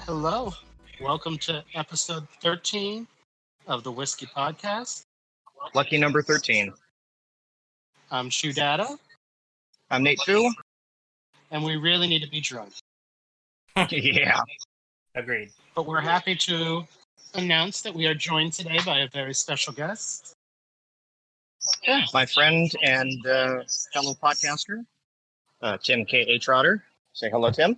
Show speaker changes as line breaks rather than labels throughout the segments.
Hello, welcome to episode 13 of the Whiskey Podcast.
Lucky number 13.
I'm ChewDada.
I'm N8FOO.
And we really need to be drunk.
Yeah.
Agreed.
But we're happy to announce that we are joined today by a very special guest.
Yeah, my friend and fellow podcaster, Tim K.A. Trotter. Say hello, Tim.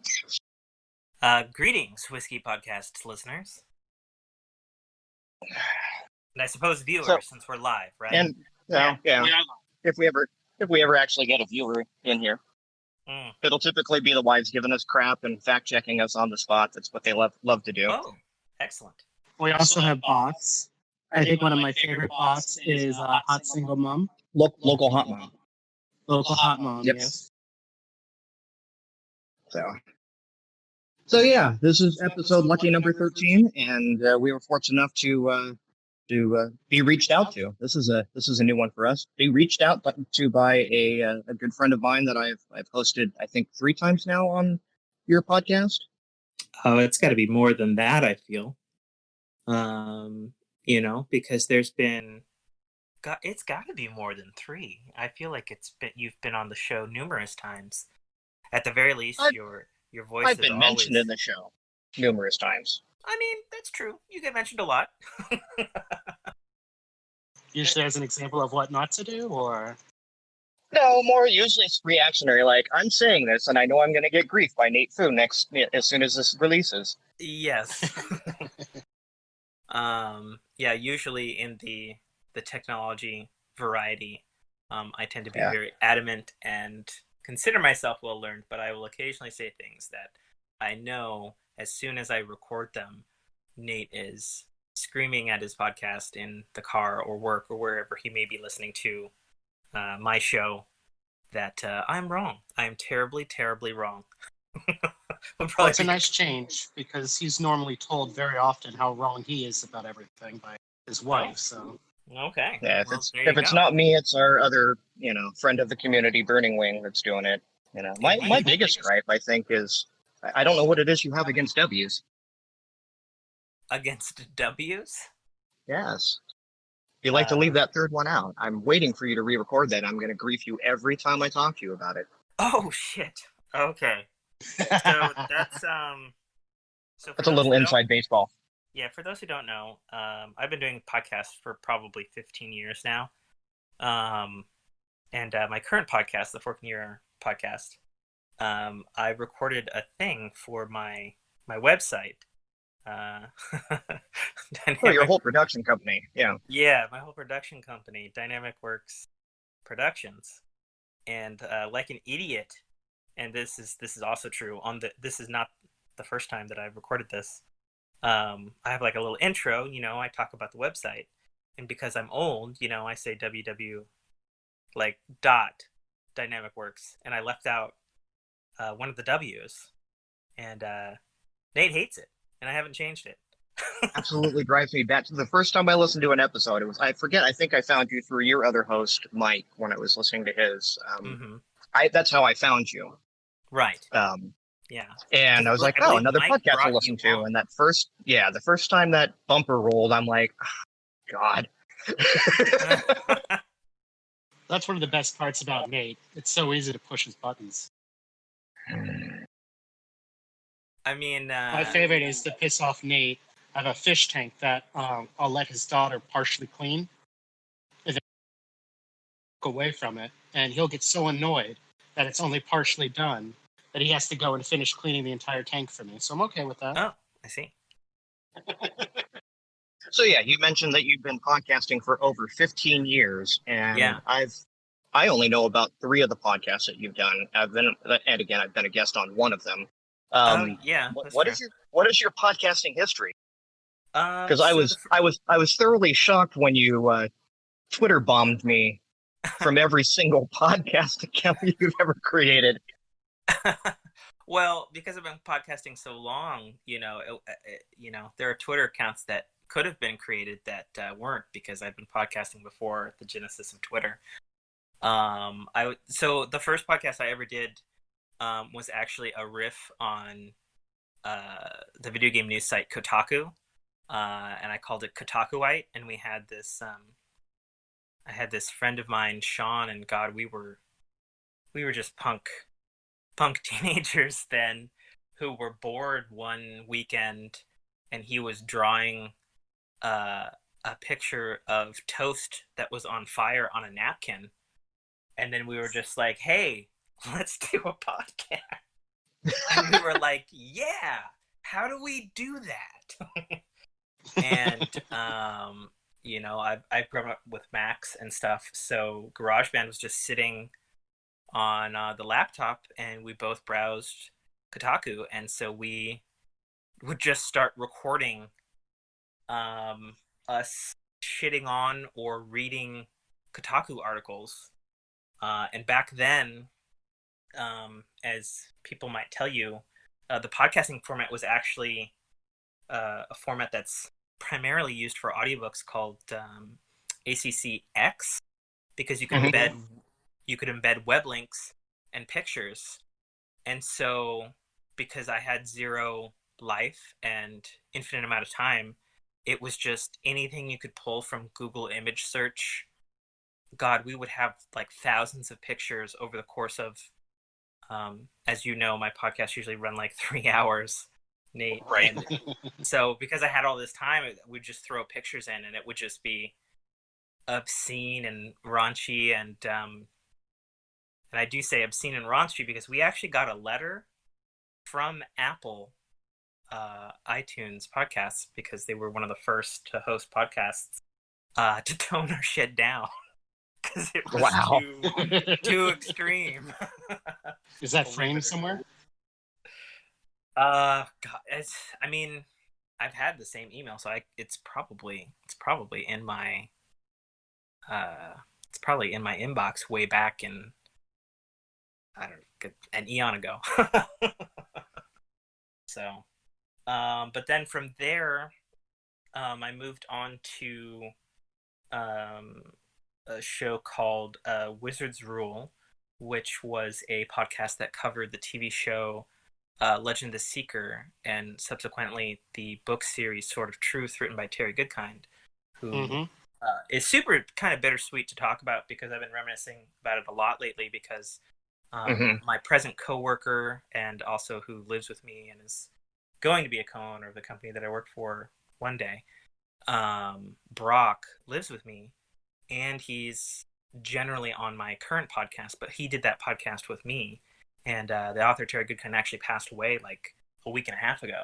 Greetings, Whiskey Podcast listeners. And I suppose viewers, since we're live, right?
And yeah. If we ever actually get a viewer in here, it'll typically be the wives giving us crap and fact checking us on the spot. That's what they love to do.
Oh, excellent.
We also have bots. I think one of my favorite bots is Hot Single Mom.
Local hot mom.
Local hot mom.
Yep.
Yes.
So yeah, this is episode lucky number 13, and we were fortunate enough to be reached out to. This is a new one for us. Be reached out to by a good friend of mine that I've hosted, I think, 3 times now on your podcast.
Oh, it's got to be more than that, I feel. Because there's been.
It's got to be more than 3. I feel like you've been on the show numerous times. At the very least, your voice
I've been
always
mentioned in the show numerous times.
I mean, that's true. You get mentioned a lot.
Usually as an example of what not to do, or?
No, more usually it's reactionary. Like, I'm saying this, and I know I'm going to get grief by N8FOO as soon as this releases.
Yes. Usually in the technology variety, I tend to be very adamant and consider myself well learned, but I will occasionally say things that I know as soon as I record them, Nate is screaming at his podcast in the car or work or wherever he may be listening to my show that I'm wrong. I'm terribly, terribly wrong.
Well, it's a nice change because he's normally told very often how wrong he is about everything by his wife. So
okay.
Yeah, if it's not me, it's our other friend of the community, Burning Wing, that's doing it. My biggest gripe, I think, is I don't know what it is you have against W's.
Against W's?
Yes. You like to leave that third one out. I'm waiting for you to re-record that. I'm going to grief you every time I talk to you about it.
Oh shit. Okay. So that's
that's a little inside baseball.
Yeah, for those who don't know, I've been doing podcasts for probably 15 years now. And my current podcast, the Fork in Your podcast, I recorded a thing for my website.
Your whole production company, yeah.
Yeah, my whole production company, Dynamic Works Productions. And like an idiot, and this is also true, this is not the first time that I've recorded this. I have like a little intro, I talk about the website, and because I'm old, I say www Dynamic Works, and I left out one of the W's, and Nate hates it, and I haven't changed it.
Absolutely drives me back to the first time I listened to an episode. It was, I think I found you through your other host, Mike, when I was listening to his. That's how I found you.
Right.
Yeah. And I was like, oh, another podcast to listen to. And the first time that bumper rolled, I'm like, oh, God.
That's one of the best parts about Nate. It's so easy to push his buttons.
I mean,
my favorite is to piss off Nate. I have a fish tank that I'll let his daughter partially clean, and then walk away from it, and he'll get so annoyed that it's only partially done that he has to go and finish cleaning the entire tank for me. So I'm okay with that.
Oh, I see.
So yeah, you mentioned that you've been podcasting for over 15 years, and
Yeah.
I only know about 3 of the podcasts that you've done. I've been a guest on one of them.
Yeah,
What,
that's
what
fair.
is your podcasting history? Because
So
I was thoroughly shocked when you Twitter bombed me from every single podcast account you've ever created.
well, because I've been podcasting so long, there are Twitter accounts that could have been created that weren't, because I've been podcasting before the genesis of Twitter. So the first podcast I ever did was actually a riff on the video game news site Kotaku, and I called it Kotakuite. And we had this, I had this friend of mine, Sean, and God, we were just punk teenagers then, who were bored one weekend, and he was drawing a picture of toast that was on fire on a napkin, and then we were just like, "Hey, let's do a podcast." And we were like, "Yeah, how do we do that?" And I've grown up with Macs and stuff, so GarageBand was just sitting on the laptop, and we both browsed Kotaku, and so we would just start recording us shitting on or reading Kotaku articles. And back then, as people might tell you, the podcasting format was actually a format that's primarily used for audiobooks called ACCX, because you can embed web links and pictures. And so, because I had 0 life and infinite amount of time, it was just anything you could pull from Google image search. God, we would have like thousands of pictures over the course of, as you know, my podcasts usually run like 3 hours, Nate.
Right.
And so because I had all this time, we'd just throw pictures in, and it would just be obscene and raunchy. And I do say obscene and raunchy because we actually got a letter from Apple iTunes podcasts, because they were one of the first to host podcasts, to tone our shit down. Because it was too extreme.
Is that framed somewhere?
God, I've had the same email, so it's probably in my inbox way back in, I don't know, an eon ago. So, but then from there, I moved on to a show called Wizard's Rule, which was a podcast that covered the TV show Legend of the Seeker, and subsequently the book series Sword of Truth, written by Terry Goodkind, who is super kind of bittersweet to talk about, because I've been reminiscing about it a lot lately, because my present coworker, and also who lives with me and is going to be a co-owner of the company that I work for one day, Brock, lives with me, and he's generally on my current podcast, but he did that podcast with me. And the author, Terry Goodkind, actually passed away like a week and a half ago.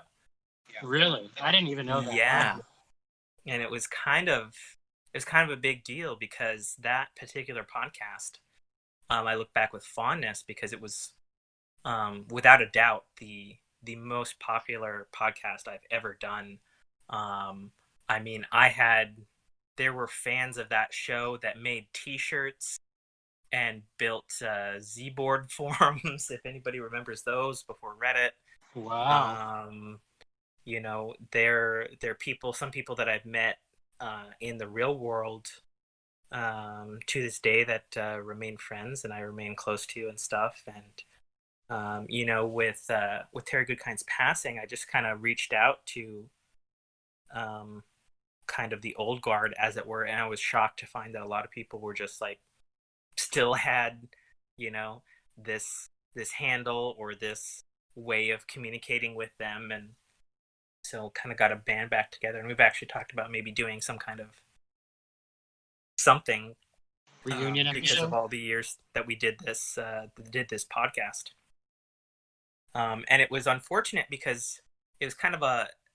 Really? I didn't even know that.
Yeah. And it was kind of a big deal, because that particular podcast, I look back with fondness, because it was without a doubt the most popular podcast I've ever done. There were fans of that show that made T-shirts and built Z-board forums, if anybody remembers those, before Reddit.
Wow.
There are people, some people that I've met in the real world to this day that remain friends, and I remain close to and stuff. And with Terry Goodkind's passing, I just kind of reached out to kind of the old guard, as it were, and I was shocked to find that a lot of people were just like, still had this handle or this way of communicating with them. And so kind of got a band back together, and we've actually talked about maybe doing some kind of something
Reunion
because
episode?
of all the years that we did this podcast. And it was unfortunate, because it was kind of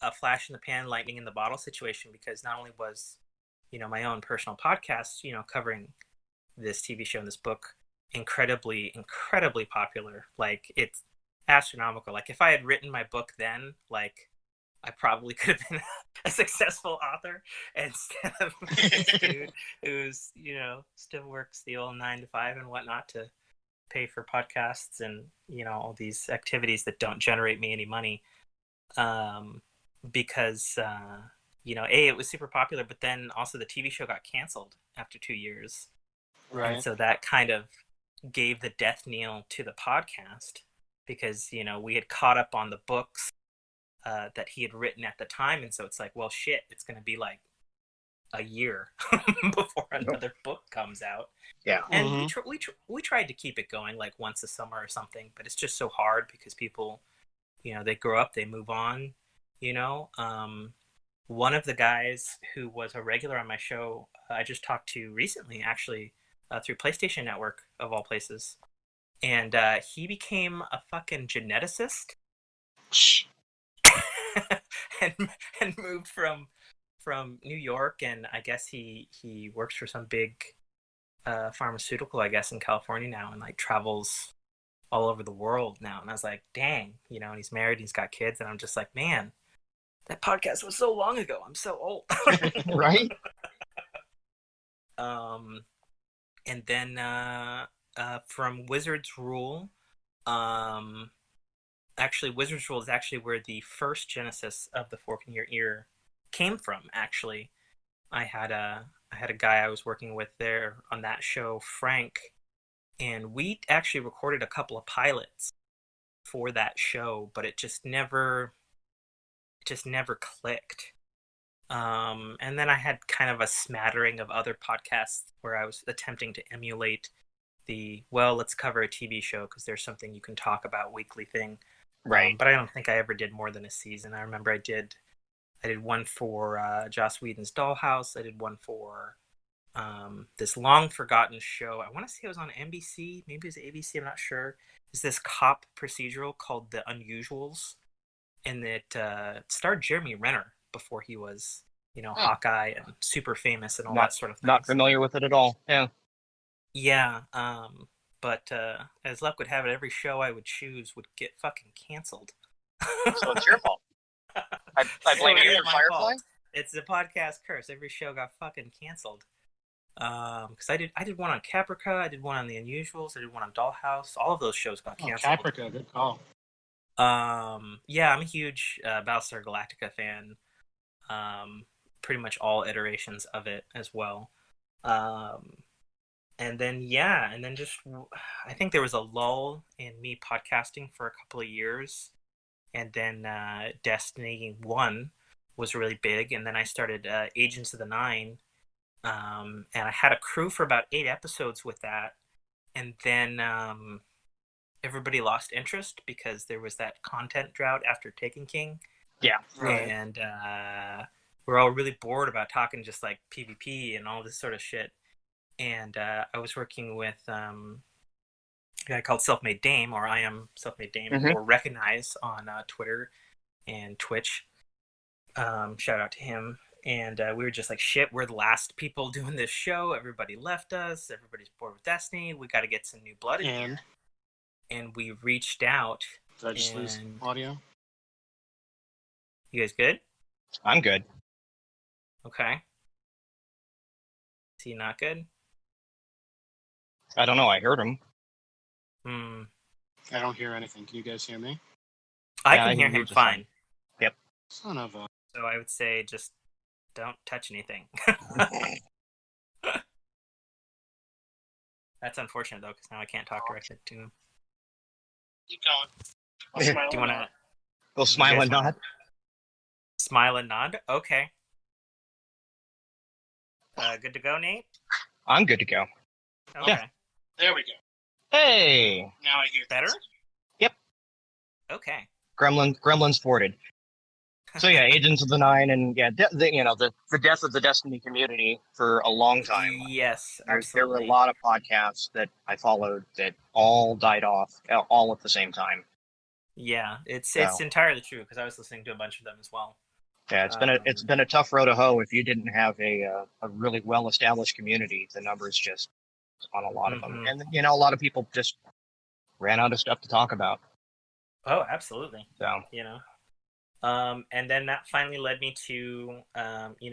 a flash in the pan, lightning in the bottle situation, because not only was, my own personal podcast, covering this TV show and this book incredibly, incredibly popular. Like, it's astronomical. Like, if I had written my book then, like, I probably could have been a successful author instead of this dude who's, still works the old 9 to 5 and whatnot to pay for podcasts and, all these activities that don't generate me any money. Because, it was super popular, but then also the TV show got canceled after 2 years.
Right.
And so that kind of gave the death knell to the podcast because, we had caught up on the books that he had written at the time. And so it's like, well, shit, it's going to be like a year before another book comes out.
Yeah.
And we tried to keep it going like once a summer or something, but it's just so hard because people, they grow up, they move on, One of the guys who was a regular on my show, I just talked to recently, actually, through PlayStation Network, of all places. And he became a fucking geneticist and moved from New York. And I guess he works for some big pharmaceutical, I guess, in California now, and like travels all over the world now. And I was like, dang, and he's married, he's got kids. And I'm just like, man, that podcast was so long ago. I'm so old.
Right?
And then from Wizard's Rule, actually, Wizard's Rule is actually where the first genesis of the Fork in Your Ear came from. Actually, I had a guy I was working with there on that show, Frank, and we actually recorded a couple of pilots for that show, but it just never clicked. And then I had kind of a smattering of other podcasts where I was attempting to emulate let's cover a TV show because there's something you can talk about weekly thing.
Right.
But I don't think I ever did more than a season. I remember I did one for Joss Whedon's Dollhouse. I did one for this long forgotten show. I want to say it was on NBC, maybe it was ABC, I'm not sure. It's this cop procedural called The Unusuals, and it starred Jeremy Renner before he was, Hawkeye and super famous and all that sort of thing.
Not familiar with it at all. Yeah.
Yeah. But as luck would have it, every show I would choose would get fucking canceled.
So it's your fault. I blame you for Firefly?
Fault. It's the podcast curse. Every show got fucking canceled. Because I did one on Caprica, I did one on The Unusuals, I did one on Dollhouse. All of those shows got canceled.
Caprica, good call.
Yeah, I'm a huge Battlestar Galactica fan. Pretty much all iterations of it as well. And then just, I think there was a lull in me podcasting for a couple of years. And then Destiny 1 was really big. And then I started Agents of the Nine. And I had a crew for about 8 episodes with that. And then everybody lost interest because there was that content drought after Taken King.
Yeah.
Right.
And we're all really bored about talking just like PvP and all this sort of shit. And I was working with a guy called Selfmade Dame, or I am Selfmade Dame, or Recognize on Twitter and Twitch. Shout out to him. And we were just like, shit, we're the last people doing this show. Everybody left us. Everybody's bored with Destiny. We got to get some new blood in here. And we reached out.
Did I just lose audio?
You guys good?
I'm good.
Okay. Is he not good?
I don't know. I heard him.
I don't hear anything. Can you guys hear me?
I can hear him fine.
Yep.
Son of a...
So I would say just don't touch anything. That's unfortunate, though, because now I can't talk directly to him.
Keep going.
Do you want to...
Go smile and nod.
Smile and nod? Okay. Good to go, Nate?
I'm good to go.
Okay.
Yeah.
There we go.
Hey!
Now I hear
Better?
Yep.
Okay.
Gremlins thwarted. So yeah, Agents of the Nine, and yeah, the death of the Destiny community for a long time.
Yes,
There were a lot of podcasts that I followed that all died off all at the same time.
Yeah, it's entirely true because I was listening to a bunch of them as well.
Yeah, it's been a tough road to hoe if you didn't have a really well established community. The numbers just on a lot of them, and a lot of people just ran out of stuff to talk about.
Oh, absolutely.
So
and then that finally led me to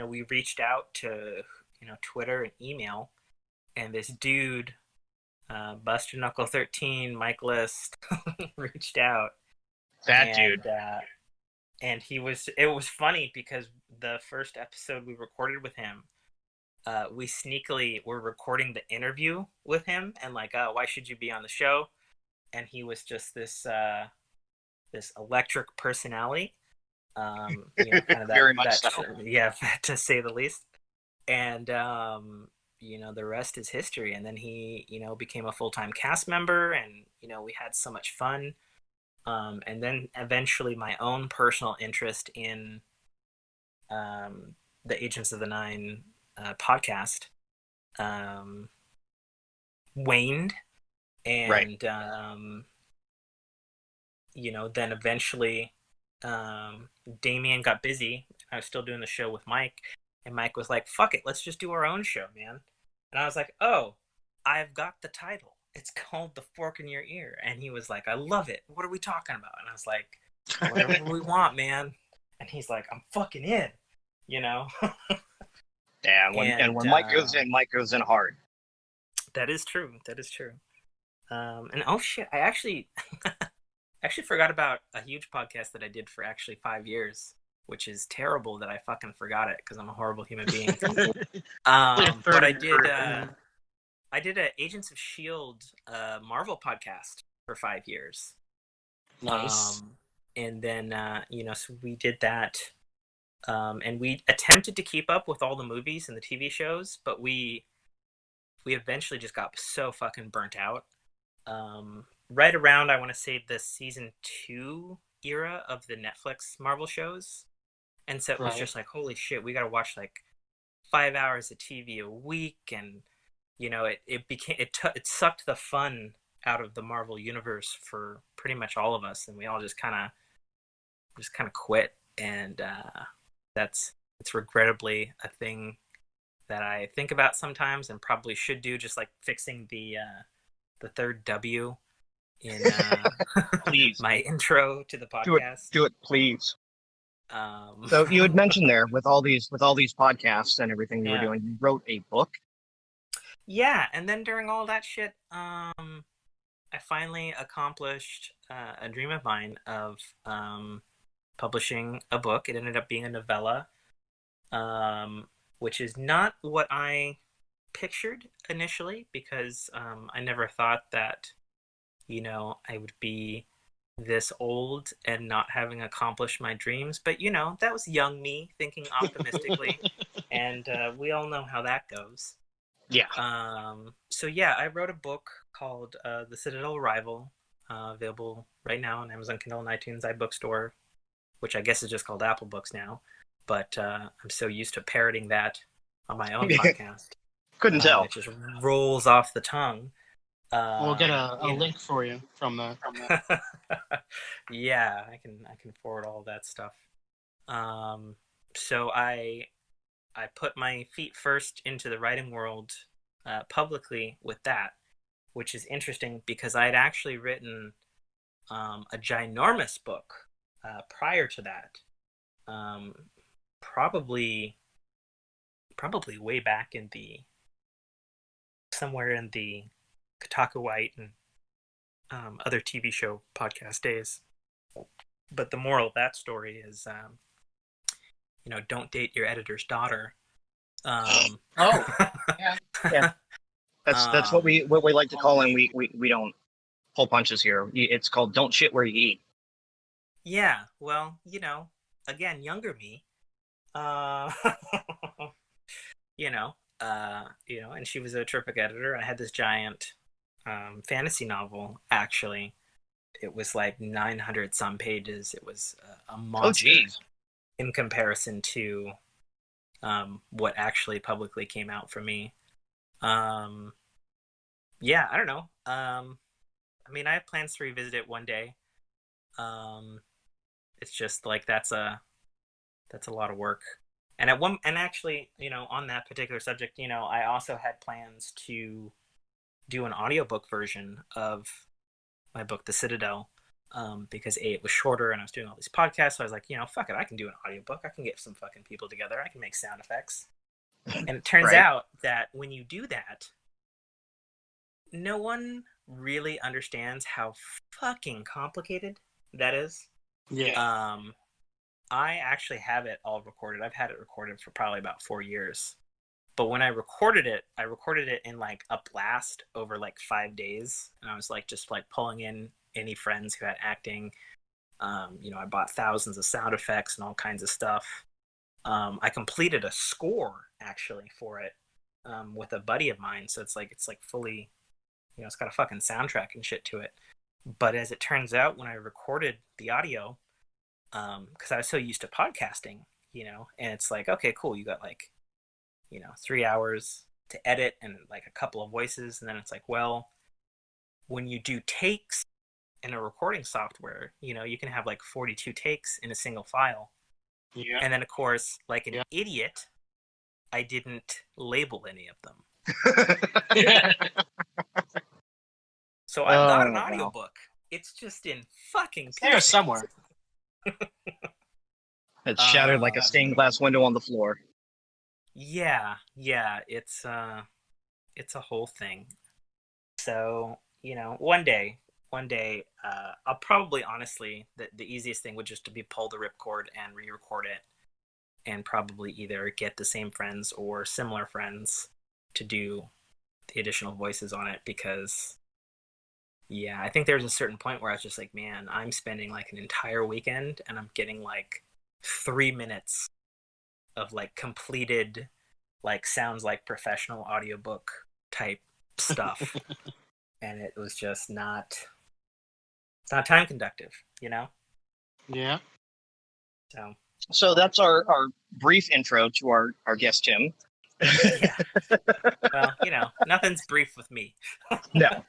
we reached out to Twitter and email, and this dude, Buster Knuckle 13, Mike List, reached out.
dude.
And it was funny because the first episode we recorded with him, we sneakily were recording the interview with him and like, why should you be on the show? And he was just this electric personality, kind of
Very much so.
yeah, to say the least. And the rest is history. And then he became a full-time cast member, and we had so much fun. And then eventually my own personal interest in the Agents of the Nine podcast waned. And,
right.
Then eventually Damien got busy. I was still doing the show with Mike. And Mike was like, fuck it, let's just do our own show, man. And I was like, oh, I've got the title. It's called The Fork in Your Ear. And he was like, I love it. What are we talking about? And I was like, whatever we want, man. And he's like, I'm fucking in, Yeah,
when Mike goes in hard.
That is true. And oh shit, I actually forgot about a huge podcast that I did for actually 5 years, which is terrible that I fucking forgot it because I'm a horrible human being. But I did a Agents of S.H.I.E.L.D. Marvel podcast for 5 years.
Nice.
And then, so we did that. And we attempted to keep up with all the movies and the TV shows, but we eventually just got so fucking burnt out. Right around, I want to say, the season 2 era of the Netflix Marvel shows. And so it was just like, holy shit, we got to watch like 5 hours of TV a week. And, it sucked the fun out of the Marvel universe for pretty much all of us. And we all just kind of quit. And it's regrettably a thing that I think about sometimes and probably should do, just like fixing the third W in
please.
My intro to the podcast.
Do it, please. So you had mentioned there with all these podcasts and everything you were doing, you wrote a book.
Yeah, and then during all that shit, I finally accomplished a dream of mine of publishing a book. It ended up being a novella, which is not what I pictured initially, because I never thought that I would be this old and not having accomplished my dreams. But that was young me thinking optimistically. And we all know how that goes.
Yeah.
So yeah, I wrote a book called The Citadel Arrival, available right now on Amazon Kindle and iTunes iBookstore, which I guess is just called Apple Books now. But I'm so used to parroting that on my own podcast.
Couldn't tell.
It just rolls off the tongue.
We'll get a link for you from the.
Yeah, I can forward all that stuff. So I put my feet first into the writing world publicly with that, which is interesting because I had actually written a ginormous book prior to that, probably way back in somewhere in the Kotaku White and other TV show podcast days. But the moral of that story is, don't date your editor's daughter.
Yeah. That's what we like to call, and we don't pull punches here. It's called "Don't shit where you eat."
Yeah, well, again, younger me, and she was a terrific editor. I had this giant fantasy novel. Actually, it was like 900 some pages. It was a monster in comparison to what actually publicly came out for me. Yeah, I don't know. I mean, I have plans to revisit it one day. It's just like that's a That's a lot of work. And actually, on that particular subject, I also had plans to do an audiobook version of my book, The Citadel, because it was shorter and I was doing all these podcasts. So I was like, fuck it, I can do an audiobook. I can get some fucking people together. I can make sound effects. And it turns out that when you do that, no one really understands how fucking complicated that is.
Yeah.
I actually have it all recorded. I've had it recorded for probably about 4 years. But when I recorded it in like a blast over like 5 days. And I was like, just like pulling in any friends who had acting. I bought thousands of sound effects and all kinds of stuff. I completed a score actually for it with a buddy of mine. So it's like fully, it's got a fucking soundtrack and shit to it. But as it turns out, when I recorded the audio, because I was so used to podcasting, and it's like, okay, cool, you got like, 3 hours to edit and like a couple of voices, and then it's like, well, when you do takes in a recording software, you can have like 42 takes in a single file.
Yeah.
And then, of course, like an idiot, I didn't label any of them. So I've got an audiobook. It's just in fucking
it's there somewhere.
It's shattered like a stained glass window on the floor.
Yeah, it's a whole thing. So, one day, I'll probably, honestly, the easiest thing would just to be pull the ripcord and re-record it, and probably either get the same friends or similar friends to do the additional voices on it, because I think there's a certain point where I was just like, man, I'm spending like an entire weekend and I'm getting like 3 minutes of like completed, like sounds like professional audiobook type stuff. And it was just it's not time conductive,
Yeah.
So that's our brief intro to our guest, Tim.
Yeah. Well, nothing's brief with me.
No.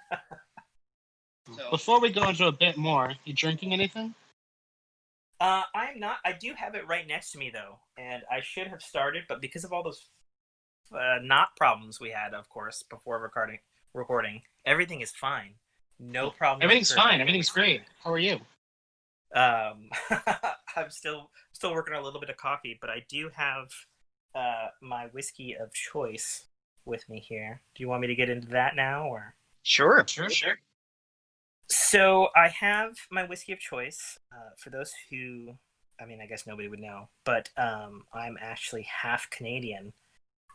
Before we go into a bit more, you drinking anything?
I'm not. I do have it right next to me, though, and I should have started, but because of all those knot problems we had, of course, before recording, everything is fine. No problem.
Everything's fine. Everything's great. How are you?
I'm still working on a little bit of coffee, but I do have my whiskey of choice with me here. Do you want me to get into that now, or?
Sure.
So I have my whiskey of choice. For those who, I guess nobody would know, but I'm actually half Canadian.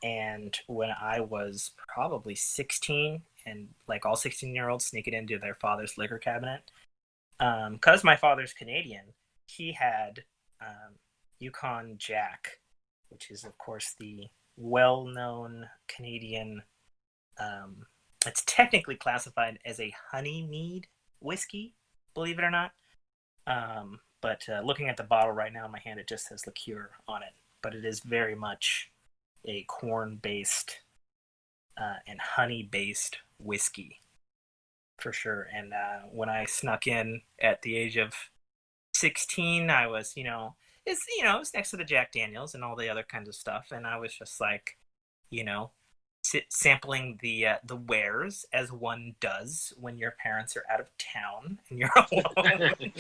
And when I was probably 16, and like all 16-year-olds sneaking into their father's liquor cabinet, because my father's Canadian, he had Yukon Jack, which is, of course, the well-known Canadian. It's technically classified as a honey mead whiskey, believe it or not. But looking at the bottle right now in my hand, it just says liqueur on it. But it is very much a corn-based and honey-based whiskey, for sure. And when I snuck in at the age of 16, I was, it was next to the Jack Daniels and all the other kinds of stuff, and I was just like, sampling the wares as one does when your parents are out of town and you're alone.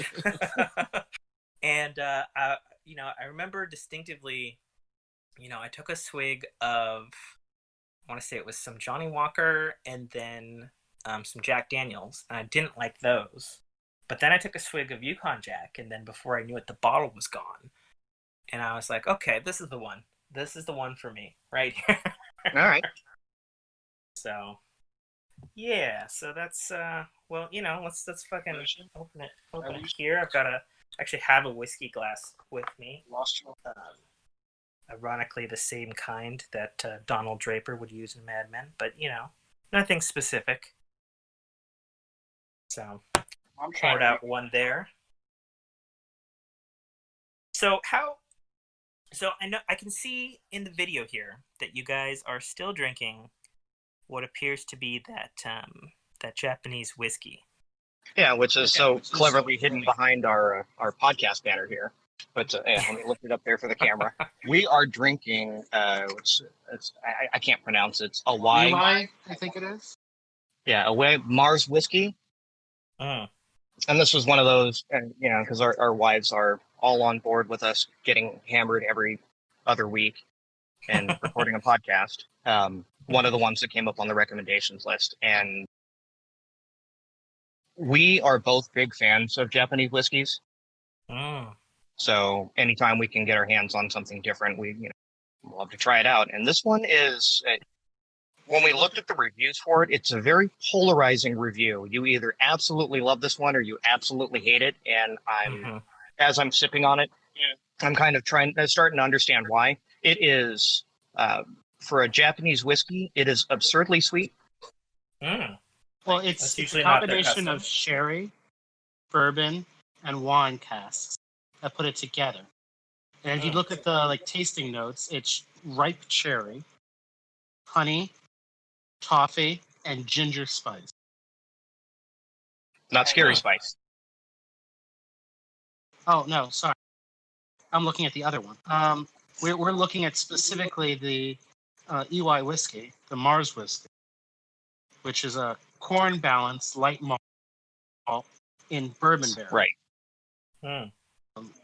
And I remember distinctively, I took a swig of, I want to say it was some Johnny Walker and then some Jack Daniels, and I didn't like those. But then I took a swig of Yukon Jack, and then before I knew it, the bottle was gone. And I was like, okay, this is the one. This is the one for me right here.
All right.
So, yeah. So that's let's fucking open it here. Actually have a whiskey glass with me. Ironically, the same kind that Donald Draper would use in Mad Men, but nothing specific. So, I'm poured out one there. So I can see in the video here that you guys are still drinking what appears to be that Japanese whiskey.
Yeah, which is so cleverly hidden behind our podcast banner here. But yeah, let me look it up there for the camera. We are drinking. I can't pronounce it. It's Iwai.
Iwai, I think it is.
Yeah, Iwai Mars Whisky.
Mm.
And this was one of those, because our wives are all on board with us getting hammered every other week and recording a podcast. One of the ones that came up on the recommendations list. And we are both big fans of Japanese whiskeys.
Mm.
So anytime we can get our hands on something different, we love to try it out. And this one is, when we looked at the reviews for it, it's a very polarizing review. You either absolutely love this one or you absolutely hate it. And as I'm sipping on it, I'm kind of starting to understand why. It is, for a Japanese whiskey, it is absurdly sweet.
Mm.
Well, it's a combination of sherry, bourbon, and wine casks that put it together. And if you look at the tasting notes, it's ripe cherry, honey, toffee, and ginger spice.
Not scary spice.
Oh no, sorry. I'm looking at the other one. We're looking at specifically the Iwai whiskey, the Mars whiskey, which is a corn balanced light malt in bourbon barrel.
Right.
Mm.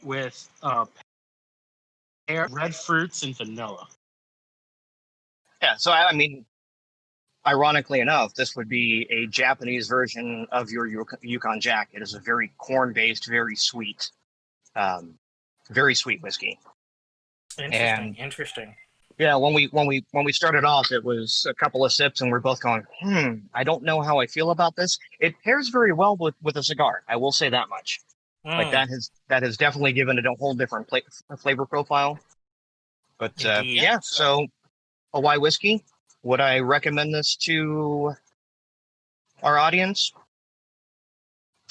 With red fruits and vanilla.
Yeah, so I mean, ironically enough, this would be a Japanese version of your Yukon Jack. It is a very corn-based, very sweet whiskey.
Interesting.
Yeah, when we started off, it was a couple of sips, and we're both going, I don't know how I feel about this. It pairs very well with a cigar. I will say that much. Like that has definitely given it a whole different flavor profile. But yeah, so Iwai whiskey. Would I recommend this to our audience?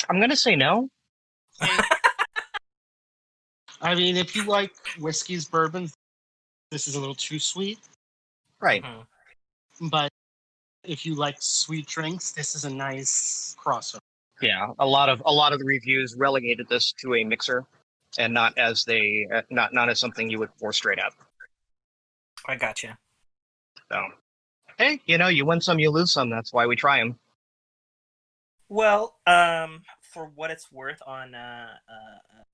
I'm going to say no.
I mean, if you like whiskeys, bourbons, this is a little too sweet.
Right.
Mm-hmm.
But if you like sweet drinks, this is a nice crossover.
Yeah, a lot of the reviews relegated this to a mixer, and not as not as something you would pour straight up.
I gotcha.
So, hey, you win some, you lose some. That's why we try them.
Well, for what it's worth, on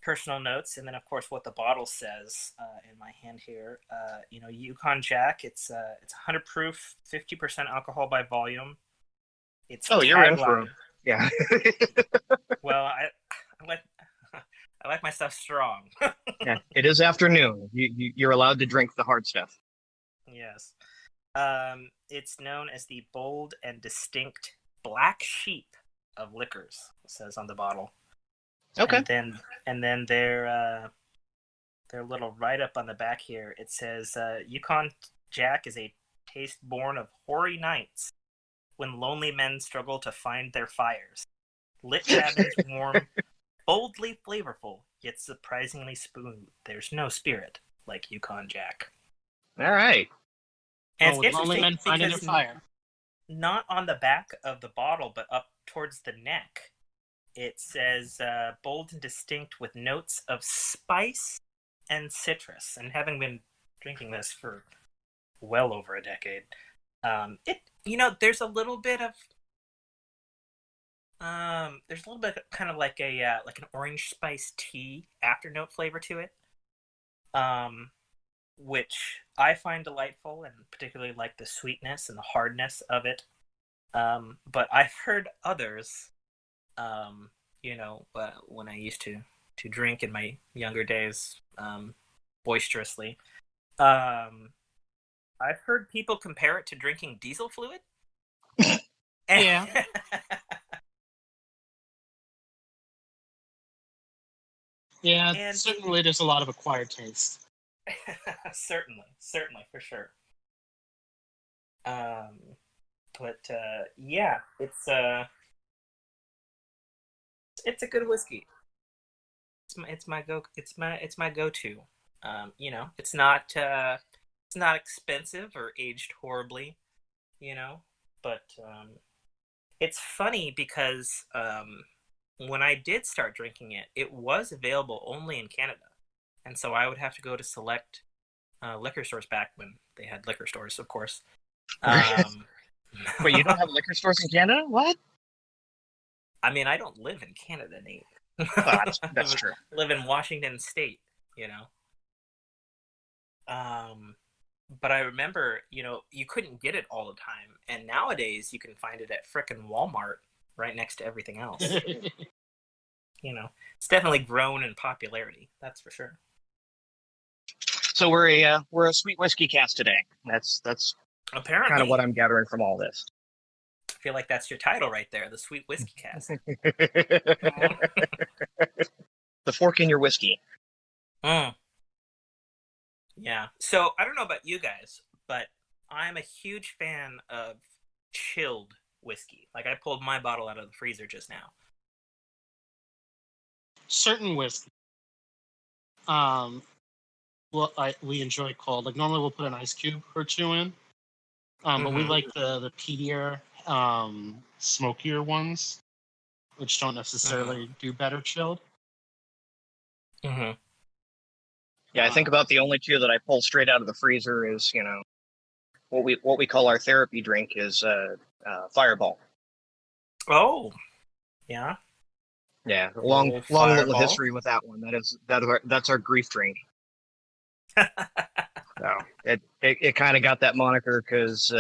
personal notes, and then of course what the bottle says in my hand here. Yukon Jack. It's 100 proof, 50% alcohol by volume. It's
you're in for yeah.
Well, I like my stuff strong.
Yeah, it is afternoon. You're allowed to drink the hard stuff.
Yes. It's known as the bold and distinct black sheep of liquors, it says on the bottle.
Okay.
And then their little write-up on the back here, it says, Yukon Jack is a taste born of hoary nights when lonely men struggle to find their fires. Lit cabins warm, boldly flavorful, yet surprisingly smooth. There's no spirit like Yukon Jack.
All right.
And it's
lonely men finding their fire.
Not on the back of the bottle, but up towards the neck, it says bold and distinct with notes of spice and citrus. And having been drinking this for well over a decade, there's a little bit of kind of like like an orange spice tea afternote flavor to it, which I find delightful, and particularly like the sweetness and the hardness of it. But I've heard others, when I used to drink in my younger days, boisterously, I've heard people compare it to drinking diesel fluid.
Yeah. Yeah, and certainly there's a lot of acquired taste.
certainly, for sure. But yeah, it's a good whiskey. It's my go-to. It's not expensive or aged horribly, but it's funny because when I did start drinking it, it was available only in Canada. and so I would have to go to select liquor stores back when they had liquor stores, of course.
Wait, you don't have liquor stores in Canada? What?
I mean, I don't live in Canada, Nate.
Oh, that's true.
Live in Washington State, But I remember, you couldn't get it all the time, and nowadays you can find it at frickin' Walmart right next to everything else. It's definitely grown in popularity. That's for sure.
So we're a sweet whiskey cast today. That's
Apparently
kind of what I'm gathering from all this.
I feel like that's your title right there, the Sweet Whiskey Cast.
The fork in your whiskey.
Yeah. So I don't know about you guys, but I'm a huge fan of chilled whiskey. Like, I pulled my bottle out of the freezer just now.
Certain whiskey, we enjoy cold. Like, normally we'll put an ice cube or two in, but we like the peatier, smokier ones, which don't necessarily do better chilled.
Mm-hmm.
Yeah, I think about the only two that I pull straight out of the freezer is, what we call our therapy drink is Fireball.
Oh, yeah.
Yeah, long little
Fireball.
history with that one. That's our grief drink. So it kind of got that moniker because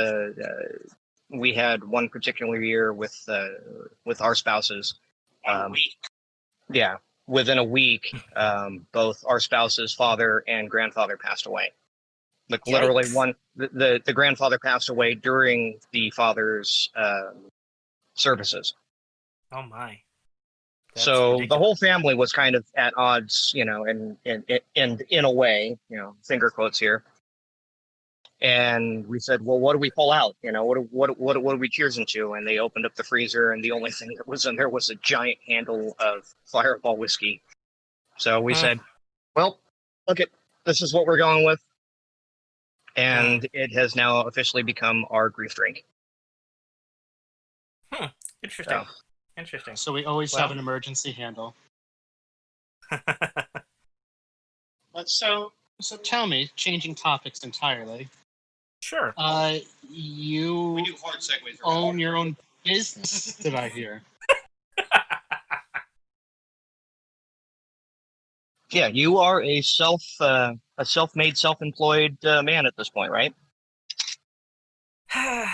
we had one particular year with our spouses. Yeah, within a week, both our spouse's father and grandfather passed away. Like, literally, the grandfather passed away during the father's services.
Oh my!
That's so ridiculous. The whole family was kind of at odds, and in a way, finger quotes here. And we said, well, what do we pull out? What are we cheersing to? And they opened up the freezer, and the only thing that was in there was a giant handle of Fireball whiskey. So we said, well, look, this is what we're going with. And it has now officially become our grief drink.
Interesting. Interesting.
So we always have an emergency handle. So tell me, changing topics entirely.
Sure.
You
we do hard segues
own your own business, did I hear?
Yeah, you are a self-made, self-employed man at this point, right?
More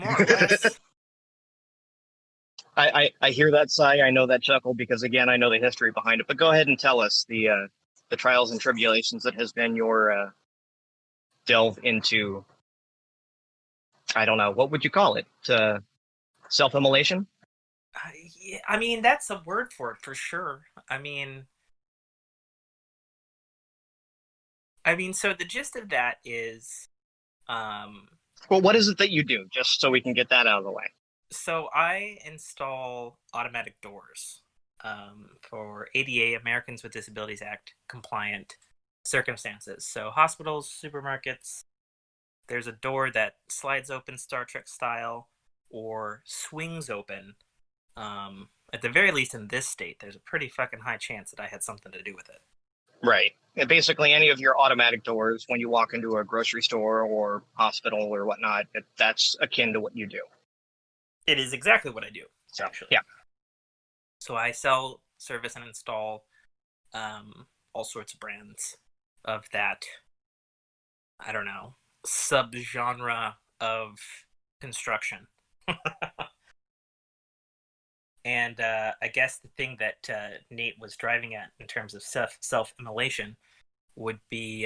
or less.
I hear that sigh. I know that chuckle because, again, I know the history behind it. But go ahead and tell us the trials and tribulations that has been your delve into. I don't know, what would you call it? Self-immolation?
Yeah, I mean, that's a word for it for sure. I mean, so the gist of that is,
well, what is it that you do? Just so we can get that out of the way.
So I install automatic doors for ADA, Americans with Disabilities Act compliant circumstances. So hospitals, supermarkets, there's a door that slides open Star Trek style or swings open. At the very least in this state, there's a pretty fucking high chance that I had something to do with it.
Right. And basically any of your automatic doors when you walk into a grocery store or hospital or whatnot, that's akin to what you do.
It is exactly what I do, actually.
Yeah.
So I sell, service, and install all sorts of brands of that, I don't know, subgenre of construction. And I guess the thing that Nate was driving at in terms of self-immolation would be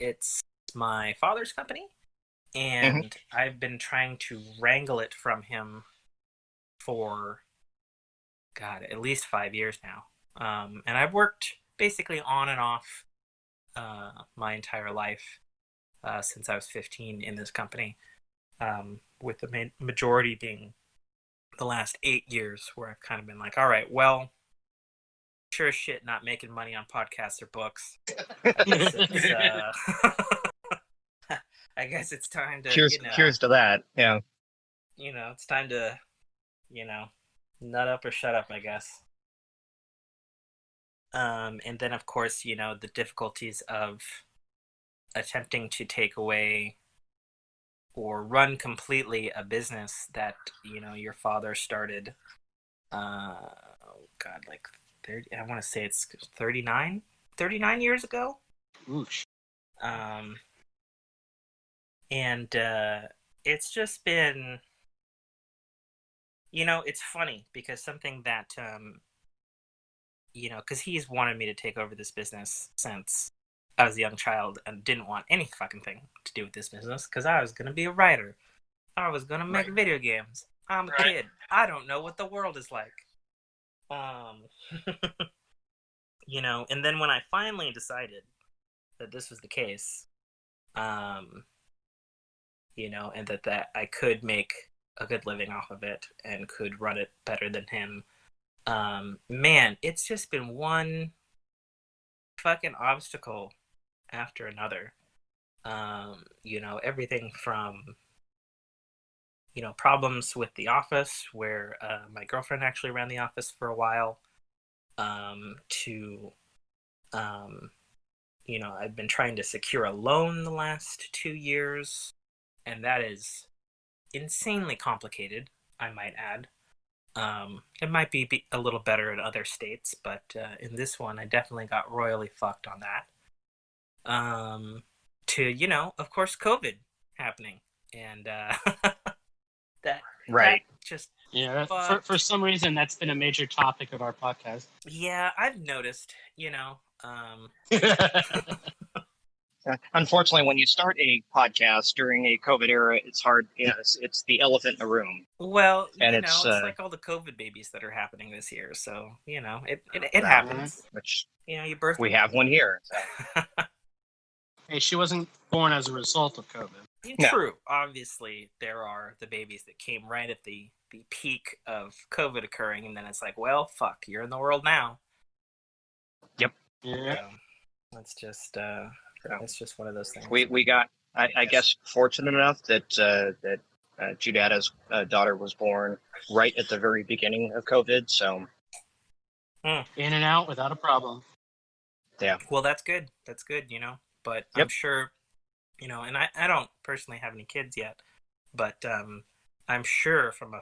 it's my father's company. And I've been trying to wrangle it from him for, God, at least 5 years now. And I've worked basically on and off my entire life since I was 15 in this company, with the majority being the last 8 years where I've kind of been like, all right, well, sure as shit not making money on podcasts or books. I guess it's time to
cheers to that. Yeah.
It's time to, nut up or shut up, I guess. And then, of course, the difficulties of attempting to take away or run completely a business that, your father started, oh God, like 30, I want to say it's 39 years ago.
Oosh.
And it's just been, it's funny because something that, because he's wanted me to take over this business since I was a young child and didn't want any fucking thing to do with this business because I was going to be a writer. I was going to make video games. I'm a kid. I don't know what the world is like. And then when I finally decided that this was the case, and that I could make a good living off of it and could run it better than him. Man, it's just been one fucking obstacle after another. Everything from, problems with the office where my girlfriend actually ran the office for a while, to, I've been trying to secure a loan the last 2 years, and that is insanely complicated, I might add. It might be a little better in other states, but in this one, I definitely got royally fucked on that. Of course, COVID happening, and that just
yeah. For some reason, that's been a major topic of our podcast.
Yeah, I've noticed.
Unfortunately, when you start a podcast during a COVID era, it's hard. It's the elephant in the room.
Well,
and
it's like all the COVID babies that are happening this year. So it happens.
Which
you birth.
we have one here. So.
Hey, she wasn't born as a result of COVID.
No.
True. Obviously, there are the babies that came right at the peak of COVID occurring, and then it's like, well, fuck, you're in the world now.
Yep.
Yeah.
So, that's just it's just one of those things.
We got, I guess, fortunate enough that ChewDada's daughter was born right at the very beginning of COVID. So
in and out without a problem.
Yeah.
Well, that's good. That's good. But
Yep.
I'm sure, and I don't personally have any kids yet, but I'm sure from a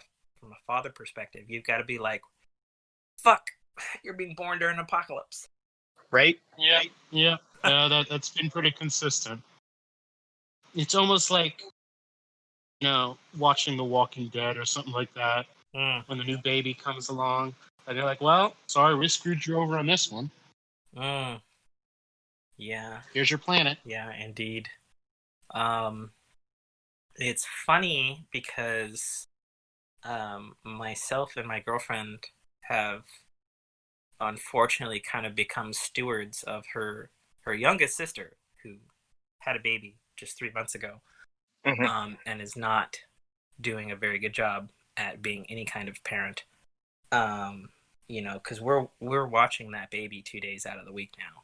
father perspective, you've got to be like, fuck, you're being born during an apocalypse.
Right?
Yeah. Yeah. That's been pretty consistent. It's almost like, watching The Walking Dead or something like that. When the new baby comes along, and they're like, well, sorry, we screwed you over on this one.
Yeah.
Here's your planet.
Yeah, indeed. It's funny because myself and my girlfriend have unfortunately kind of become stewards of her youngest sister, who had a baby just 3 months ago, and is not doing a very good job at being any kind of parent. Because we're watching that baby 2 days out of the week now.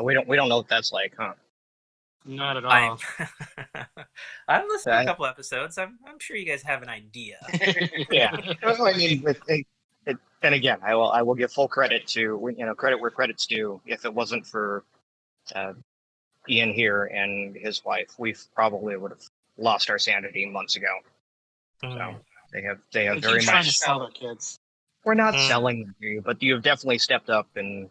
We don't know what that's like, huh?
Not at all.
I've listened to a couple episodes. I'm sure you guys have an idea.
Yeah. I mean, and again, I will give full credit to credit where credit's due. If it wasn't for Ian here and his wife, we probably would have lost our sanity months ago. So they have very much
trying to sell their kids.
We're not selling them to you, but you've definitely stepped up and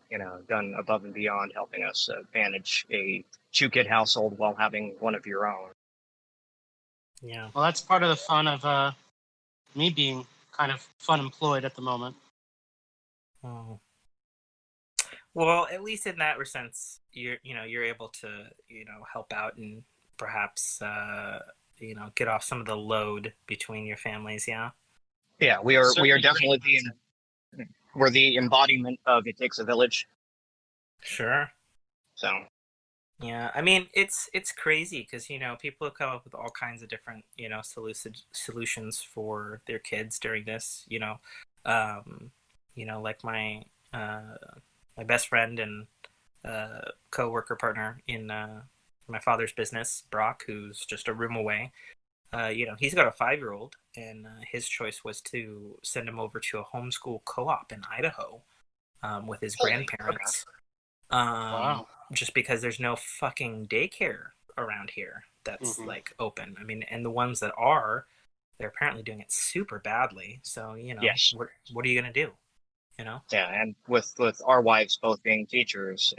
done above and beyond helping us manage a Chew-Kid household while having one of your own.
Yeah.
Well, that's part of the fun of me being kind of fun employed at the moment.
Oh. Well, at least in that sense, you're able to help out and perhaps get off some of the load between your families. Yeah.
Yeah, we are definitely we're the embodiment of it takes a village.
Sure.
So.
Yeah, I mean it's crazy because people have come up with all kinds of different solutions for their kids during this. Like my best friend and co-worker partner in my father's business, Brock, who's just a room away. He's got a 5-year-old, and his choice was to send him over to a homeschool co-op in Idaho, with his
Holy
grandparents.
Wow.
Just because there's no fucking daycare around here that's
Mhm.
like open. I mean, and the ones that are, they're apparently doing it super badly. So,
Yes.
what are you gonna do? You know?
Yeah, and with our wives both being teachers,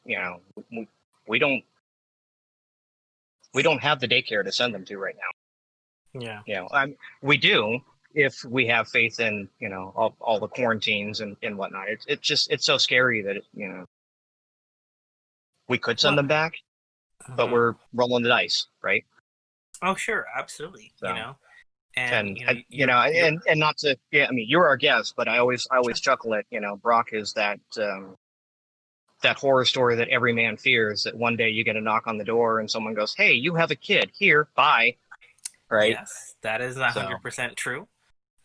you know we, we don't we don't have the daycare to send them to right now.
Yeah.
We do if we have faith in all the quarantines and whatnot. It's so scary that we could send
Well,
them back, but
mhm.
we're rolling the dice, right?
Oh, sure, absolutely.
So
And
and
you're
and not to I mean you're our guest, but I always chuckle at Brock is that horror story that every man fears, that one day you get a knock on the door and someone goes, "Hey, you have a kid. Here, bye." Right?
Yes, that is
So,
100% true.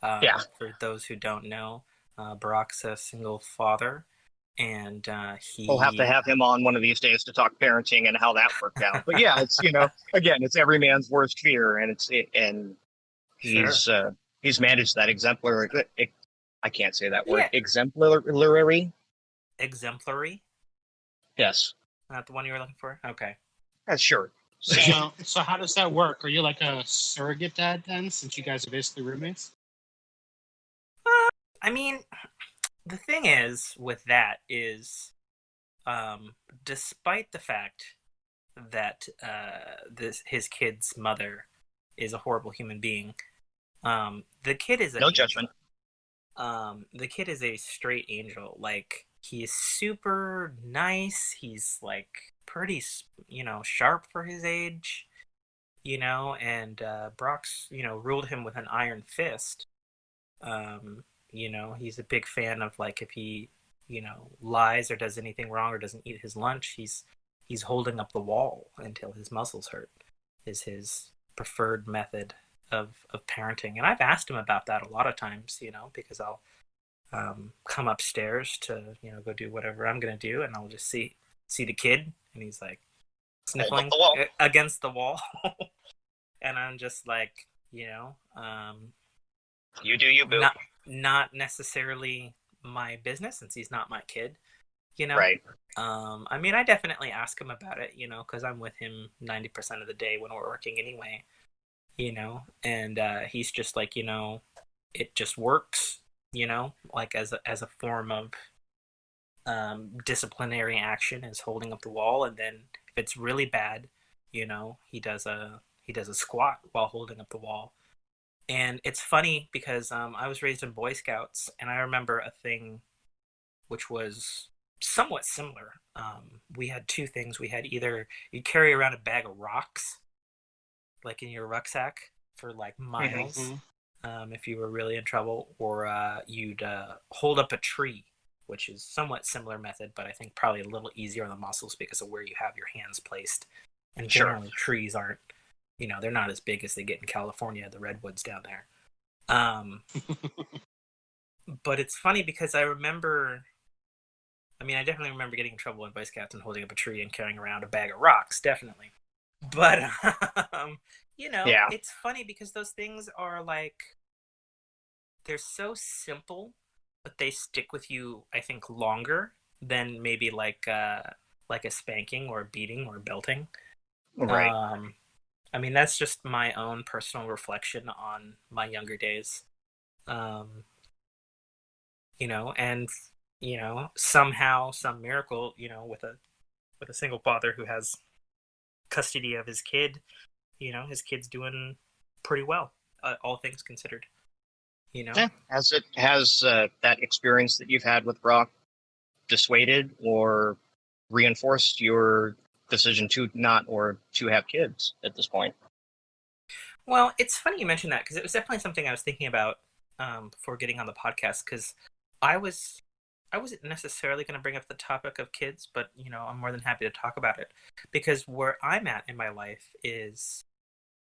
yeah,
For those who don't know, Barack's a single father, and
we'll have to
he,
have him on one of these days to talk parenting and how that worked out. But yeah, it's again, it's every man's worst fear, and
sure,
he's managed that exemplary. I can't say that word.
yeah,
Exemplary.
exemplary.
Yes,
Not the one you were looking for. Okay.
that's sure.
So how does that work? Are you like a surrogate dad then, since you guys are basically roommates?
I mean, the thing is with that is, despite the fact that his kid's mother is a horrible human being, the kid is an
No
angel.
judgment.
The kid is a straight angel. Like, he's super nice. He's like pretty, sharp for his age, and Brock's, ruled him with an iron fist. He's a big fan of, like, if he, lies or does anything wrong or doesn't eat his lunch, he's holding up the wall until his muscles hurt. Is his preferred method of parenting. And I've asked him about that a lot of times, because I'll come upstairs to go do whatever I'm gonna do, and I'll just see the kid, and he's like
Hold up
sniffling
the wall.
against the wall, and I'm just like,
You do you, boo.
not necessarily my business since he's not my kid, you know.
Right.
I mean, I definitely ask him about it, because I'm with him 90% of the day when we're working anyway, and he's just like, it just works, like as a form of disciplinary action is holding up the wall, and then if it's really bad, he does a squat while holding up the wall. And it's funny because I was raised in Boy Scouts, and I remember a thing which was somewhat similar. We had two things. We had either you'd carry around a bag of rocks, like in your rucksack, for like miles,
Mhm.
if you were really in trouble, or you'd hold up a tree, which is somewhat similar method, but I think probably a little easier on the muscles because of where you have your hands placed. And
Sure.
generally, trees aren't, they're not as big as they get in California, the redwoods down there. But it's funny because I definitely remember getting in trouble in Boy Scouts and holding up a tree and carrying around a bag of rocks, definitely. But,
Yeah.
it's funny because those things are like, they're so simple, but they stick with you, I think, longer than maybe like a spanking or a beating or belting.
Right.
Um, I mean, that's just my own personal reflection on my younger days. Um, and somehow, some miracle, with a single father who has custody of his kid, his kid's doing pretty well, all things considered.
Yeah. Has that experience that you've had with Brock dissuaded or reinforced your decision to not or to have kids at this point?
Well, it's funny you mentioned that because it was definitely something I was thinking about before getting on the podcast. Because I was I wasn't necessarily going to bring up the topic of kids, but I'm more than happy to talk about it because where I'm at in my life is,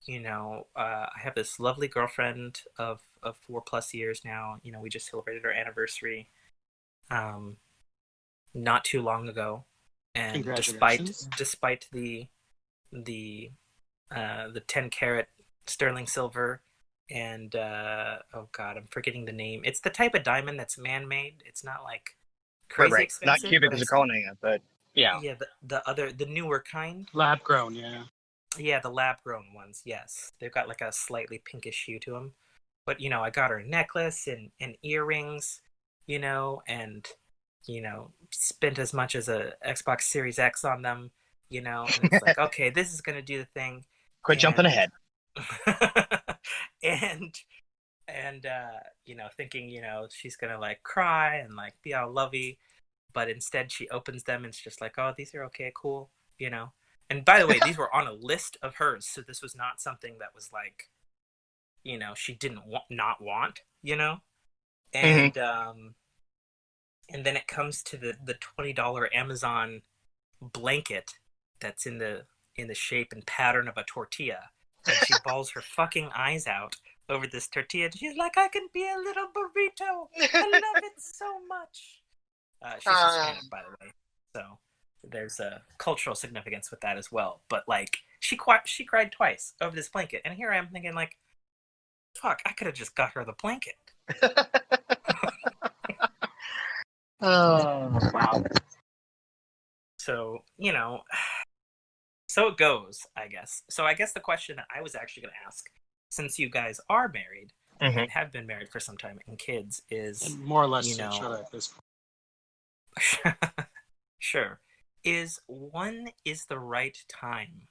I have this lovely girlfriend of 4+ years now. We just celebrated our anniversary um, not too long ago, and despite
Congratulations.
despite the 10 carat sterling silver and oh god, I'm forgetting the name. It's the type of diamond that's man-made. It's not like
Right,
crazy
right. Not
expensive,
cubic
but
zirconia, but yeah.
yeah, the newer kind.
Lab grown, yeah.
Yeah, the lab grown ones. Yes, they've got like a slightly pinkish hue to them. But I got her a necklace and earrings, and spent as much as a Xbox Series X on them, and it's like, okay, this is gonna do the thing,
Quit jumping
and
ahead.
and thinking, she's gonna like cry and like be all lovey, but instead she opens them and it's just like, oh, these are okay, cool, And by the way, these were on a list of hers, so this was not something that was like, she didn't not want,
Mhm.
and then it comes to the $20 Amazon blanket that's in the shape and pattern of a tortilla, and she bawls her fucking eyes out over this tortilla. She's like, I can be a little burrito. I love it so much. She's Hispanic, by the way, so there's a cultural significance with that as well. But like, she cried twice over this blanket, and here I am thinking like, fuck, I could have just got her the blanket.
Oh, wow.
So, so it goes, I guess. So I guess the question that I was actually going to ask, since you guys are married and have been married for some time and kids, is
And more or less each other at this point.
sure, is when is the right time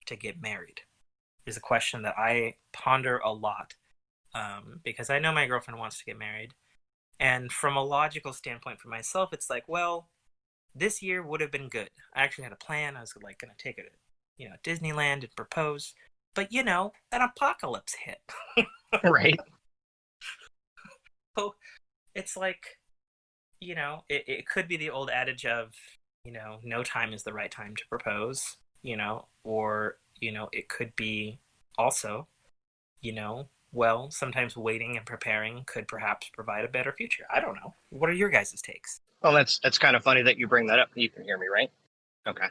to get married? Is a question that I ponder a lot, because I know my girlfriend wants to get married, and from a logical standpoint for myself, it's like, well, this year would have been good. I actually had a plan. I was like going to take her to, Disneyland and propose, but an apocalypse hit.
Right.
So it's like, it could be the old adage of, no time is the right time to propose, or, it could be also, well, sometimes waiting and preparing could perhaps provide a better future. I don't know. What are your guys' takes?
Well, that's kind of funny that you bring that up. You can hear me, right? Okay.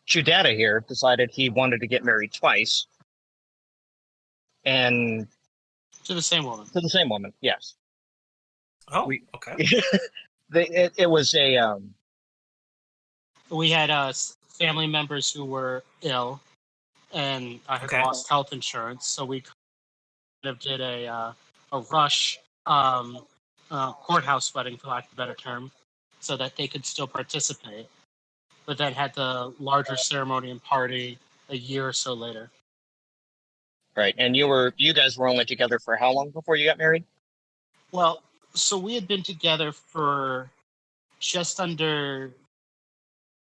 ChewDada here decided he wanted to get married twice, and
To the same woman.
to the same woman. Yes.
Oh, okay.
It was a
We had family members who were ill, and I had lost health insurance, so we kind of did a rush courthouse wedding, for lack of a better term, so that they could still participate, but then had the larger ceremony and party a year or so later.
right. And you guys were only together for how long before you got married?
Well, so we had been together for just under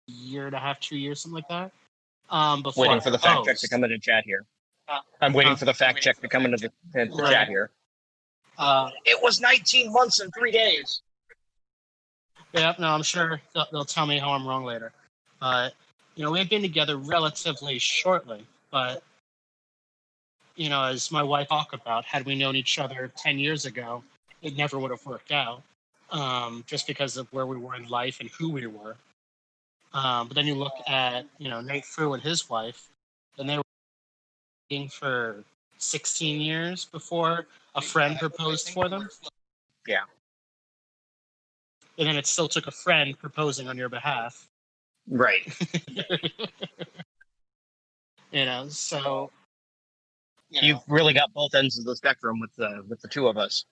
a year and a half, 2 years, something like that. Before
Waiting for the fact check to come into chat here. I'm waiting for the fact check to come into the chat here. It was 19 months and 3 days.
Yeah, no, I'm sure they'll tell me how I'm wrong later. But, we had been together relatively shortly. But, as my wife talked about, had we known each other 10 years ago, it never would have worked out, just because of where we were in life and who we were. But then you look at, N8FOO and his wife, and they were dating for 16 years before a friend proposed for them.
Yeah.
And then it still took a friend proposing on your behalf.
Right.
So
you've really got both ends of the spectrum with the two of us.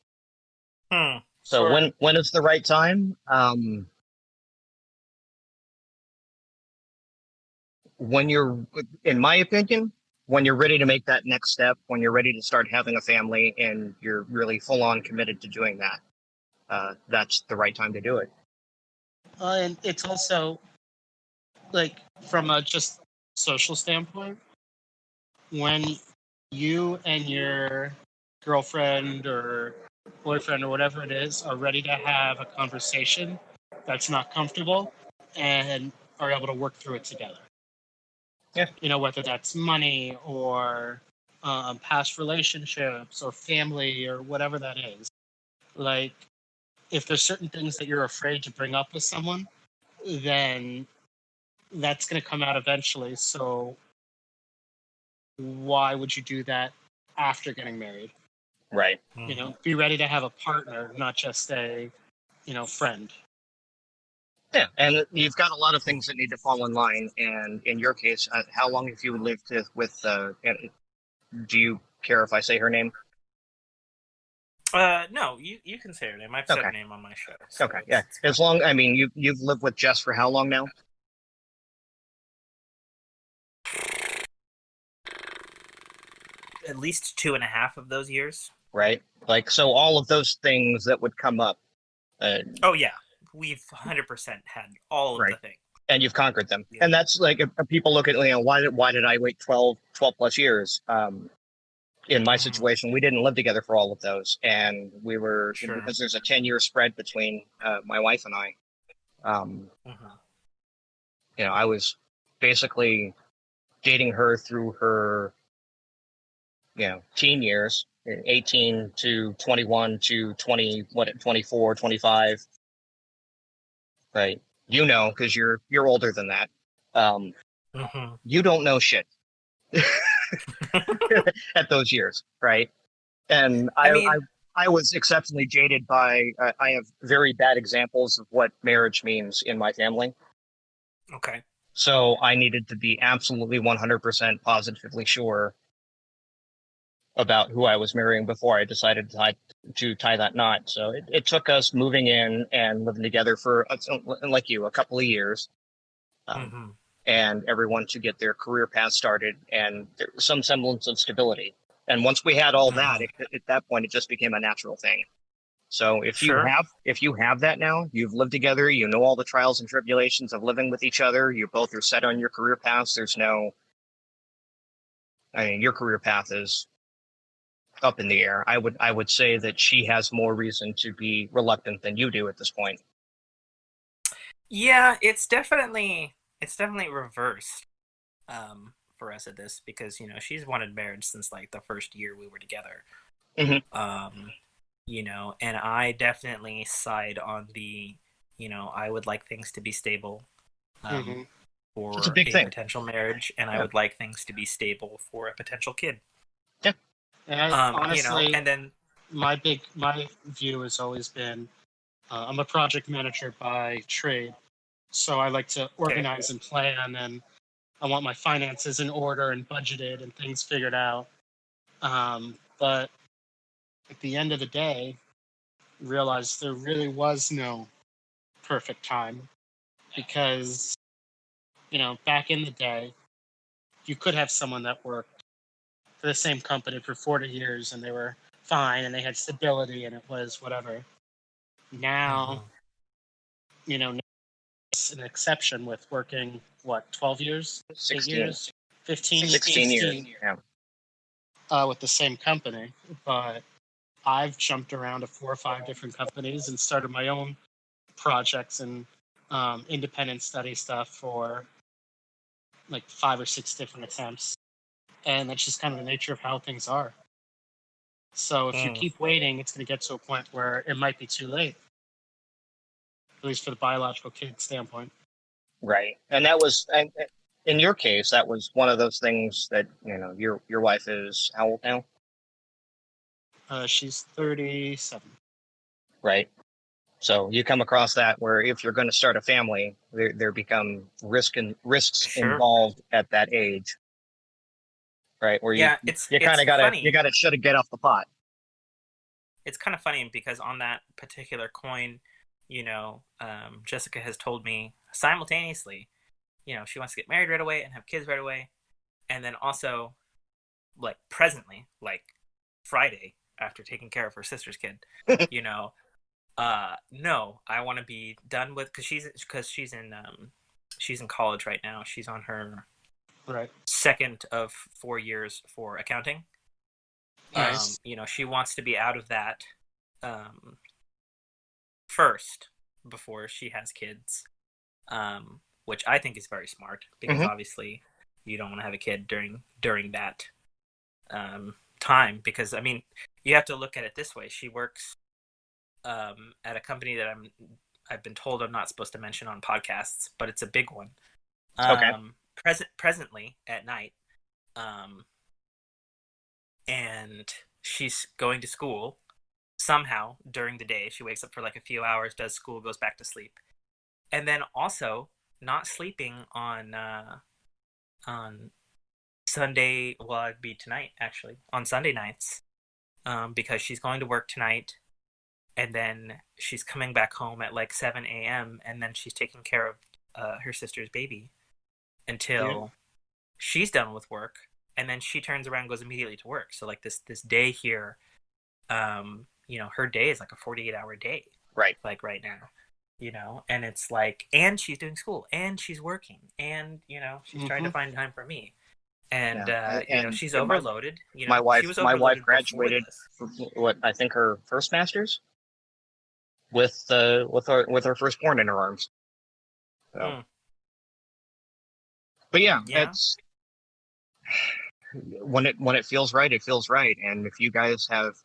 So
sure.
when is the right time? When you're, in my opinion, when you're ready to make that next step, when you're ready to start having a family and you're really full on committed to doing that, that's the right time to do it.
And it's also, like, from a just social standpoint, when you and your girlfriend or boyfriend or whatever it is are ready to have a conversation that's not comfortable and are able to work through it together.
Yeah.
Whether that's money or past relationships or family or whatever that is. Like, if there's certain things that you're afraid to bring up with someone, then that's going to come out eventually. So why would you do that after getting married?
Right.
You know, be ready to have a partner, not just a, friend.
Yeah, and you've got a lot of things that need to fall in line. And in your case, how long have you lived with? Do you care if I say her name?
No, you can say her name. I've said
Okay.
her name on my show. So
Okay, yeah. As long, I mean, you've lived with Jess for how long now?
at least 2.5 of those years.
Right. Like, so all of those things that would come up.
Oh yeah, we've 100% had all of
Right.
the things.
And you've conquered them.
Yeah.
And that's like, if people look at, why did I wait 12 plus years? In my situation, we didn't live together for all of those. And we were,
Sure.
because there's a 10-year spread between my wife and I. I was basically dating her through her, teen years, 18 to 21 to 24, 25. Right. Because you're older than that. You don't know shit at those years, right? And I was exceptionally jaded by, I have very bad examples of what marriage means in my family.
Okay.
So I needed to be absolutely 100% positively sure about who I was marrying before I decided to tie that knot. So it took us moving in and living together for, like you, a couple of years. And everyone to get their career path started and some semblance of stability. And once we had all that, at that point, it just became a natural thing. So if you have that now, you've lived together, you know all the trials and tribulations of living with each other, you both are set on your career paths. Your career path is up in the air. I would say that she has more reason to be reluctant than you do at this point.
Yeah, it's definitely reversed for us at this, because she's wanted marriage since like the first year we were together. And I definitely side on the I would like things to be stable for
it's a big thing.
Potential marriage, and I would like things to be stable for a potential kid.
Yeah.
And honestly,
and then
my view has always been, I'm a project manager by trade, so I like to organize and plan, and I want my finances in order and budgeted and things figured out. But at the end of the day, realized there really was no perfect time, because back in the day, you could have someone that worked for the same company for 40 years and they were fine and they had stability and it was whatever. Now, it's an exception with working, 12 years?
16
8 years? 15?
16 years. Yeah.
With the same company. But I've jumped around to 4 or 5 different companies and started my own projects and independent study stuff for like 5 or 6 different attempts. And that's just kind of the nature of how things are. So if you keep waiting, it's going to get to a point where it might be too late. At least for the biological kid standpoint.
Right. And that was, in your case, that was one of those things that, your wife is how old now?
She's 37.
Right. So you come across that where if you're going to start a family, there become risks involved at that age. Right. Where you kind of gotta get off the pot.
It's kind of funny because on that particular coin, Jessica has told me simultaneously, she wants to get married right away and have kids right away. And then also, like, presently, like Friday, after taking care of her sister's kid, no, I want to be done with, because she's in college right now. She's on her second of 4 years for accounting.
Nice.
She wants to be out of that first before she has kids, which I think is very smart, because obviously you don't want to have a kid during that time, because you have to look at it this way. She works at a company that I've been told I'm not supposed to mention on podcasts, but it's a big one. Presently at night, and she's going to school somehow during the day. She wakes up for like a few hours, does school, goes back to sleep, and then also not sleeping on Sunday. Well, it'd be tonight actually on Sunday nights, because she's going to work tonight, and then she's coming back home at like 7 a.m. and then she's taking care of her sister's baby until she's done with work, and then she turns around and goes immediately to work. So like this day here, her day is like a 48-hour day,
Right.
like right now, and it's like, and she's doing school and she's working, and she's trying to find time for me, and she's overloaded.
My wife,
she was
my wife
overloaded
graduated
before this.
what I think her first master's with her firstborn in her arms. So. But yeah, it's when it feels right, it feels right. And if you guys have,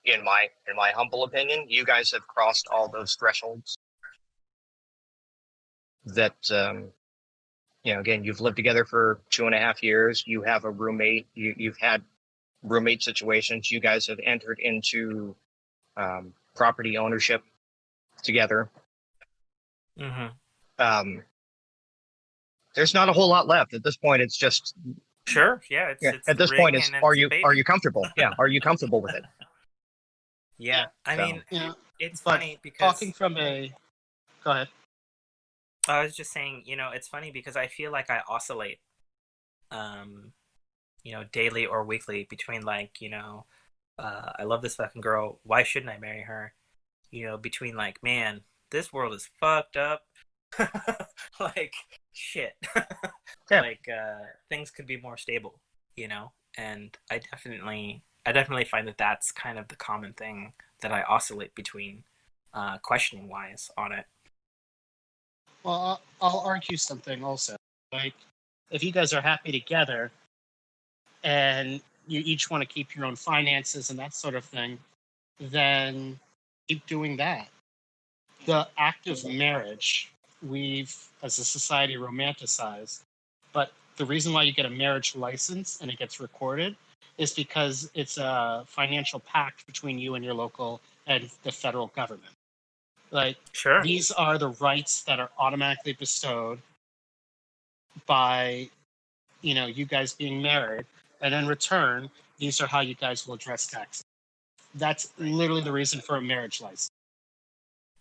in my humble opinion, you guys have crossed all those thresholds. That again, you've lived together for 2.5 years. You have a roommate. You've had roommate situations. You guys have entered into property ownership together.
Mm-hmm.
There's not a whole lot left at this point. It's just
It's
at this point, it's are you comfortable? Yeah, are you comfortable with it?
Yeah, I mean, it's funny because
talking from a. Go ahead.
I was just saying, it's funny because I feel like I oscillate, daily or weekly between like, I love this fucking girl. Why shouldn't I marry her? Between like, man, this world is fucked up. Like shit. Like things could be more stable, and I definitely find that that's kind of the common thing that I oscillate between, questioning wise on it.
Well, I'll argue something also. Like, if you guys are happy together and you each want to keep your own finances and that sort of thing, then keep doing that. The act of marriage, we've, as a society, romanticized. But the reason why you get a marriage license and it gets recorded is because it's a financial pact between you and your local and the federal government. Like,
sure,
these are the rights that are automatically bestowed by, you guys being married. And in return, these are how you guys will address taxes. That's literally the reason for a marriage license.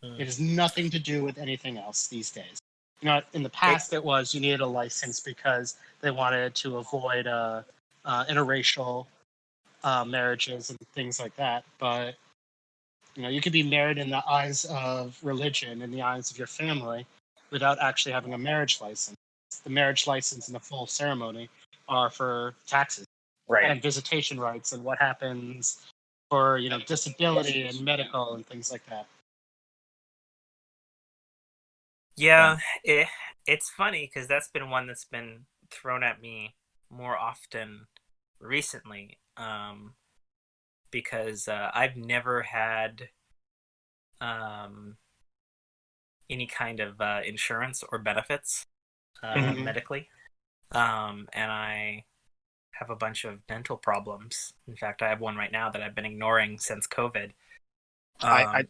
It has nothing to do with anything else these days. In the past, it was you needed a license because they wanted to avoid interracial marriages and things like that. But you could be married in the eyes of religion, in the eyes of your family, without actually having a marriage license. The marriage license and the full ceremony are for taxes,
right,
and visitation rights, and what happens for disability and medical and things like that.
Yeah, it's funny because that's been one that's been thrown at me more often recently, because I've never had any kind of insurance or benefits medically, and I have a bunch of dental problems. In fact, I have one right now that I've been ignoring since COVID.
Did I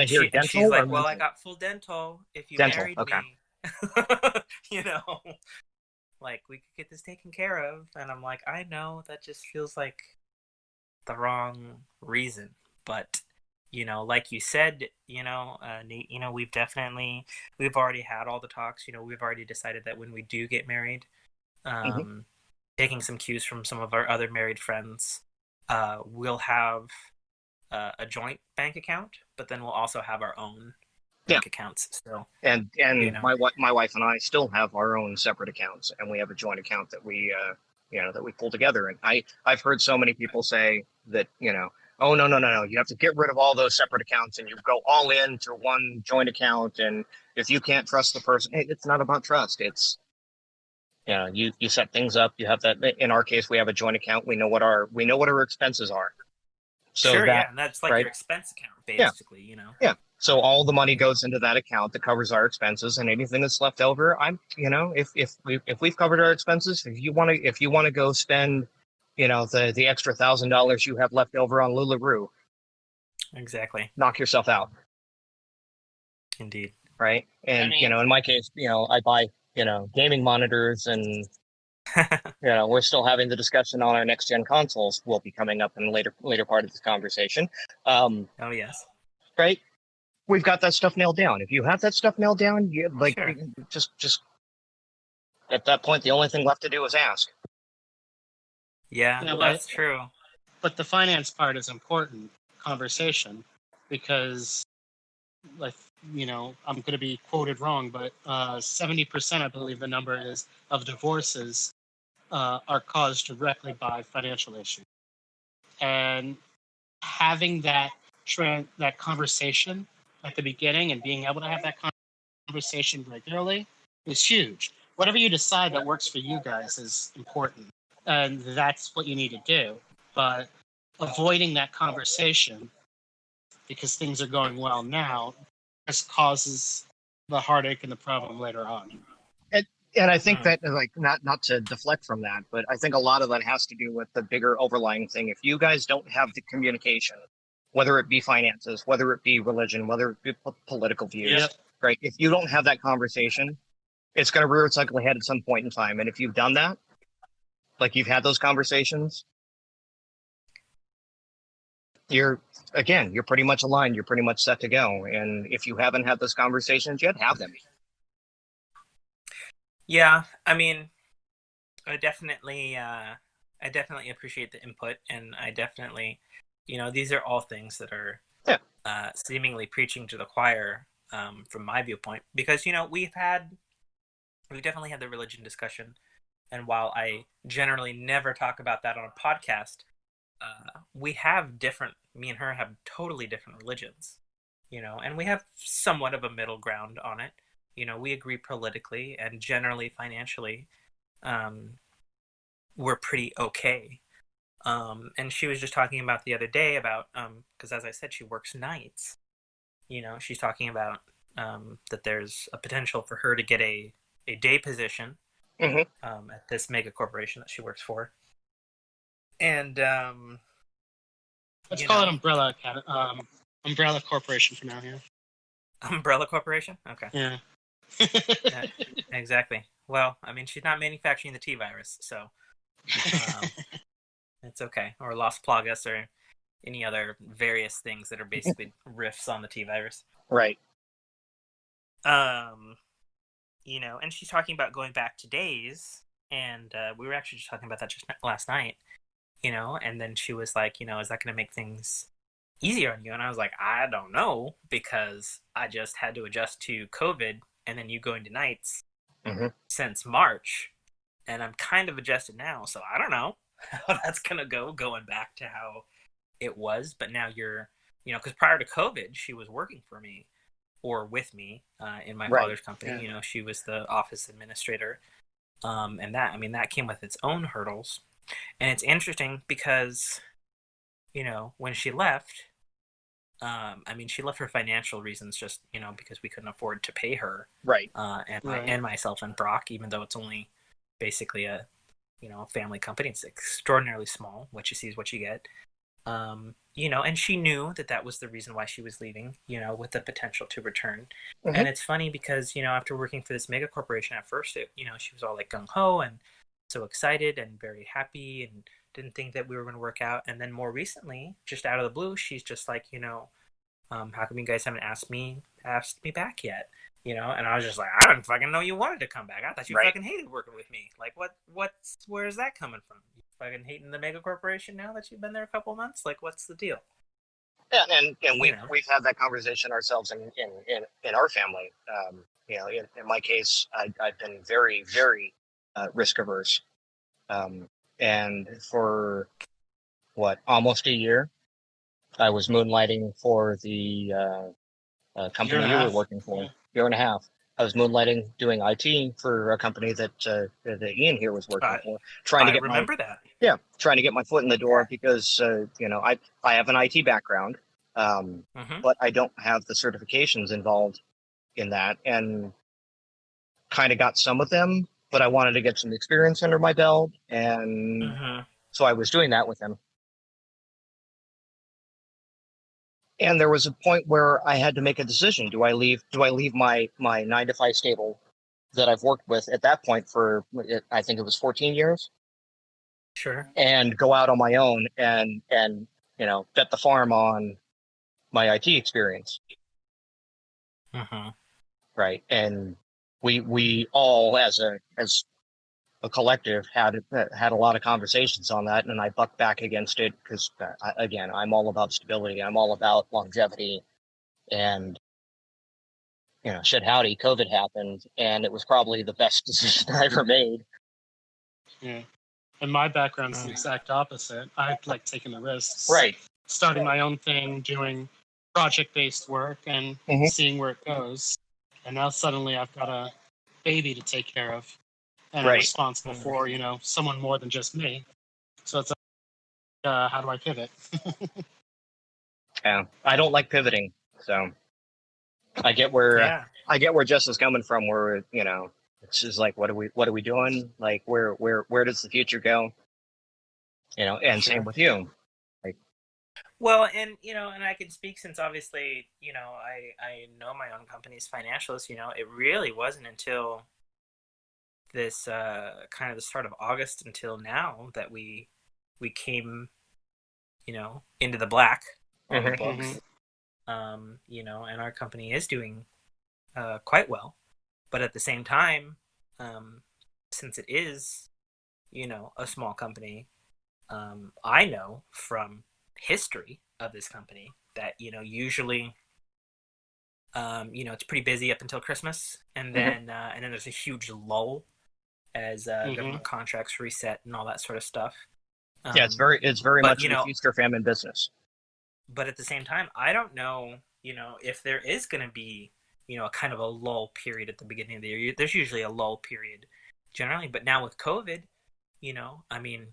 hear dental?
She's like, well, I got full dental if you married me. Like, we could get this taken care of. And I'm like, I know that just feels like the wrong reason. But, like you said, Nate, we've already had all the talks. We've already decided that when we do get married, taking some cues from some of our other married friends, we'll have a joint bank account, but then we'll also have our own bank accounts still.
And my wife and I still have our own separate accounts, and we have a joint account that we that we pull together. And I've heard so many people say that oh no, you have to get rid of all those separate accounts and you go all in to one joint account. And if you can't trust the person, it's not about trust. It's you set things up. You have that. In our case, we have a joint account. We know what our expenses are. So
sure, and that's like your expense account, basically,
Yeah. So all the money goes into that account that covers our expenses, and anything that's left over, if we've covered our expenses, if you want to go spend the extra $1,000 you have left over on LuLaRoe.
Exactly.
Knock yourself out.
Indeed.
Right. And, in my case, I buy, gaming monitors and, we're still having the discussion on our next gen consoles will be coming up in the later part of this conversation.
Oh, yes.
Right. We've got that stuff nailed down. If you have that stuff nailed down,
Sure.
just at that point, the only thing left to do is ask.
Yeah, that's true.
But the finance part is important conversation because, like, I'm going to be quoted wrong, but 70%, I believe the number is, of divorces are caused directly by financial issues. And having that conversation at the beginning and being able to have that conversation regularly is huge. Whatever you decide that works for you guys is important, and that's what you need to do. But avoiding that conversation because things are going well now just causes the heartache and the problem later on.
And I think that, like, not to deflect from that, but I think a lot of that has to do with the bigger overlying thing. If you guys don't have the communication, whether it be finances, whether it be religion, whether it be political views, right? If you don't have that conversation, it's going to rear its ugly head at some point in time. And if you've done that, like you've had those conversations, you're pretty much aligned. You're pretty much set to go. And if you haven't had those conversations yet, have them.
Yeah, I mean, I definitely appreciate the input, and I definitely, these are all things that are seemingly preaching to the choir from my viewpoint, because we've definitely had the religion discussion, and while I generally never talk about that on a podcast, we have me and her have totally different religions, and we have somewhat of a middle ground on it. We agree politically and generally financially. We're pretty okay. And she was just talking about the other day about, because as I said, she works nights. She's talking about that there's a potential for her to get a day position at this mega corporation that she works for. And
let's call it Umbrella Corporation for now. Yeah.
Umbrella Corporation. Okay.
Yeah.
Yeah, exactly. Well, I mean, she's not manufacturing the T virus, so it's okay. Or Las Plagas, or any other various things that are basically riffs on the T virus.
Right.
And she's talking about going back to days, and we were actually just talking about that just last night. And then she was like, is that going to make things easier on you? And I was like, I don't know, because I just had to adjust to COVID. And then you going to nights since March, and I'm kind of adjusted now, so I don't know how that's gonna go, going back to how it was. But now you're, because prior to COVID, she was working for me or with me in my father's company.
Yeah.
She was the office administrator, and that came with its own hurdles. And it's interesting because, when she left. She left for financial reasons, just because we couldn't afford to pay her,
right?
And myself and Brock, even though it's only basically a family company. It's extraordinarily small. What you see is what you get. And she knew that was the reason why she was leaving. With the potential to return. And it's funny because after working for this mega corporation at first, she was all like gung ho and so excited and very happy and didn't think that we were going to work out. And then more recently, just out of the blue, she's just like, how come you guys haven't asked me back yet? And I was just like, I didn't fucking know you wanted to come back. I thought you fucking hated working with me. Like, where is that coming from? You fucking hating the mega corporation now that you've been there a couple of months? Like, what's the deal?
Yeah, and we've had that conversation ourselves in our family. In my case, I've been very, very risk averse. And for almost a year, I was moonlighting for the company you were working for. Year and a half. I was moonlighting doing IT for a company that Ian here was working for. Trying to get my foot in the door because I have an IT background, but I don't have the certifications involved in that, and kind of got some of them. But I wanted to get some experience under my belt, and So I was doing that with him. And there was a point where I had to make a decision. Do I leave my 9 to 5 stable that I've worked with at that point for, I think it was 14 years,
Sure.
and go out on my own and bet the farm on my IT experience.
Mm-hmm.
Right. And we all as a collective had a lot of conversations on that, and I bucked back against it because again, I'm all about stability. I'm all about longevity, and shit, howdy, COVID happened, and it was probably the best decision I ever made.
Yeah. And my background's the exact opposite. I like taking the risks.
Right.
Starting my own thing, doing project-based work, and seeing where it goes. And now suddenly I've got a baby to take care of, and I'm responsible for someone more than just me. So it's how do I pivot?
Yeah, I don't like pivoting, so I get where Jess is coming from. Where it's just like, what are we doing? Like, where does the future go? And same with you. Like,
well, and and I can speak since obviously I know my own company's financials. It really wasn't until this kind of the start of August until now that we came into the black on the books. And our company is doing quite well, but at the same time, since it is a small company, I know from history of this company that usually it's pretty busy up until Christmas, and then there's a huge lull as government contracts reset and all that sort of stuff.
Yeah, it's very much a feast or famine business.
But at the same time, I don't know, if there is going to be, a kind of a lull period at the beginning of the year. There's usually a lull period generally, but now with COVID, I mean,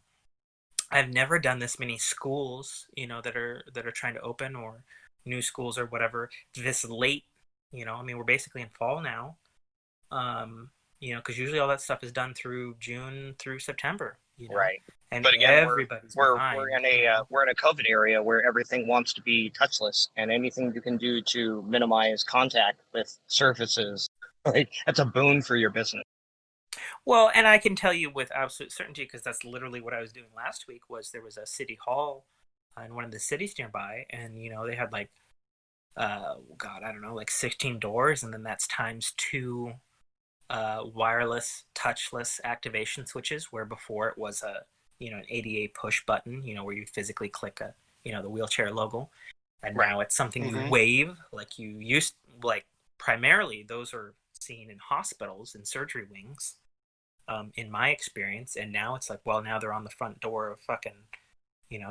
I've never done this many schools, that are trying to open, or new schools or whatever this late. I mean, we're basically in fall now. Because usually all that stuff is done through June through September.
Right.
And
but again,
everybody's
we're
behind.
we're in a COVID area where everything wants to be touchless, and anything you can do to minimize contact with surfaces, like, that's a boon for your business.
Well, and I can tell you with absolute certainty, because that's literally what I was doing last week. Was there was a city hall in one of the cities nearby, and they had like, God, I don't know, like 16 doors, and then that's times 2 wireless touchless activation switches, where before it was an ADA push button, where you physically click the wheelchair logo, and now it's something you wave like you used. Like, primarily those are seen in hospitals and surgery wings, in my experience, and now it's like, well, now they're on the front door of fucking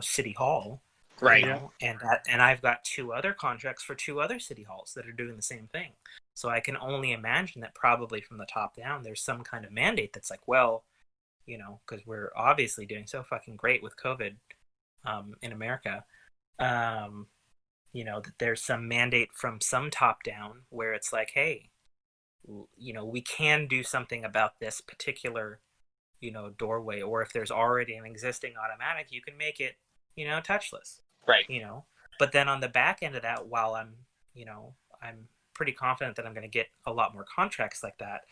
city hall,
right?
And I've got 2 other contracts for 2 other city halls that are doing the same thing. So I can only imagine that probably from the top down, there's some kind of mandate that's like, well, because we're obviously doing so fucking great with COVID in America, that there's some mandate from some top down where it's like, hey, we can do something about this particular, doorway, or if there's already an existing automatic, you can make it, touchless.
Right.
But then on the back end of that, while I'm pretty confident that I'm going to get a lot more contracts like that,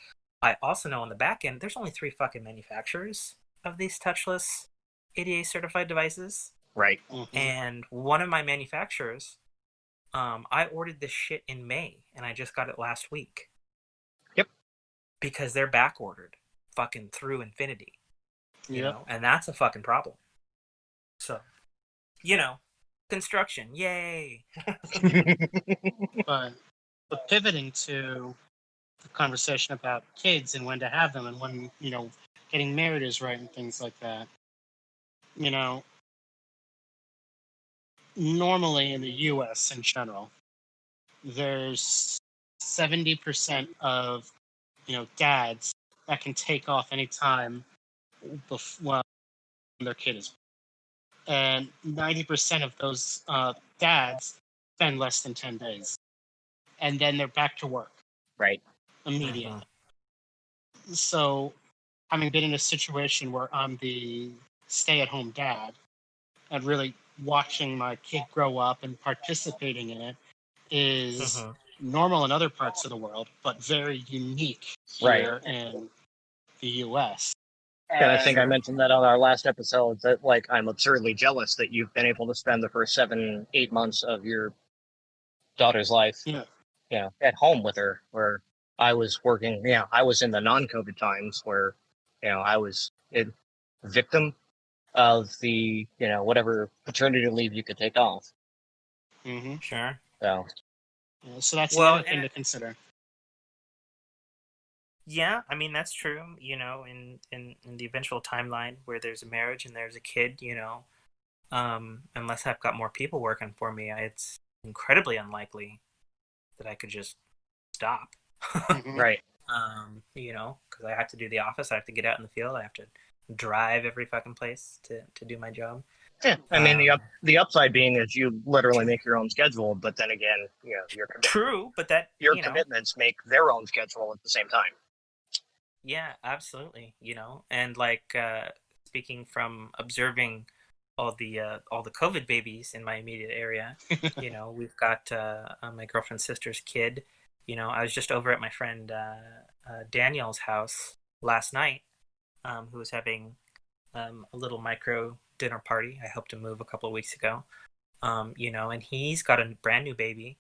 I also know on the back end, there's only 3 fucking manufacturers of these touchless ADA certified devices.
Right.
And one of my manufacturers, I ordered this shit in May, and I just got it last week.
Yep.
Because they're back ordered fucking through infinity.
Yeah.
And that's a fucking problem. So, construction, yay.
But pivoting to the conversation about kids and when to have them, and when getting married is right and things like that. Normally in the U.S. in general, there's 70% of dads that can take off any time before their kid is, and 90% of those dads spend less than 10 days, and then they're back to work.
Right.
Immediately. So, having been in a situation where I'm the stay-at-home dad and really watching my kid grow up and participating in it is normal in other parts of the world, but very unique here in the U.S.
And I think I mentioned that on our last episode that, like, I'm absurdly jealous that you've been able to spend the first 7-8 months of your daughter's life, at home with her, where I was working. Yeah, I was in the non-COVID times where, I was a victim of the, whatever paternity leave you could take off.
Mm-hmm.
Sure.
So that's another thing to consider.
Yeah, I mean, that's true. In the eventual timeline where there's a marriage and there's a kid, unless I've got more people working for me, it's incredibly unlikely that I could just stop.
Right.
Because I have to do the office, I have to get out in the field, I have to drive every fucking place to do my job.
Yeah, I mean, the upside being is you literally make your own schedule, but then again, your
true, but that
your commitments make their own schedule at the same time.
Yeah, absolutely. And like speaking from observing all the COVID babies in my immediate area, we've got my girlfriend's sister's kid. I was just over at my friend Daniel's house last night, who was having a little micro dinner party. I helped him move a couple of weeks ago, and he's got a brand new baby.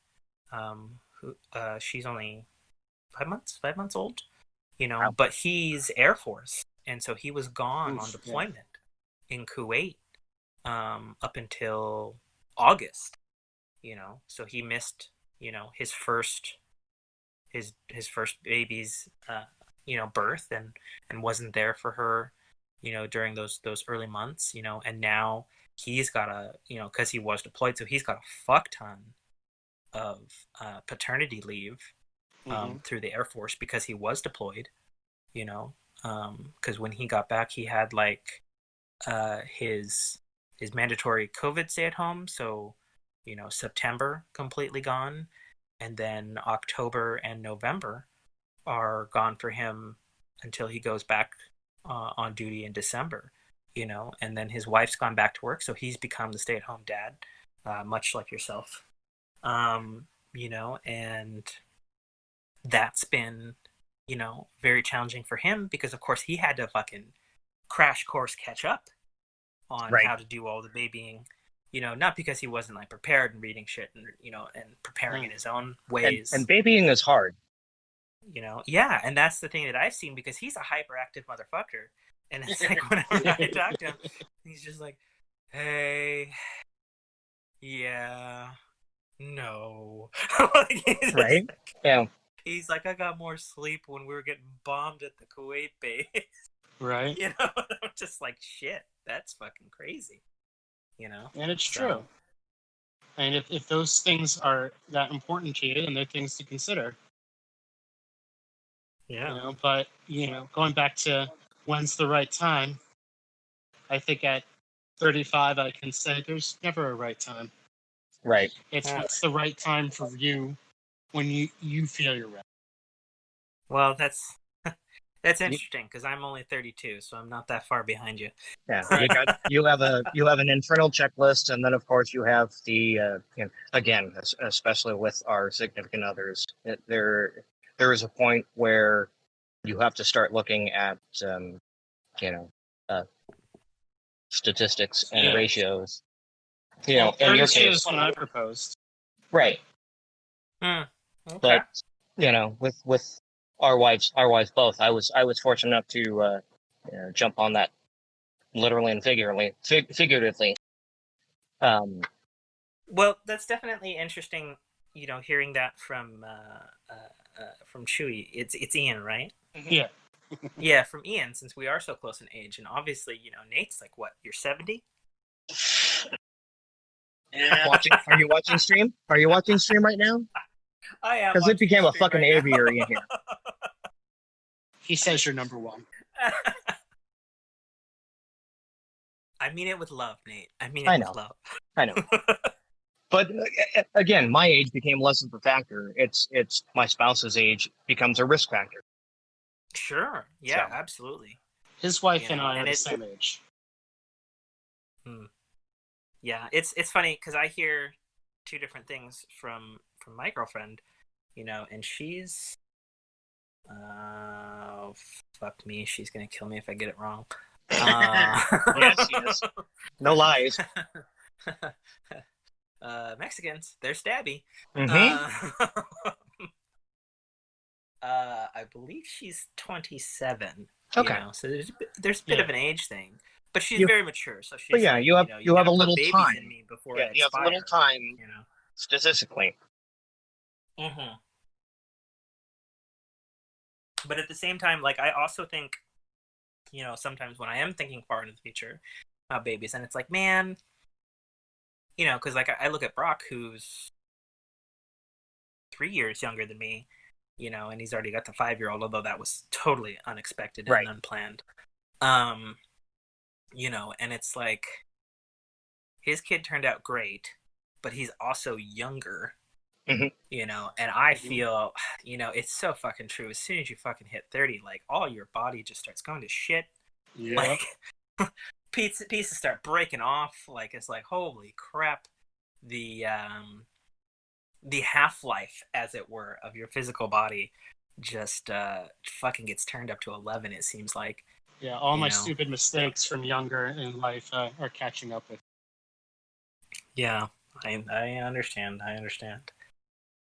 Who she's only 5 months old. But he's Air Force, and so he was gone on deployment in Kuwait up until August. So he missed his first baby's birth and wasn't there for her during those early months. And now he's got because he was deployed, so he's got a fuck ton of paternity leave. Through the Air Force because he was deployed, because when he got back, he had like his mandatory COVID stay at home. So, September completely gone, and then October and November are gone for him until he goes back on duty in December. And then his wife's gone back to work, so he's become the stay-at-home dad, much like yourself. And that's been, very challenging for him because, of course, he had to fucking crash course catch up on how to do all the babying, not because he wasn't like prepared and reading shit and, and preparing in his own ways.
And babying is hard.
Yeah, and that's the thing that I've seen because he's a hyperactive motherfucker. And it's like whenever I talk to him, he's just like, hey, yeah, no.
Right? Yeah.
He's like, I got more sleep when we were getting bombed at the Kuwait base.
Right.
I'm just like, shit, that's fucking crazy.
And it's true. And if those things are that important to you, then they're things to consider.
Yeah.
But, going back to when's the right time, I think at 35 I can say there's never a right time.
Right.
It's what's the right time for you when you feel you're ready.
Well, that's interesting because I'm only 32, so I'm not that far behind you.
Yeah, you have an internal checklist, and then of course you have the again, especially with our significant others, there is a point where you have to start looking at statistics and ratios. In your case,
is when I proposed.
Right.
Okay.
But with our wives both, I was fortunate enough to jump on that literally and figuratively.
Well, that's definitely interesting. Hearing that from Chewy. It's Ian, right?
Yeah.
Yeah, from Ian, since we are so close in age, and obviously, Nate's like what? You're 70.
Are you watching stream? Are you watching stream right now?
I am.
Because it became a fucking aviary in here.
He says you're number one.
I mean it with love, Nate. With love.
I know. But again, my age became less of a factor. It's my spouse's age becomes a risk factor.
Sure. Yeah, absolutely.
His wife and I are the same age.
Hmm. Yeah, it's funny because I hear two different things from my girlfriend, and she's fuck me, she's gonna kill me if I get it wrong.
Yes, yes. No lies.
Mexicans, they're stabby.
Mm-hmm.
I believe she's 27.
Okay.
So there's a bit
Yeah.
of an age thing, but she's
You,
very mature. So
but
she's
yeah,
like,
you
you
have
gotta
a
put
little
babies in
time.
me before
Yeah,
I
you have a little
expire.
time statistically.
Hmm. But at the same time, like I also think, sometimes when I am thinking far into the future about babies, and it's like, man, because like I look at Brock, who's 3 years younger than me, and he's already got the 5-year-old, although that was totally unexpected and
Right.
unplanned. And it's like his kid turned out great, but he's also younger,
Mm-hmm.
and I
Mhm.
feel, it's so fucking true. As soon as you fucking hit 30, like all your body just starts going to shit.
Yeah.
Like pieces start breaking off. Like it's like, holy crap, the half-life, as it were, of your physical body just fucking gets turned up to 11, it seems like.
Yeah. All
you
my
know
stupid mistakes from younger in life are catching up with.
yeah, I understand.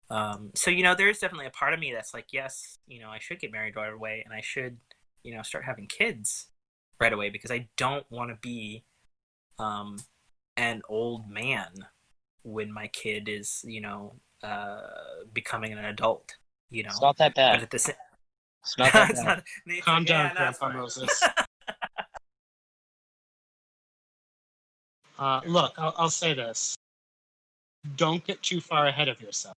So there's definitely a part of me that's like, yes, I should get married right away, and I should start having kids right away, because I don't want to be an old man when my kid is becoming an adult.
It's not that
But
bad.
at the same
It's not that
it's
bad.
not. Nate's
Calm
like,
down,
yeah, that's
Grandpa
fine.
Moses. Look, I'll say this. Don't get too far ahead of yourself.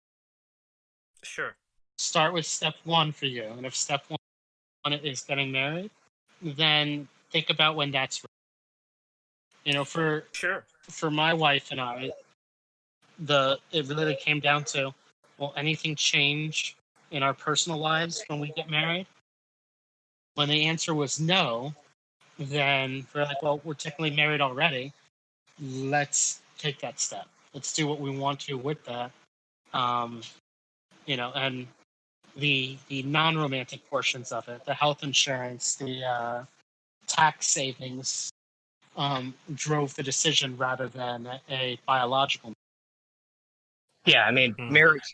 Sure.
Start with step one for you. And if step one is getting married, then think about when that's right.
Sure.
For my wife and I, it really came down to, will anything change in our personal lives when we get married? When the answer was no, then we're like, well, we're technically married already. Let's take that step. Let's do what we want to with that. Um, and the non-romantic portions of it, the health insurance, the tax savings, drove the decision rather than a biological.
Yeah, I mean,
Mm.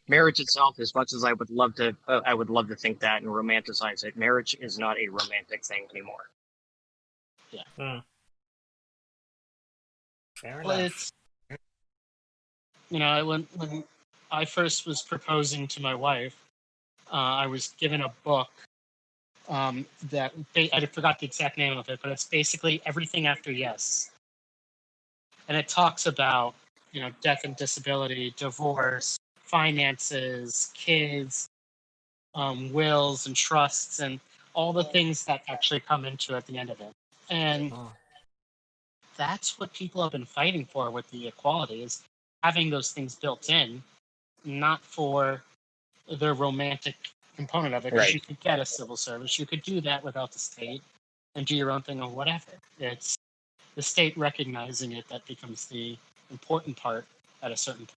marriage itself, as much as I would love to think that and romanticize it. Marriage is not a romantic thing anymore.
Yeah.
Mm. Fair
Well,
enough.
it's when I first was proposing to my wife, I was given a book that I forgot the exact name of it, but it's basically everything after yes, and it talks about death and disability, divorce, finances, kids, wills and trusts, and all the things that actually come into at the end of it. And
Oh.
that's what people have been fighting for with the equality, is having those things built in, not for the romantic component of it. Because
Right.
you could get a civil service, you could do that without the state and do your own thing or whatever. It's the state recognizing it that becomes the important part at a certain point.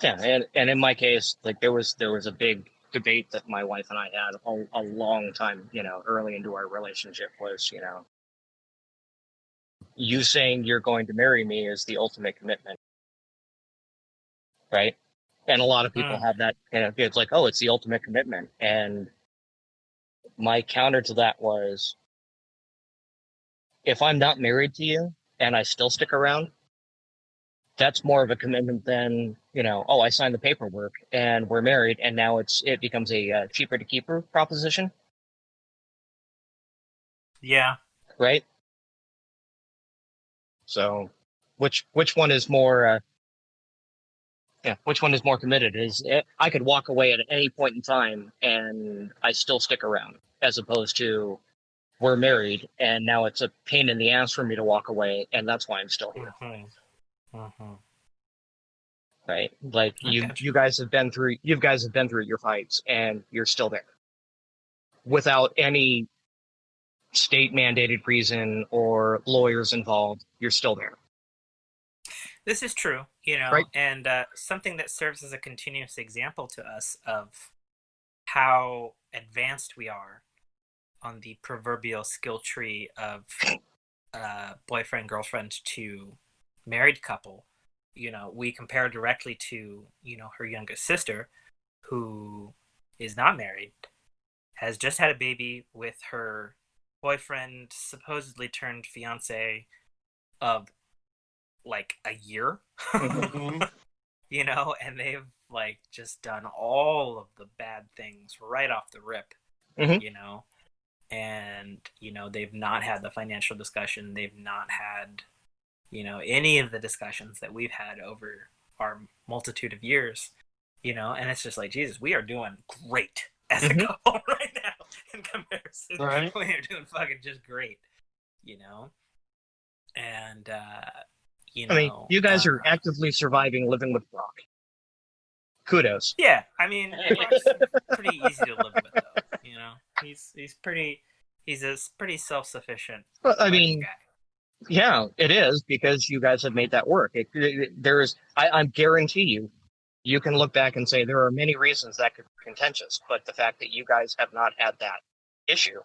Yeah, and in my case, like there was a big debate that my wife and I had a long time, early into our relationship was, you saying you're going to marry me is the ultimate commitment, right? And a lot of people
Mm.
have that, it's like, oh, it's the ultimate commitment. And my counter to that was, if I'm not married to you and I still stick around, that's more of a commitment than, oh, I signed the paperwork and we're married and now it becomes a cheaper to keeper proposition,
Yeah.
right? So, which one is more? Which one is more committed? I could walk away at any point in time and I still stick around, as opposed to we're married and now it's a pain in the ass for me to walk away, and that's why I'm still here.
Mm-hmm. Mm-hmm.
Right? Like
I
you
got
you guys have been through your fights and you're still there without any state mandated reason or lawyers involved, you're still there.
This is true,
Right.
and something that serves as a continuous example to us of how advanced we are on the proverbial skill tree of boyfriend, girlfriend to married couple. We compare directly to, her youngest sister, who is not married, has just had a baby with her boyfriend, supposedly turned fiance of like a year.
Mhm.
And they've like just done all of the bad things right off the rip.
Mhm.
And they've not had the financial discussion. They've not had any of the discussions that we've had over our multitude of years. And it's just like, Jesus, we are doing great as a
Mhm.
couple right now in comparison.
Right.
We are doing fucking just great. And
I mean, you guys are actively surviving living with Brock. Kudos.
Yeah, I mean, Brock's pretty easy to live with, though. He's a pretty self-sufficient.
Well, I mean,
guy.
yeah, it is, because you guys have made that work. I guarantee you can look back and say there are many reasons that could be contentious, but the fact that you guys have not had that issue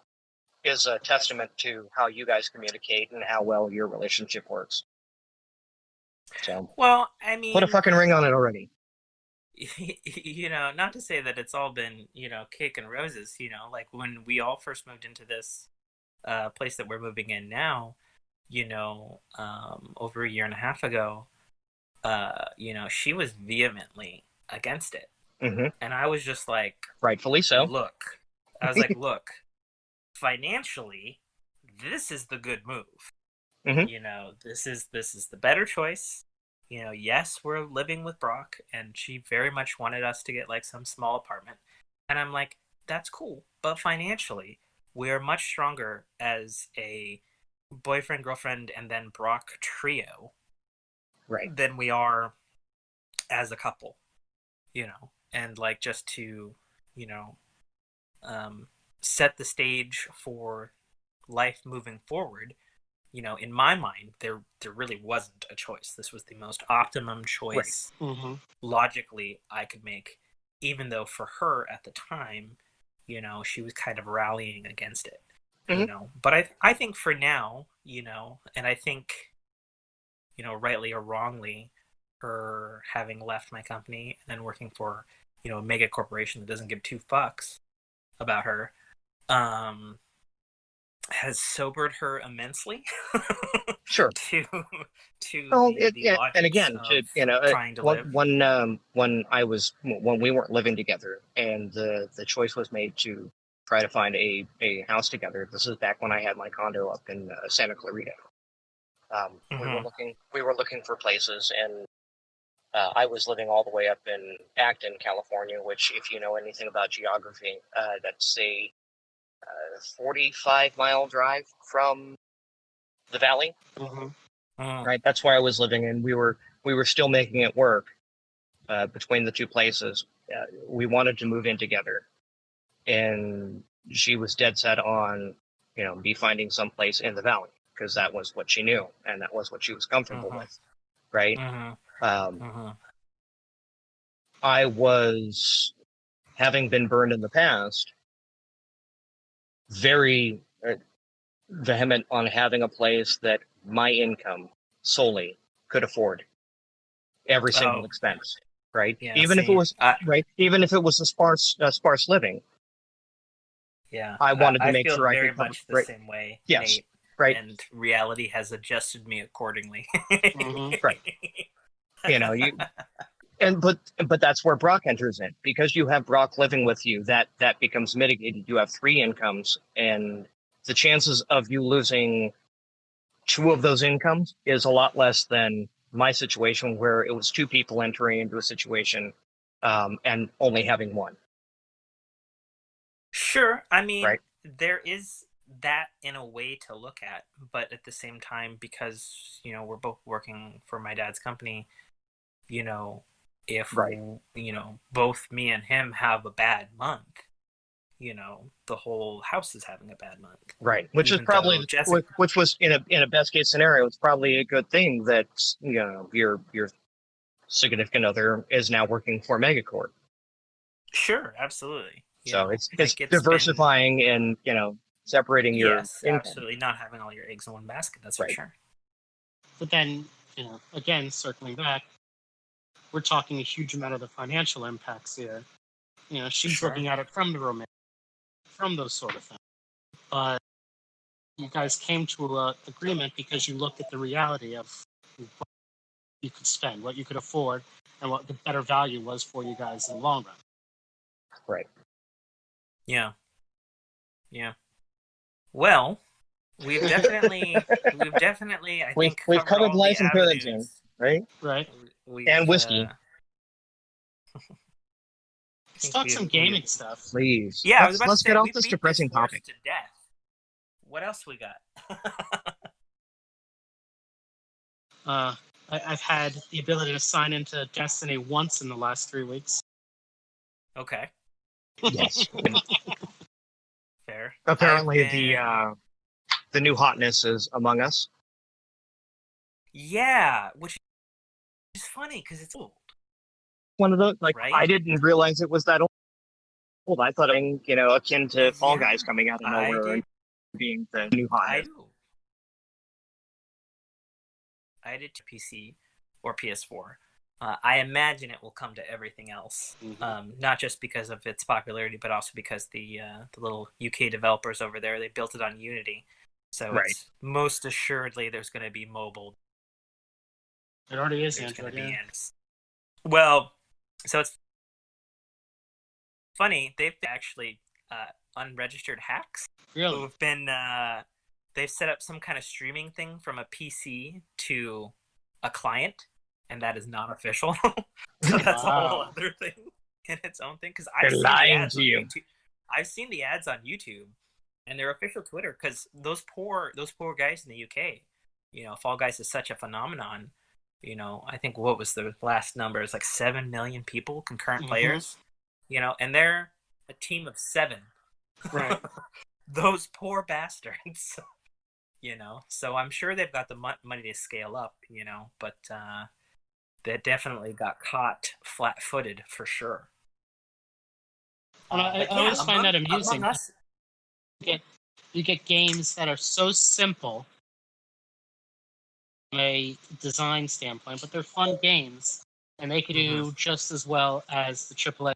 is a testament to how you guys communicate and how well your relationship works. So,
well, I mean,
put a fucking ring on it already.
Not to say that it's all been, cake and roses, like when we all first moved into this place that we're moving in now, over a year and a half ago, she was vehemently against it.
Mm-hmm.
And I was just like,
rightfully so.
Look, financially, this is the good move.
Mm-hmm.
This is the better choice. Yes, we're living with Brock, and she very much wanted us to get like some small apartment. And I'm like, that's cool. But financially, we're much stronger as a boyfriend, girlfriend, and then Brock trio,
right,
than we are as a couple, and like just to, set the stage for life moving forward. In my mind, there really wasn't a choice. This was the most optimum choice logically I could make, even though for her at the time, she was kind of rallying against it. But I think for now, and I think, rightly or wrongly, her having left my company and then working for, a mega corporation that doesn't give two fucks about her, has sobered her immensely.
Sure.
to
and again,
trying to live.
when we weren't living together, and the choice was made to try to find a house together. This is back when I had my condo up in Santa Clarita. We were looking for places, and I was living all the way up in Acton, California, which, if you know anything about geography, that's a 45-mile drive from the valley. Right, that's where I was living, and we were still making it work between the two places. We wanted to move in together, and she was dead set on, me finding some place in the valley, because that was what she knew and that was what she was comfortable with. Right. I was, having been burned in the past, very vehement on having a place that my income solely could afford every single expense, right?
Yeah,
even if it was a sparse living.
Yeah,
I wanted to make sure I could
very much the same way.
Yes,
Nate,
right.
And reality has adjusted me accordingly.
Right. But that's where Brock enters in, because you have Brock living with you. That becomes mitigated. You have three incomes, and the chances of you losing two of those incomes is a lot less than my situation, where it was two people entering into a situation and only having one.
Sure. I mean,
right?
There is that in a way to look at, but at the same time, because, we're both working for my dad's company, if,
right.
Both me and him have a bad month, the whole house is having a bad month.
Right, which is
Even
probably
though Jessica,
which was in a best case scenario, it's probably a good thing that your significant other is now working for Megacorp.
sure, absolutely.
So it's
like
diversifying and separating your
yes,
income.
absolutely, not having all your eggs in one basket. That's
Right.
for sure.
But then, again, circling back, we're talking a huge amount of the financial impacts here. She's
Sure.
looking at it from the romance, from those sort of things. But you guys came to an agreement because you looked at the reality of what you could spend, what you could afford, and what the better value was for you guys in the long run.
Right.
Yeah. Well, we've definitely, I
We've
think,
covered
all
life
the
and parenting,
avenues.
right?
Right.
And whiskey.
Let's talk some gaming stuff.
Please.
Yeah, I was about
let's
to say,
get off
we
this
beat
depressing
this horse
topic.
to death. What else we got?
I've had the ability to sign into Destiny once in the last 3 weeks.
Okay.
Yes.
Fair.
Apparently, the new hotness is Among Us.
Yeah, which is funny because it's old.
One of those,
Right?
I didn't realize it was that old. I thought it was, akin to Fall Guys coming out of nowhere and being the new hotness.
I did to PC or PS4. I imagine it will come to everything else, not just because of its popularity, but also because the little UK developers over there, they built it on Unity, so it's most assuredly there's going to be mobile.
It already is
There's
Android.
going to be well, so it's funny. They've actually unregistered hacks
Really?
who've been they've set up some kind of streaming thing from a PC to a client. And that is not official. So that's a whole other thing in its own thing. Because I've seen the ads on YouTube. I've seen the ads on YouTube and their official Twitter. Because those poor guys in the UK, Fall Guys is such a phenomenon. I think what was the last number? It's like 7 million people, concurrent players. And they're a team of 7.
Right.
Those poor bastards. So I'm sure they've got the money to scale up. But. That definitely got caught flat-footed for sure.
I always find that amusing. You get games that are so simple from a design standpoint, but they're fun games, and they could do just as well as the AAA.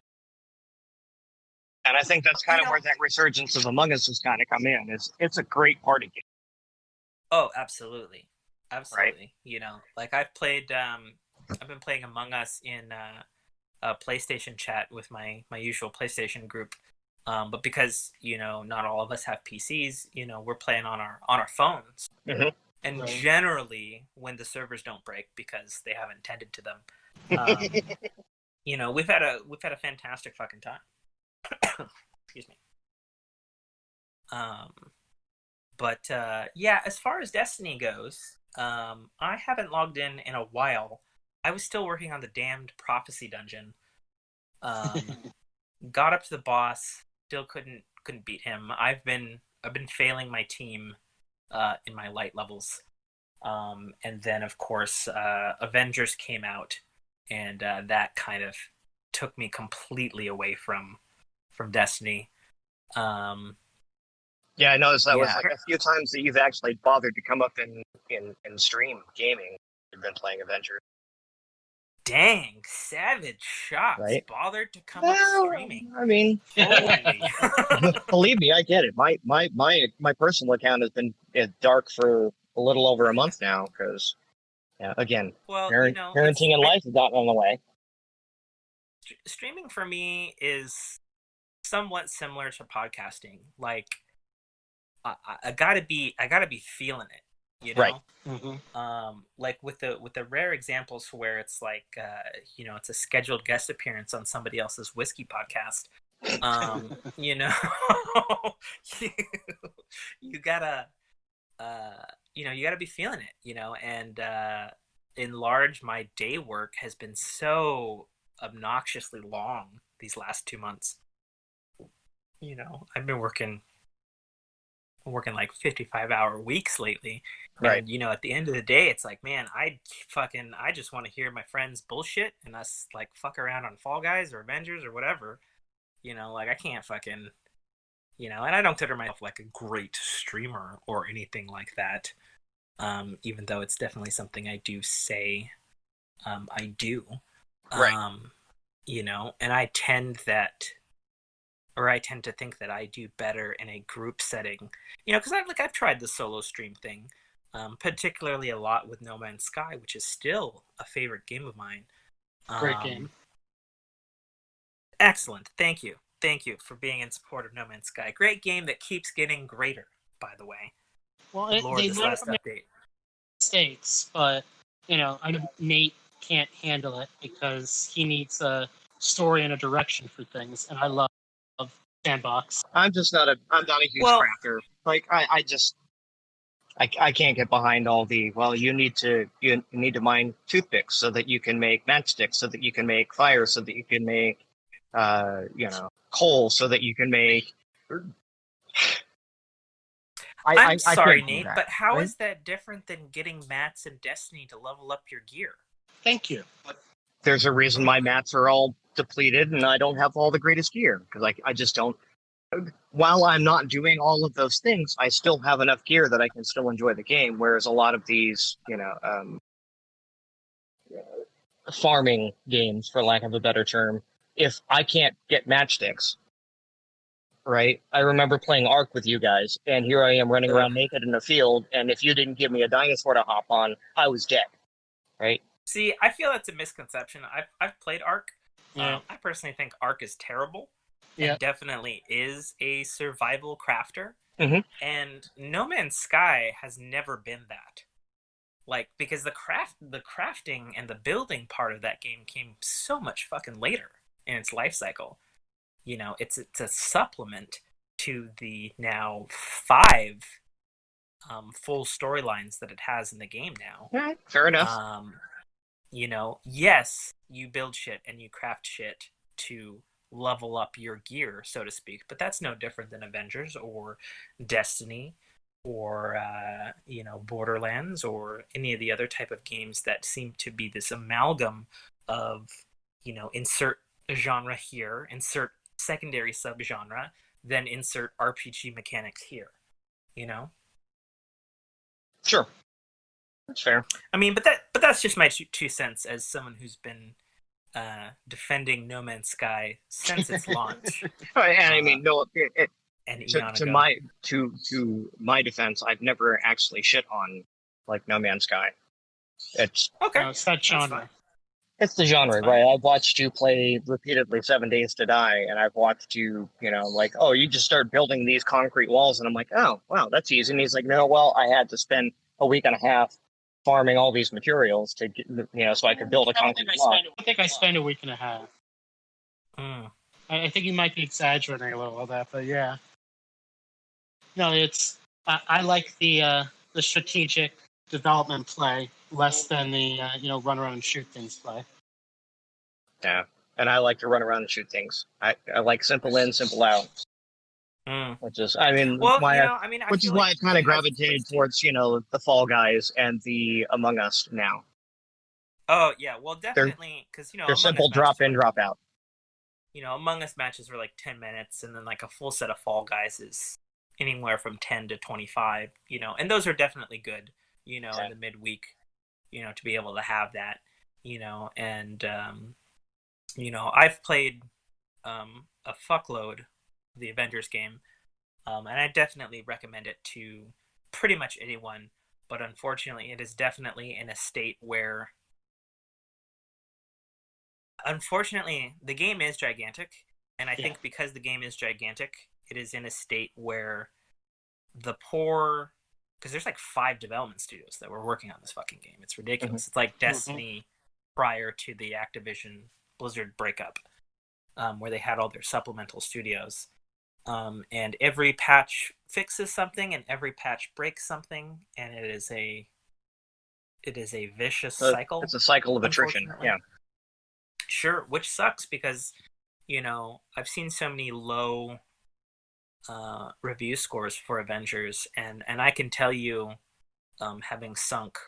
And I think that's kind of where that resurgence of Among Us has kind of come in. It's a great party game.
Oh, absolutely.
Right.
I've been playing Among Us in a PlayStation chat with my usual PlayStation group, but because not all of us have PCs, we're playing on our phones, and generally when the servers don't break because they haven't tended to them, we've had a fantastic fucking time. Excuse me. But as far as Destiny goes, I haven't logged in a while. I was still working on the damned prophecy dungeon. Got up to the boss, still couldn't beat him. I've been failing my team in my light levels. And then of course Avengers came out, and that kind of took me completely away from Destiny. Yeah,
I noticed that was a few times that you've actually bothered to come up in stream gaming. You've been playing Avengers.
Dang, savage shots.
Right?
Bothered to come up streaming.
I mean, believe me, I get it. My personal account has been dark for a little over a month now because, again, parenting and life has gotten in the way.
Streaming for me is somewhat similar to podcasting. Like, I gotta be feeling it.
Right.
Like with the rare examples where it's like it's a scheduled guest appearance on somebody else's whiskey podcast. You gotta be feeling it, and in large, my day work has been so obnoxiously long these last 2 months I've been working like 55-hour weeks lately.
Right.
And at the end of the day, it's like, man, I just want to hear my friends bullshit and us like fuck around on Fall Guys or Avengers or whatever. Like I can't fucking, and I don't consider myself like a great streamer or anything like that. Even though it's definitely something I do say I do.
Right.
And I tend to think that I do better in a group setting, because I've tried the solo stream thing, particularly a lot with No Man's Sky, which is still a favorite game of mine.
Great game.
Excellent. Thank you for being in support of No Man's Sky. Great game that keeps getting greater, by the way.
Well,
Lord,
they
this
learn
last
from their
update.
mistakes, but I know Nate can't handle it because he needs a story and a direction for things, and I love sandbox.
I'm not a huge
Well-
crafter. Like I can't get behind all the, well, you need to mine toothpicks so that you can make matchsticks, so that you can make fire, so that you can make coal, so that you can make.
I'm sorry,
can't do
Nate,
that,
but how
right?
is that different than getting mats in Destiny to level up your gear?
Thank you.
There's a reason my mats are all depleted and I don't have all the greatest gear, because I just don't. While I'm not doing all of those things, I still have enough gear that I can still enjoy the game. Whereas a lot of these, farming games, for lack of a better term, if I can't get matchsticks, right? I remember playing Ark with you guys, and here I am running around naked in a field, and if you didn't give me a dinosaur to hop on, I was dead, right?
See, I feel that's a misconception. I've played Ark.
Yeah.
I personally think Ark is terrible.
Yeah.
And definitely is a survival crafter.
Mhm.
And No Man's Sky has never been that. Like, because the crafting and the building part of that game came so much fucking later in its life cycle. It's a supplement to the now 5 full storylines that it has in the game now.
All right, fair enough.
Yes, you build shit and you craft shit to level up your gear, so to speak, but that's no different than Avengers or Destiny or Borderlands or any of the other type of games that seem to be this amalgam of insert a genre here, insert secondary subgenre, then insert RPG mechanics here.
Sure, that's fair.
I mean, but that's just my 2 cents as someone who's been defending No Man's Sky since its launch.
And I mean, no,
And
to my defense, I've never actually shit on like No Man's Sky. It's
okay.
No, it's that genre.
It's the genre, right? I've watched you play repeatedly 7 Days to Die, and I've watched you, like, oh, you just start building these concrete walls, and I'm like, oh, wow, that's easy. And he's like, no, well, I had to spend a week and a half farming all these materials to get, so I could build a concrete wall.
I think I spent a week and a half.
Mm.
I think you might be exaggerating a little of that, but yeah. No, it's I like the strategic development play less than the run around and shoot things play.
Yeah, and I like to run around and shoot things. I like simple in, simple out.
Mm.
Which is, I mean,
Well,
why
which is why I kind of gravitated towards the Fall Guys and the Among Us now.
Oh yeah, well definitely because
they're simple drop in, drop out.
Among Us matches were like 10 minutes, and then like a full set of Fall Guys is anywhere from 10 to 25. And those are definitely good. In the midweek, to be able to have that. And I've played a fuckload of the Avengers game, and I definitely recommend it to pretty much anyone. But unfortunately, it is definitely in a state where. Unfortunately, the game is gigantic, and I think because the game is gigantic, it is in a state where the poor, because there's like 5 development studios that were working on this fucking game. It's ridiculous.
Mm-hmm.
It's like Destiny prior to the Activision Blizzard breakup, where they had all their supplemental studios, and every patch fixes something, and every patch breaks something, and it is a vicious cycle.
It's a cycle of attrition. Yeah.
Sure, which sucks because, I've seen so many low review scores for Avengers, and I can tell you, having sunk,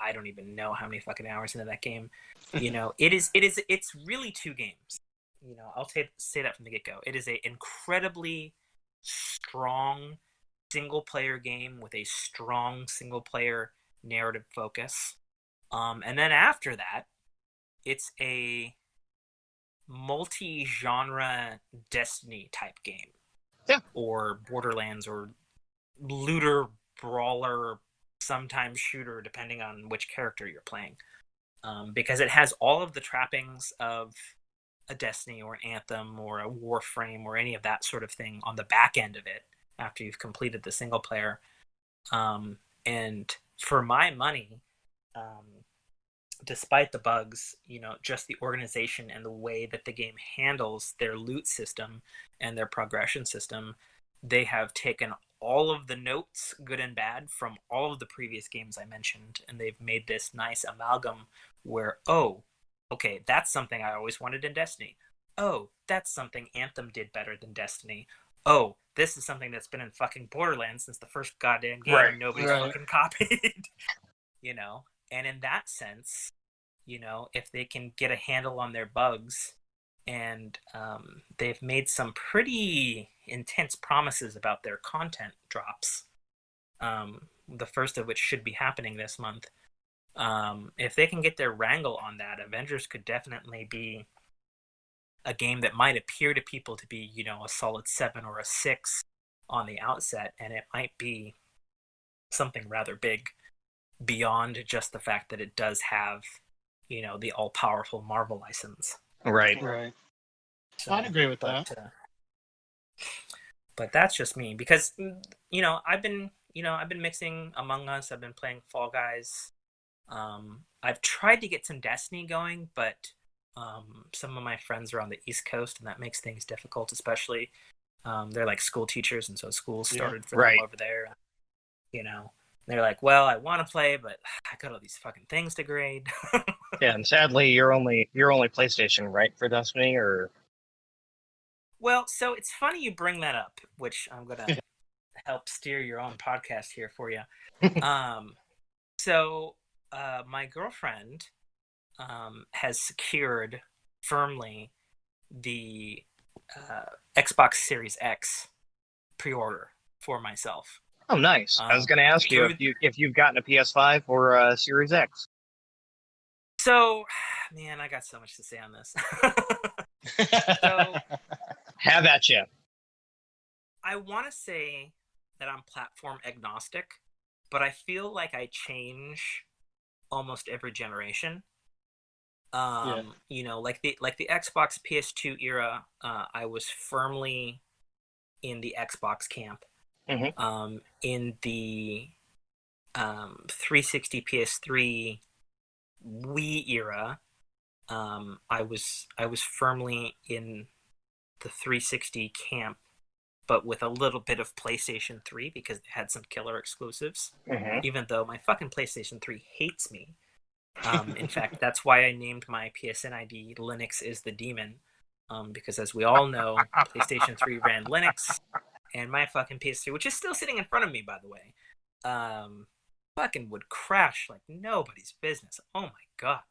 I don't even know how many fucking hours into that game. It's really two games. I'll say that from the get go. It is a incredibly strong single player game with a strong single player narrative focus. And then after that, it's a multi-genre Destiny type game.
Yeah.
Or Borderlands or looter, brawler, sometimes shooter, depending on which character you're playing. Because it has all of the trappings of a Destiny or an Anthem or a Warframe or any of that sort of thing on the back end of it after you've completed the single player. And for my money, despite the bugs, just the organization and the way that the game handles their loot system and their progression system, they have taken all of the notes, good and bad, from all of the previous games I mentioned, and they've made this nice amalgam where, oh, okay, that's something I always wanted in Destiny. Oh, that's something Anthem did better than Destiny. Oh, this is something that's been in fucking Borderlands since the first goddamn game,
Right,
and nobody's
right.
fucking copied. And in that sense, if they can get a handle on their bugs, and they've made some pretty intense promises about their content drops, the first of which should be happening this month. If they can get their wrangle on that, Avengers could definitely be a game that might appear to people to be, a solid 7 or a 6 on the outset, and it might be something rather big beyond just the fact that it does have, the all-powerful Marvel license.
Right.
So,
I'd agree with that.
But that's just me, because I've been mixing Among Us. I've been playing Fall Guys. I've tried to get some Destiny going, but some of my friends are on the East Coast, and that makes things difficult. Especially they're like school teachers, and so school started for them over there. They're like, well, I want to play, but I got all these fucking things to grade.
Yeah, and sadly, you're only PlayStation, right, for Destiny, or?
Well, so it's funny you bring that up, which I'm gonna help steer your own podcast here for you. So my girlfriend has secured firmly the Xbox Series X pre-order for myself.
Oh, nice. I was going to ask you if you've gotten a PS5 or a Series X.
So, man, I got so much to say on this. So,
have at you.
I want to say that I'm platform agnostic, but I feel like I change almost every generation. Like the Xbox PS2 era, I was firmly in the Xbox camp.
Mm-hmm.
In the 360 PS3 Wii era, I was firmly in the 360 camp, but with a little bit of PlayStation 3 because it had some killer exclusives.
Mm-hmm.
Even though my fucking PlayStation 3 hates me. In fact, that's why I named my PSN ID Linux is the Demon, because as we all know, PlayStation 3 ran Linux. And my fucking PS3, which is still sitting in front of me, by the way, fucking would crash like nobody's business. Oh my god.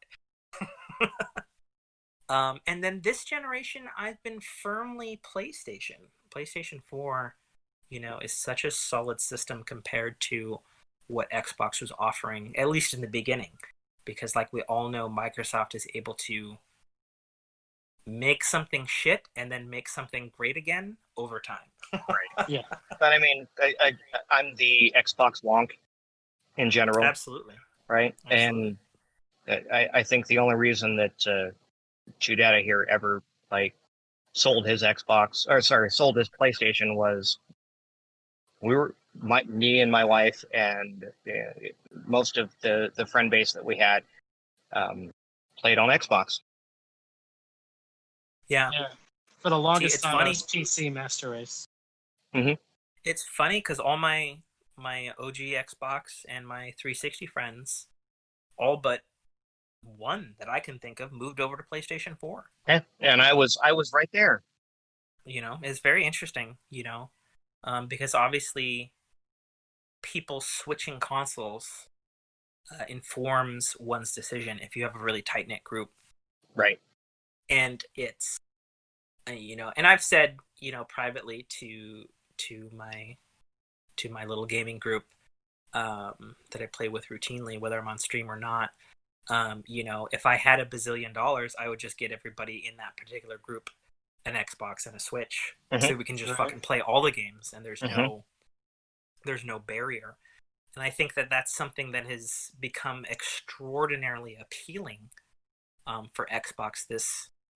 And then this generation, I've been firmly PlayStation. PlayStation 4, is such a solid system compared to what Xbox was offering, at least in the beginning. Because like we all know, Microsoft is able to make something shit and then make something great again over time.
Right.
Yeah.
But I mean, I'm the Xbox wonk in general.
Absolutely.
Right.
Absolutely.
And I think the only reason that ChewDada here ever sold his PlayStation was me and my wife and most of the friend base that we had played on Xbox.
Yeah.
For the longest
it's
time,
funny.
I was PC Master Race.
Mm-hmm.
It's funny because all my OG Xbox and my 360 friends, all but one that I can think of, moved over to PlayStation 4.
Yeah, and I was right there.
It's very interesting. because obviously people switching consoles informs one's decision if you have a really tight-knit group.
Right.
And it's, and I've said, privately to my little gaming group that I play with routinely, whether I'm on stream or not, if I had $1 bazillion, I would just get everybody in that particular group an Xbox and a Switch, so we can just fucking play all the games, and there's no barrier. And I think that that's something that has become extraordinarily appealing for Xbox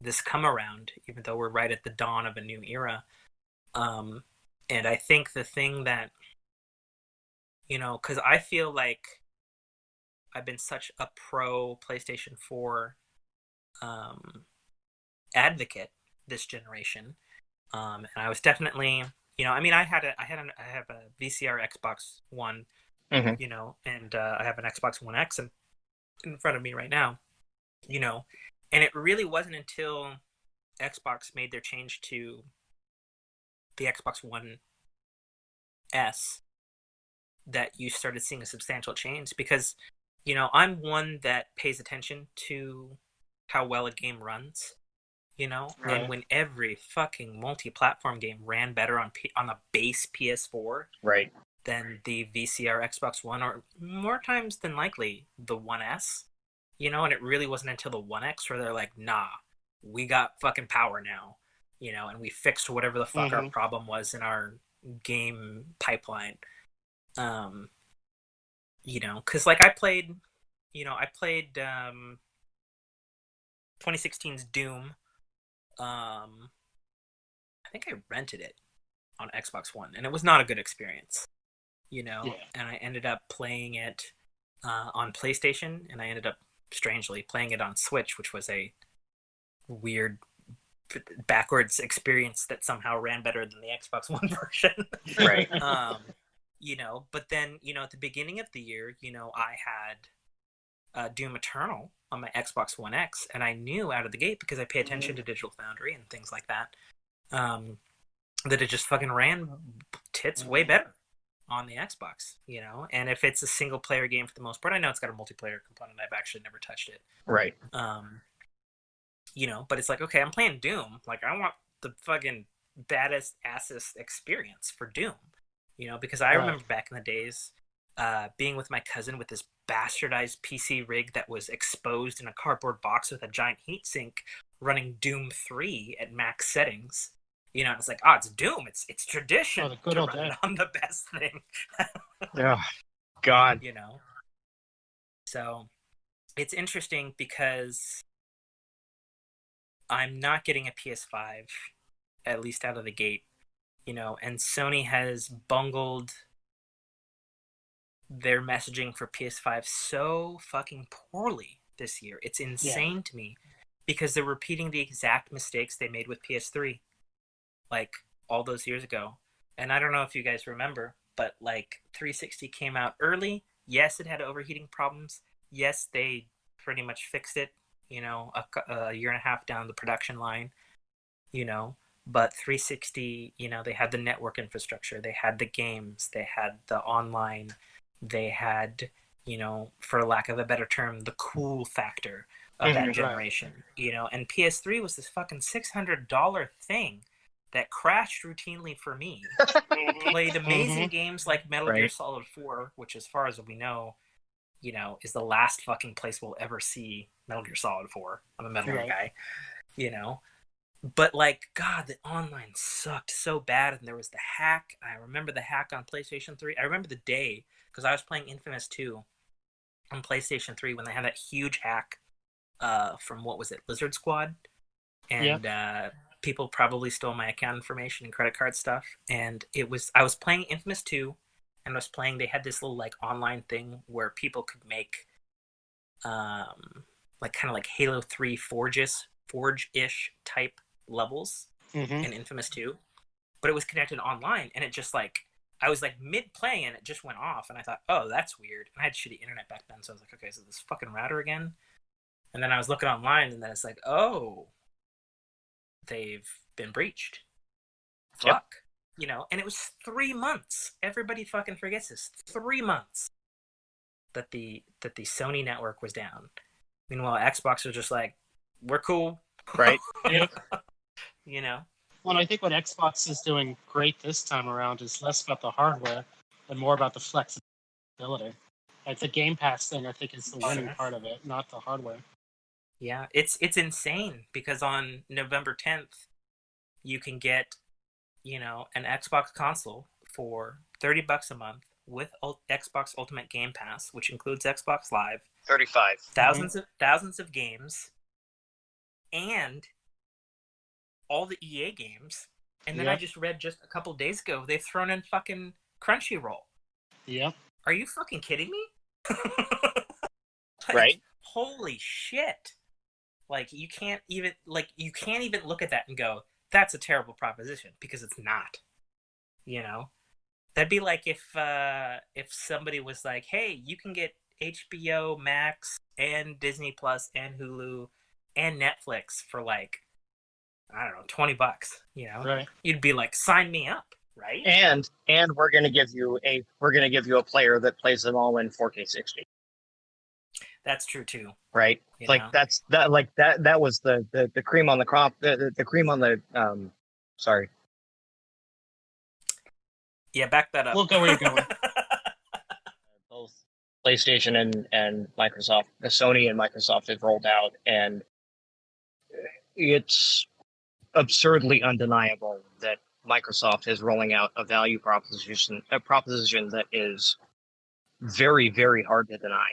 this come around, even though we're right at the dawn of a new era. And I think the thing that, because I feel like I've been such a pro PlayStation 4 advocate this generation, and I was definitely, I have a VCR Xbox One, and I have an Xbox One X in front of me right now, and it really wasn't until Xbox made their change to the Xbox One S that you started seeing a substantial change, because I'm one that pays attention to how well a game runs, and when every fucking multi-platform game ran better on a base PS4 than the VCR Xbox One, or more times than likely the One S, and it really wasn't until the One X where they're like, nah, we got fucking power now, and we fixed whatever the fuck our problem was in our game pipeline. Because like I played 2016's Doom. I think I rented it on Xbox One, and it was not a good experience, and I ended up playing it on PlayStation, and I ended up strangely playing it on Switch, which was a weird backwards experience that somehow ran better than the Xbox One version.
Right.
But then, at the beginning of the year, I had Doom Eternal on my Xbox One X, and I knew out of the gate, because I pay attention to Digital Foundry and things like that, that it just fucking ran tits way better on the Xbox, and if it's a single player game for the most part, I know it's got a multiplayer component, I've actually never touched it.
Right.
But it's like, okay, I'm playing Doom, like I want the fucking baddest assest experience for Doom, because I remember back in the days being with my cousin with this bastardized PC rig that was exposed in a cardboard box with a giant heatsink, running Doom 3 at max settings. It's like, it's Doom. It's tradition to run it on the best thing.
Oh, God.
So it's interesting because I'm not getting a PS5, at least out of the gate, and Sony has bungled their messaging for PS5 so fucking poorly this year. It's insane to me, because they're repeating the exact mistakes they made with PS3, like all those years ago. And I don't know if you guys remember, but like 360 came out early. Yes, it had overheating problems. Yes, they pretty much fixed it, a year and a half down the production line, but 360, they had the network infrastructure, they had the games, they had the online, they had, for lack of a better term, the cool factor of that generation, and PS3 was this fucking $600 thing that crashed routinely for me. Played amazing games like Metal Gear Solid 4, which, as far as we know, is the last fucking place we'll ever see Metal Gear Solid 4. I'm a Metal Gear guy, But, like, God, the online sucked so bad, and there was the hack. I remember the hack on PlayStation 3. I remember the day, because I was playing Infamous 2 on PlayStation 3 when they had that huge hack from, what was it, Lizard Squad? And people probably stole my account information and credit card stuff. And I was playing Infamous 2, and they had this little, like, online thing where people could make, like, kind of like Halo 3 Forge-ish type levels in Infamous 2, but it was connected online, and it just, like, I was, like, mid-playing, and it just went off, and I thought, oh, that's weird. And I had shitty internet back then, so I was like, okay, so this fucking router again? And then I was looking online, and then it's like, oh, they've been breached. Fuck. You know, and it was 3 months. Everybody fucking forgets this. 3 months that the Sony network was down. Meanwhile, Xbox was just like, we're cool.
Right.
Yep.
You know?
Well, I think what Xbox is doing great this time around is less about the hardware and more about the flexibility. Like the Game Pass thing, I think, is the winning part of it, not the hardware.
Yeah, it's insane because on November 10th, you can get, you know, an Xbox console for $30 a month with Xbox Ultimate Game Pass, which includes Xbox Live,
35.
thousands of games, and all the EA games. And then I just read just a couple days ago they've thrown in fucking Crunchyroll.
Yep.
Are you fucking kidding me?
Right.
Holy shit. Like you can't even look at that and go, that's a terrible proposition, because it's not. You know? That'd be like if somebody was like, hey, you can get HBO Max and Disney Plus and Hulu and Netflix for like, I don't know, $20, you know?
Right.
You'd be like, sign me up, right?
And we're gonna give you a player that plays them all in 4K 60.
That's true too.
Right. Like
know?
that was the cream on the crop, the cream on the sorry.
Yeah, back that up.
We'll go where you're going.
Both PlayStation and Microsoft, Sony and Microsoft have rolled out, and it's absurdly undeniable that Microsoft is rolling out a value proposition that is very, very hard to deny.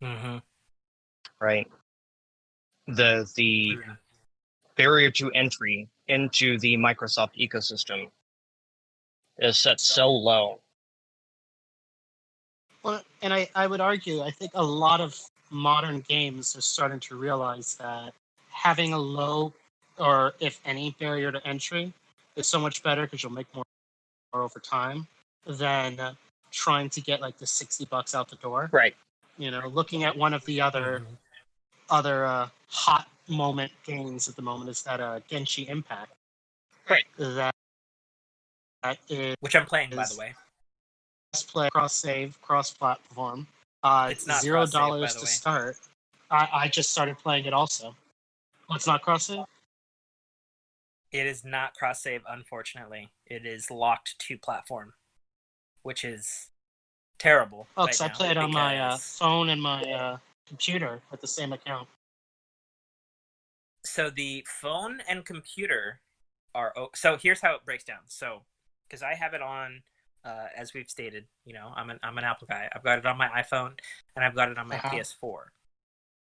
Mm-hmm.
Right. The barrier to entry into the Microsoft ecosystem is set so low.
Well, and I would argue, I think a lot of modern games are starting to realize that having a low, or if any, barrier to entry is so much better because you'll make more over time than trying to get like the $60 out the door.
Right.
You know, looking at one of the other hot moment games at the moment is that Genshin Impact.
Right.
That is,
which I'm playing, by the way.
Play, cross save, cross platform.
It's not
$0 to start. I just started playing it also. Oh, it's not cross save?
It is not cross save, unfortunately. It is locked to platform, which is terrible.
Oh, because I play it on my phone and my computer with the same account.
So the phone and computer are... So here's how it breaks down. So, because I have it on, as we've stated, you know, I'm an Apple guy. I've got it on my iPhone, and I've got it on my PS4.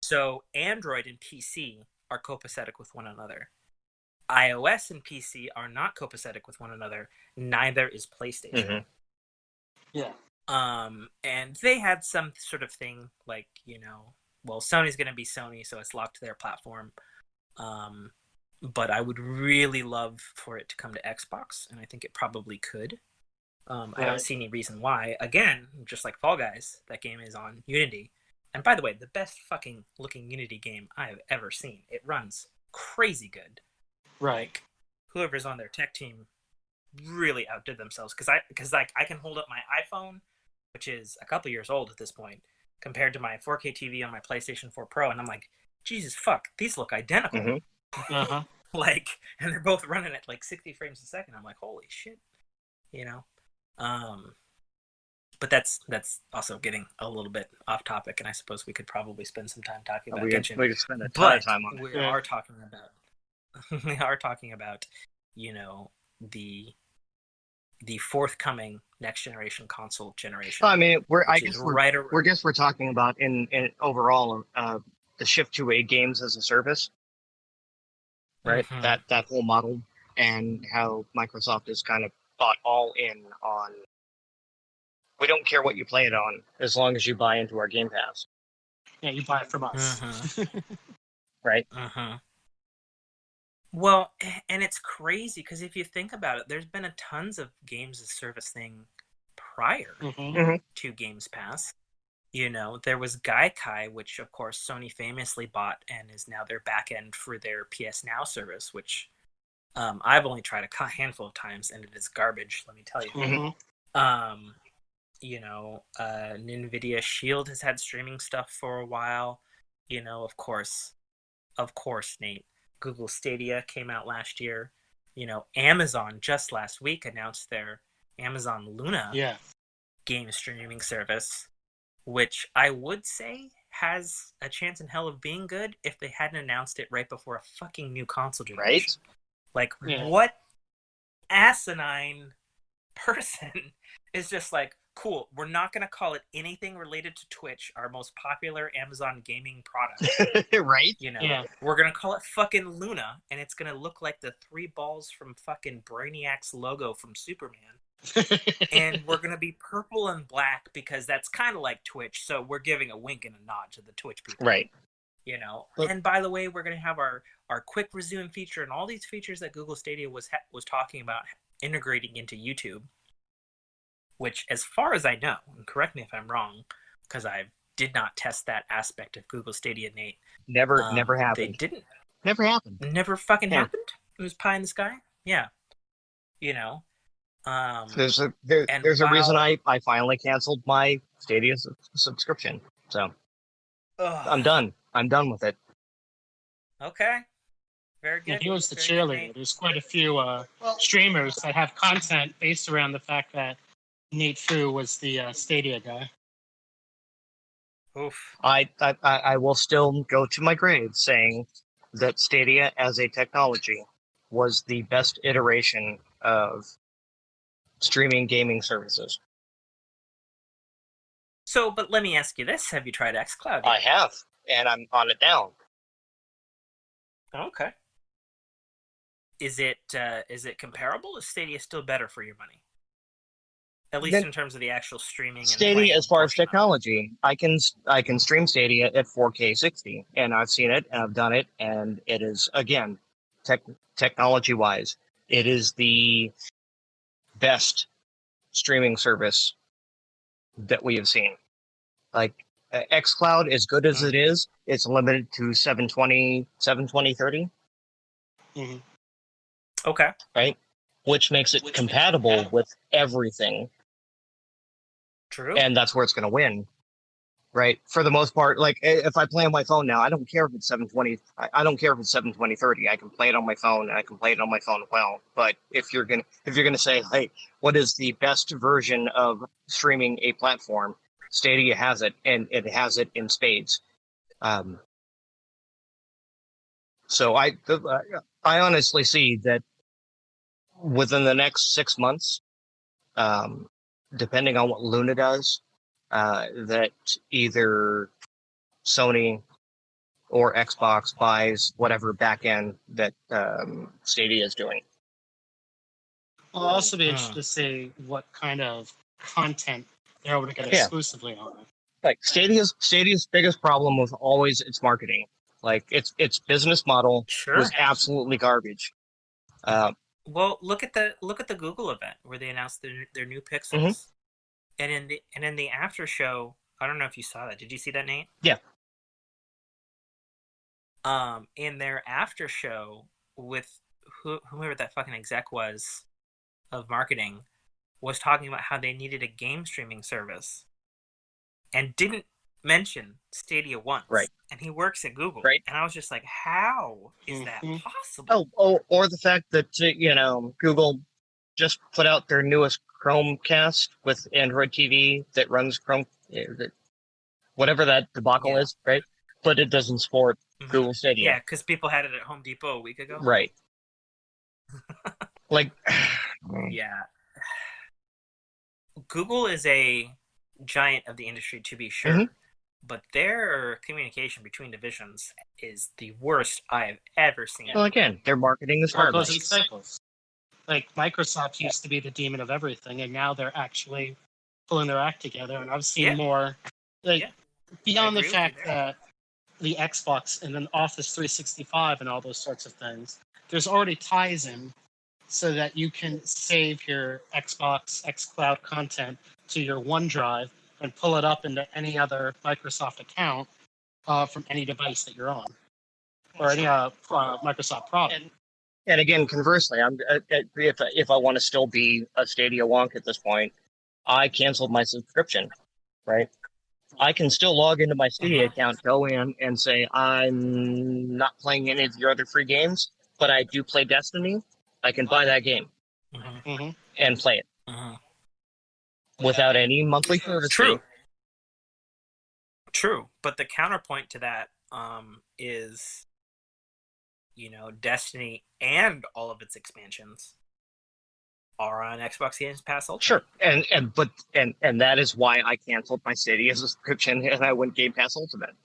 So Android and PC are copacetic with one another. iOS and PC are not copacetic with one another. Neither is PlayStation.
Mm-hmm.
Yeah.
And they had some sort of thing like, you know, well, Sony's going to be Sony, so it's locked to their platform. But I would really love for it to come to Xbox, and I think it probably could. I don't see any reason why. Again, just like Fall Guys, that game is on Unity. And by the way, the best fucking looking Unity game I have ever seen. It runs crazy good.
Right.
Like, whoever's on their tech team really outdid themselves, because I can hold up my iPhone, which is a couple years old at this point, compared to my 4K TV on my PlayStation 4 Pro, and I'm like, Jesus fuck, these look identical.
Mm-hmm.
Like, and they're both running at like 60 frames a second. I'm like, holy shit, you know. But that's also getting a little bit off topic, and I suppose we could probably spend some time talking about Genshin.
We could spend a ton of time on it.
We are talking about, you know, the forthcoming next generation console generation.
I mean, we're talking about in overall the shift to a games as a service, right?
Mm-hmm.
That whole model, and how Microsoft is kind of bought all in on. We don't care what you play it on, as long as you buy into our Game Pass.
Yeah, you buy it from us.
Right?
Well, and it's crazy, because if you think about it, there's been tons of games as service thing prior to Games Pass. You know, there was Gaikai, which of course Sony famously bought and is now their back end for their PS Now service, which I've only tried a handful of times, and it is garbage. Let me tell you.
Mhm.
NVIDIA Shield has had streaming stuff for a while. Of course, Nate. Google Stadia came out last year. Amazon just last week announced their Amazon Luna
Yeah.
game streaming service, which I would say has a chance in hell of being good if they hadn't announced it right before a fucking new console generation.
Right?
Like,
Yeah.
what asinine person is just like, cool, we're not going to call it anything related to Twitch, our most popular Amazon gaming product.
Right?
Yeah.
We're going to call it fucking Luna, and it's going to look like the 3 balls from fucking Brainiac's logo from Superman. And we're going to be purple and black because that's kind of like Twitch, so we're giving a wink and a nod to the Twitch people.
Right.
And by the way, we're going to have our quick resume feature and all these features that Google Stadia was talking about integrating into YouTube, which, as far as I know, and correct me if I'm wrong, because I did not test that aspect of Google Stadia, Nate.
Never happened.
They didn't.
Never happened.
Never fucking
Yeah.
happened? It was pie in the sky? Yeah.
There's a reason I finally canceled my Stadia subscription. So I'm done. I'm done with it.
Okay. Very good.
Yeah, he was the
Very good,
cheerleader.
Nate.
There's quite a few streamers that have content based around the fact that N8FOO was the Stadia guy.
Oof.
I will still go to my grave saying that Stadia as a technology was the best iteration of streaming gaming services.
So, but let me ask you this. Have you tried xCloud yet?
I have, and I'm on it now.
Okay. Is it comparable? Is Stadia still better for your money? At least in terms of the actual streaming.
Stadia, as far as technology, I can stream Stadia at 4K 60, and I've seen it and I've done it, and it is, again, technology wise, it is the best streaming service that we have seen. Like xCloud, as good as it is, it's limited to 720 30.
Mm-hmm.
Okay.
Right? Which makes it compatible with everything.
True.
And that's where it's going to win. Right? For the most part, like if I play on my phone now, I don't care if it's 720. I don't care if it's 720 30. I can play it on my phone, and I can play it on my phone well. But if you're gonna say, hey, what is the best version of streaming a platform? Stadia has it, and it has it in spades. So I honestly see that within the next 6 months, depending on what Luna does, that either Sony or Xbox buys whatever backend that Stadia is doing.
I'll also be interested to see what kind of content they're able to get exclusively on it.
Like Stadia's biggest problem was always its marketing. Like its business model was absolutely garbage.
Well, look at the Google event where they announced their new Pixels, and in the after show, I don't know if you saw that. Did you see that, Nate?
Yeah.
In their after show with whoever that fucking exec was of marketing was talking about how they needed a game streaming service, and didn't mention Stadia once.
Right.
And he works at Google.
Right.
And I was just like, how is that possible?
Or the fact that Google just put out their newest Chromecast with Android TV that runs Chrome, whatever that debacle is, right? But it doesn't support Google Stadia.
Yeah, because people had it at Home Depot a week ago.
Right. Like,
yeah. Google is a giant of the industry, to be sure. But their communication between divisions is the worst I've ever seen.
Well, again, their marketing is
It goes in
garbage.
cycles. Like Microsoft used to be the demon of everything, and now they're actually pulling their act together. And I've seen more, beyond the fact that the Xbox and then Office 365 and all those sorts of things, there's already ties in so that you can save your Xbox xCloud content to your OneDrive and pull it up into any other Microsoft account from any device that you're on, or any Microsoft product.
And again, conversely, if I want to still be a Stadia wonk at this point, I canceled my subscription. Right? I can still log into my Stadia account, go in, and say I'm not playing any of your other free games, but I do play Destiny. I can buy that game and play it without any monthly service fee.
True, but the counterpoint to that is, Destiny and all of its expansions are on Xbox Games Pass Ultimate.
Sure, and that is why I canceled my Stadia subscription and I went Game Pass Ultimate.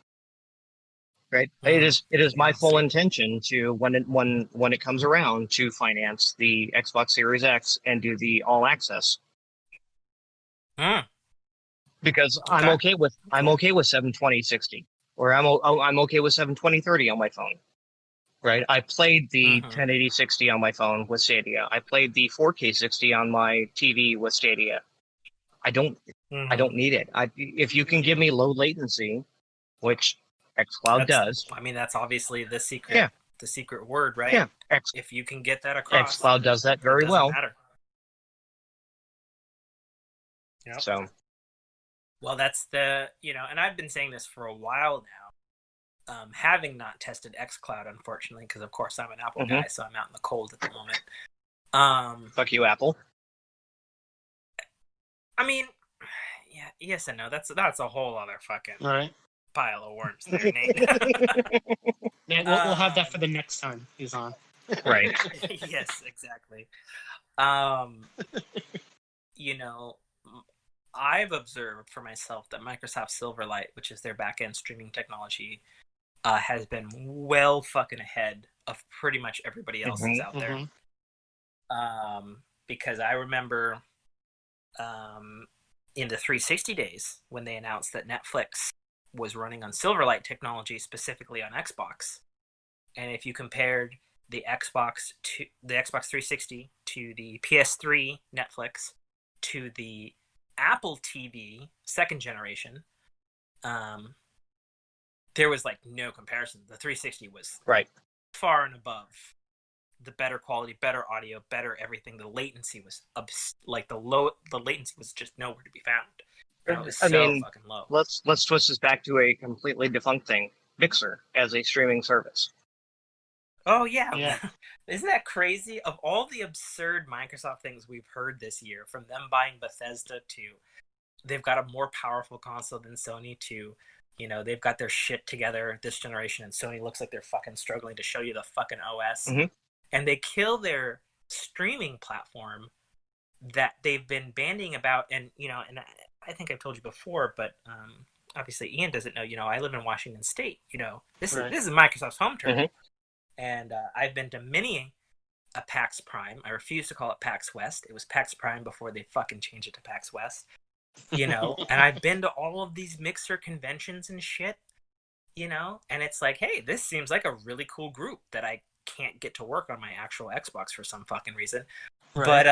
Right, it is my full intention to when it comes around to finance the Xbox Series X and do the all access. Because I'm okay with 720/60, or I'm okay with 720/30 on my phone. Right, I played the 1080/60 on my phone with Stadia. I played the 4K60 on my TV with Stadia. I don't need it. If you can give me low latency, which xCloud does.
I mean, that's obviously the secret. Yeah. The secret word, right?
Yeah.
If you can get that across,
xCloud does that very well.
Matter.
Yep. So,
well, that's and I've been saying this for a while now. Having not tested xCloud, unfortunately, because of course I'm an Apple guy, so I'm out in the cold at the moment.
Fuck you, Apple.
I mean, yeah, yes and no. That's a whole other fucking pile of worms there, Nate.
Yeah, we'll have that for the next time he's on.
Right.
Yes, exactly. I've observed for myself that Microsoft Silverlight, which is their back-end streaming technology, has been well fucking ahead of pretty much everybody else that's out there. Because I remember in the 360 days when they announced that Netflix was running on Silverlight technology, specifically on Xbox. And if you compared the Xbox 360 to the PS3 Netflix to the Apple TV second generation, there was like no comparison. The 360 was far and above the better quality, better audio, better everything. The latency was the latency was just nowhere to be found. It was fucking low.
Let's twist this back to a completely defunct thing: Mixer as a streaming service.
Oh yeah. Isn't that crazy? Of all the absurd Microsoft things we've heard this year, from them buying Bethesda to they've got a more powerful console than Sony to, they've got their shit together this generation and Sony looks like they're fucking struggling to show you the fucking OS. And they kill their streaming platform that they've been bandying about. And, and I think I've told you before, but obviously Ian doesn't know, I live in Washington State, this is Microsoft's home turf. And I've been to many a PAX Prime. I refuse to call it PAX West. It was PAX Prime before they fucking changed it to PAX West. And I've been to all of these Mixer conventions and shit, and it's like, hey, this seems like a really cool group that I can't get to work on my actual Xbox for some fucking reason. But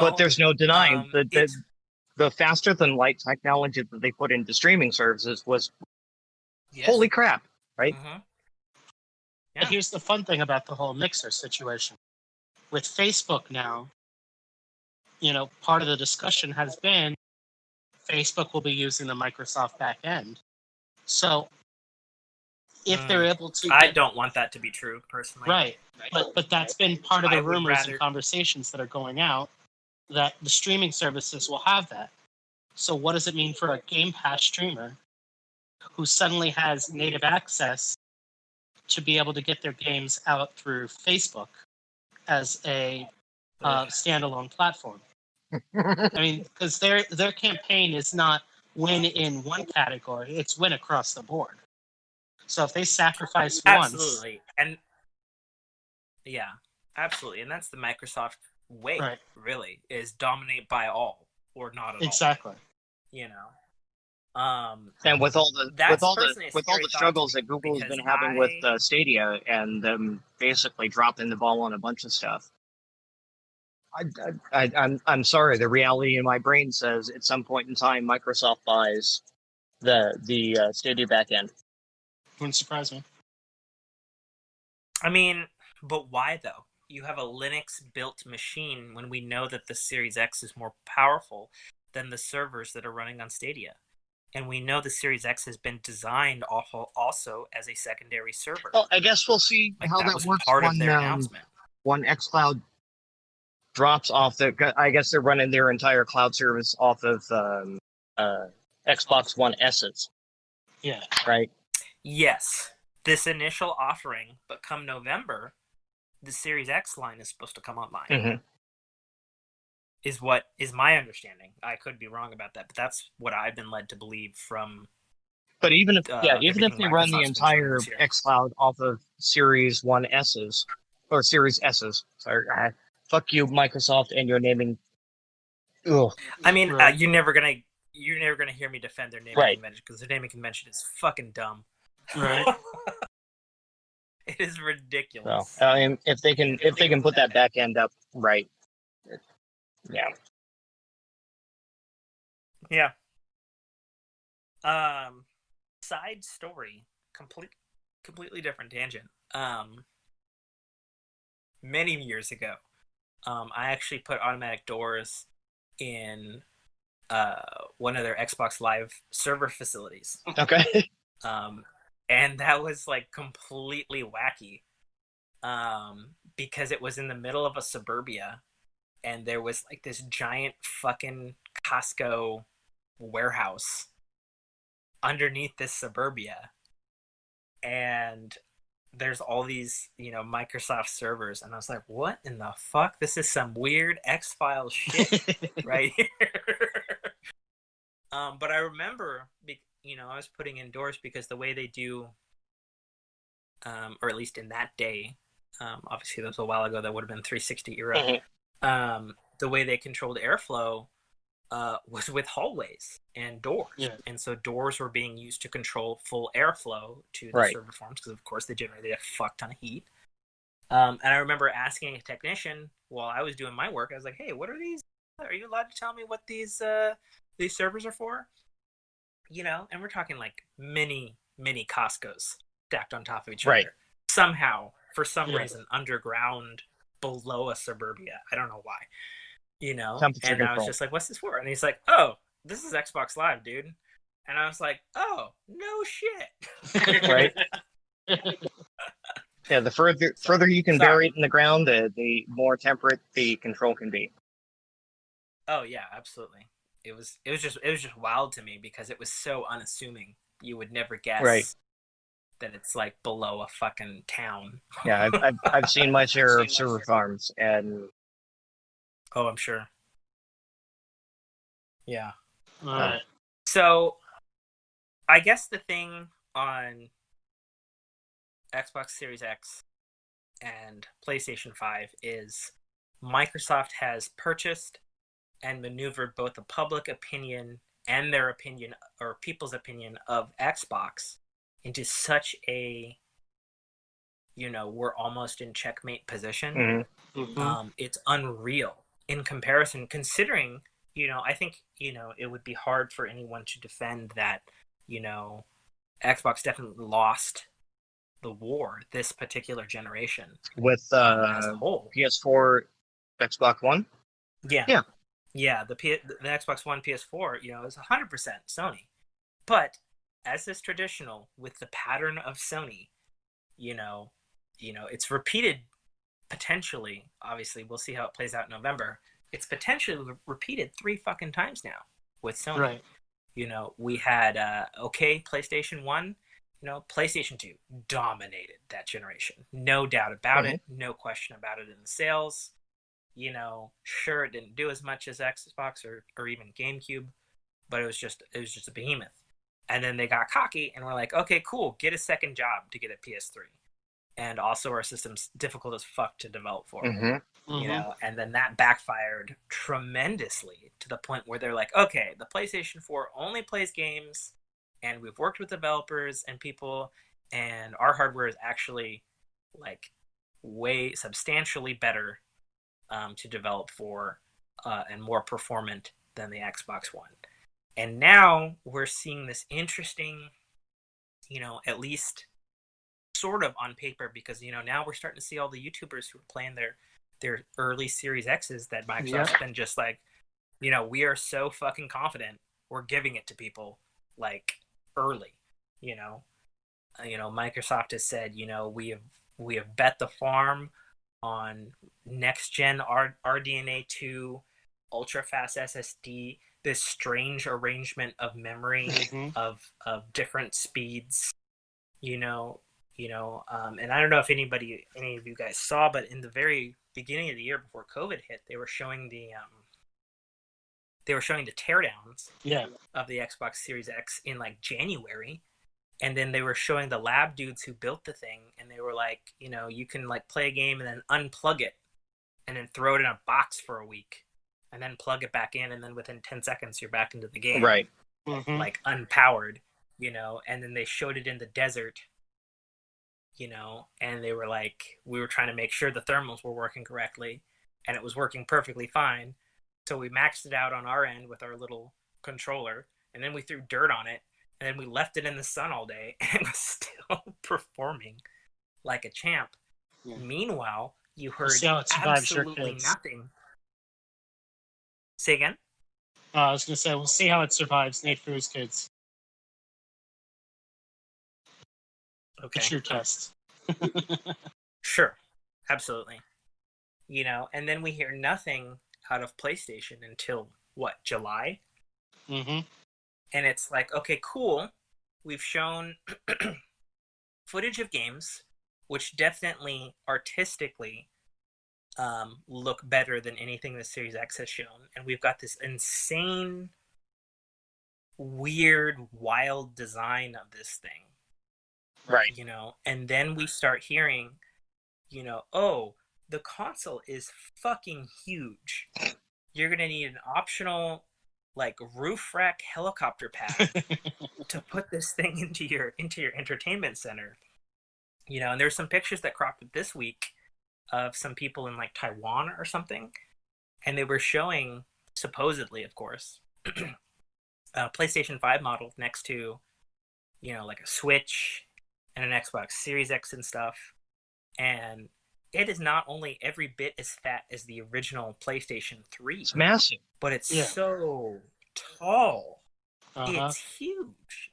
but there's no denying that the faster than light technology that they put into streaming services was holy crap, right?
And here's the fun thing about the whole Mixer situation. With Facebook now, part of the discussion has been Facebook will be using the Microsoft back end. So if they're able to...
I don't want that to be true, personally.
Right. But that's been part of the rumors and conversations that are going out, that the streaming services will have that. So what does it mean for a Game Pass streamer who suddenly has native access to be able to get their games out through Facebook as a standalone platform? I mean, because their campaign is not win in one category; it's win across the board. So if they sacrifice
absolutely, and that's the Microsoft way. Really, is dominate by all or not at all.
Exactly.
And with all the struggles that Google has been having with Stadia and them basically dropping the ball on a bunch of stuff, I'm sorry. The reality in my brain says at some point in time, Microsoft buys the Stadia backend.
Wouldn't surprise me.
I mean, but why though? You have a Linux-built machine when we know that the Series X is more powerful than the servers that are running on Stadia. And we know the Series X has been designed also as a secondary server.
Well, I guess we'll see
Like,
how
that
that
was
works
part of their announcement.
when xCloud drops off the. I guess they're running their entire cloud service off of Xbox One S's,
Yeah.
right?
Yes, this initial offering, but come November, the Series X line is supposed to come online.
Mm-hmm.
Is what is my understanding. I could be wrong about that, but that's what I've been led to believe from.
But even if
everything
they run the
Microsoft's been showing
entire
this year.
xCloud off of Series One S's or Series S's, sorry, fuck you, Microsoft, and your naming. Ugh.
I mean,
Right.
you're never gonna hear me defend their naming
Right.
convention, because their naming convention is fucking dumb.
Right.
It is ridiculous.
So I mean, if they can put that back end up right, yeah.
Yeah. Side story, completely different tangent. Many years ago, I actually put automatic doors in one of their Xbox Live server facilities.
Okay.
And that was like completely wacky. Because it was in the middle of a suburbia, and there was like this giant fucking Costco warehouse underneath this suburbia, and there's all these, Microsoft servers, and I was like, what in the fuck? This is some weird X-Files shit right here. But I remember, I was putting in doors because the way they do, or at least in that day, obviously that was a while ago, that would have been 360 era.
Mm-hmm.
The way they controlled airflow was with hallways and doors.
Yeah.
And so doors were being used to control full airflow to the
Right.
server farms, because of course they generated a fuck ton of heat. And I remember asking a technician while I was doing my work, I was like, hey, what are these? Are you allowed to tell me what these servers are for? And we're talking like many Costco's stacked on top of each
Right.
other. Somehow, for some
Yeah.
reason, underground below a suburbia. I don't know why.
Temperature
And I was
control.
just like, what's this for? And he's like, oh, this is Xbox Live, dude. And I was like, oh, no shit.
Right. Yeah, the further you can
Sorry.
bury it in the ground, the more temperate the control can be.
Oh yeah, absolutely. It was just wild to me, because it was so unassuming. You would never guess
Right.
that it's like below a fucking town.
Yeah, I've seen my share of server farms, and
Oh, I'm sure. Yeah.
All right.
So, I guess the thing on Xbox Series X and PlayStation 5 is Microsoft has purchased and maneuvered both the public opinion and their opinion, or people's opinion, of Xbox into such a, we're almost in checkmate position.
Mhm.
It's unreal in comparison, considering, I think, it would be hard for anyone to defend that, Xbox definitely lost the war this particular generation
with
as a whole.
PS4, Xbox One.
Yeah. The Xbox One, PS4, is 100% Sony. But as is traditional with the pattern of Sony, it's repeated potentially. Obviously, we'll see how it plays out in November. It's potentially repeated 3 fucking times now with Sony.
Right.
We had PlayStation 1. PlayStation 2 dominated that generation. No doubt about it. No question about it in the sales. Sure, it didn't do as much as Xbox or even GameCube, but it was just a behemoth. And then they got cocky and were like, okay, cool, get a second job to get a PS3. And also our system's difficult as fuck to develop for.
Mm-hmm.
And then that backfired tremendously, to the point where they're like, okay, the PlayStation 4 only plays games, and we've worked with developers and people, and our hardware is actually like way substantially better to develop for and more performant than the Xbox One. And now we're seeing this interesting, at least sort of on paper, because now we're starting to see all the YouTubers who are playing their early Series X's that Microsoft's been just like, we are so fucking confident we're giving it to people like early. Microsoft has said, we have bet the farm on next gen RDNA 2, ultra fast SSD, this strange arrangement of memory of different speeds, and I don't know if any of you guys saw, but in the very beginning of the year before COVID hit, they were showing the teardowns of the Xbox Series X in like January. And then they were showing the lab dudes who built the thing, and they were like, you can like play a game and then unplug it and then throw it in a box for a week and then plug it back in, and then within 10 seconds you're back into the game.
Right.
Like unpowered, and then they showed it in the desert, and they were like, we were trying to make sure the thermals were working correctly, and it was working perfectly fine. So we maxed it out on our end with our little controller, and then we threw dirt on it. And then we left it in the sun all day, and it was still performing like a champ. Yeah. Meanwhile, you heard absolutely nothing. Say again?
I was going to say, we'll see how it survives N8FOO's kids.
Okay.
It's your test.
Sure. Absolutely. And then we hear nothing out of PlayStation until, July?
Mm-hmm.
And it's like, okay, cool. We've shown footage of games, which definitely artistically look better than anything the Series X has shown. And we've got this insane, weird, wild design of this thing.
Right.
And then we start hearing, oh, the console is fucking huge. You're going to need an optional roof rack helicopter pad to put this thing into your entertainment center. And there's some pictures that cropped up this week of some people in Taiwan or something, and they were showing, supposedly, of course, a PlayStation 5 model next to a Switch and an Xbox Series X and stuff, and it is not only every bit as fat as the original PlayStation 3.
It's massive.
But it's so tall. It's huge.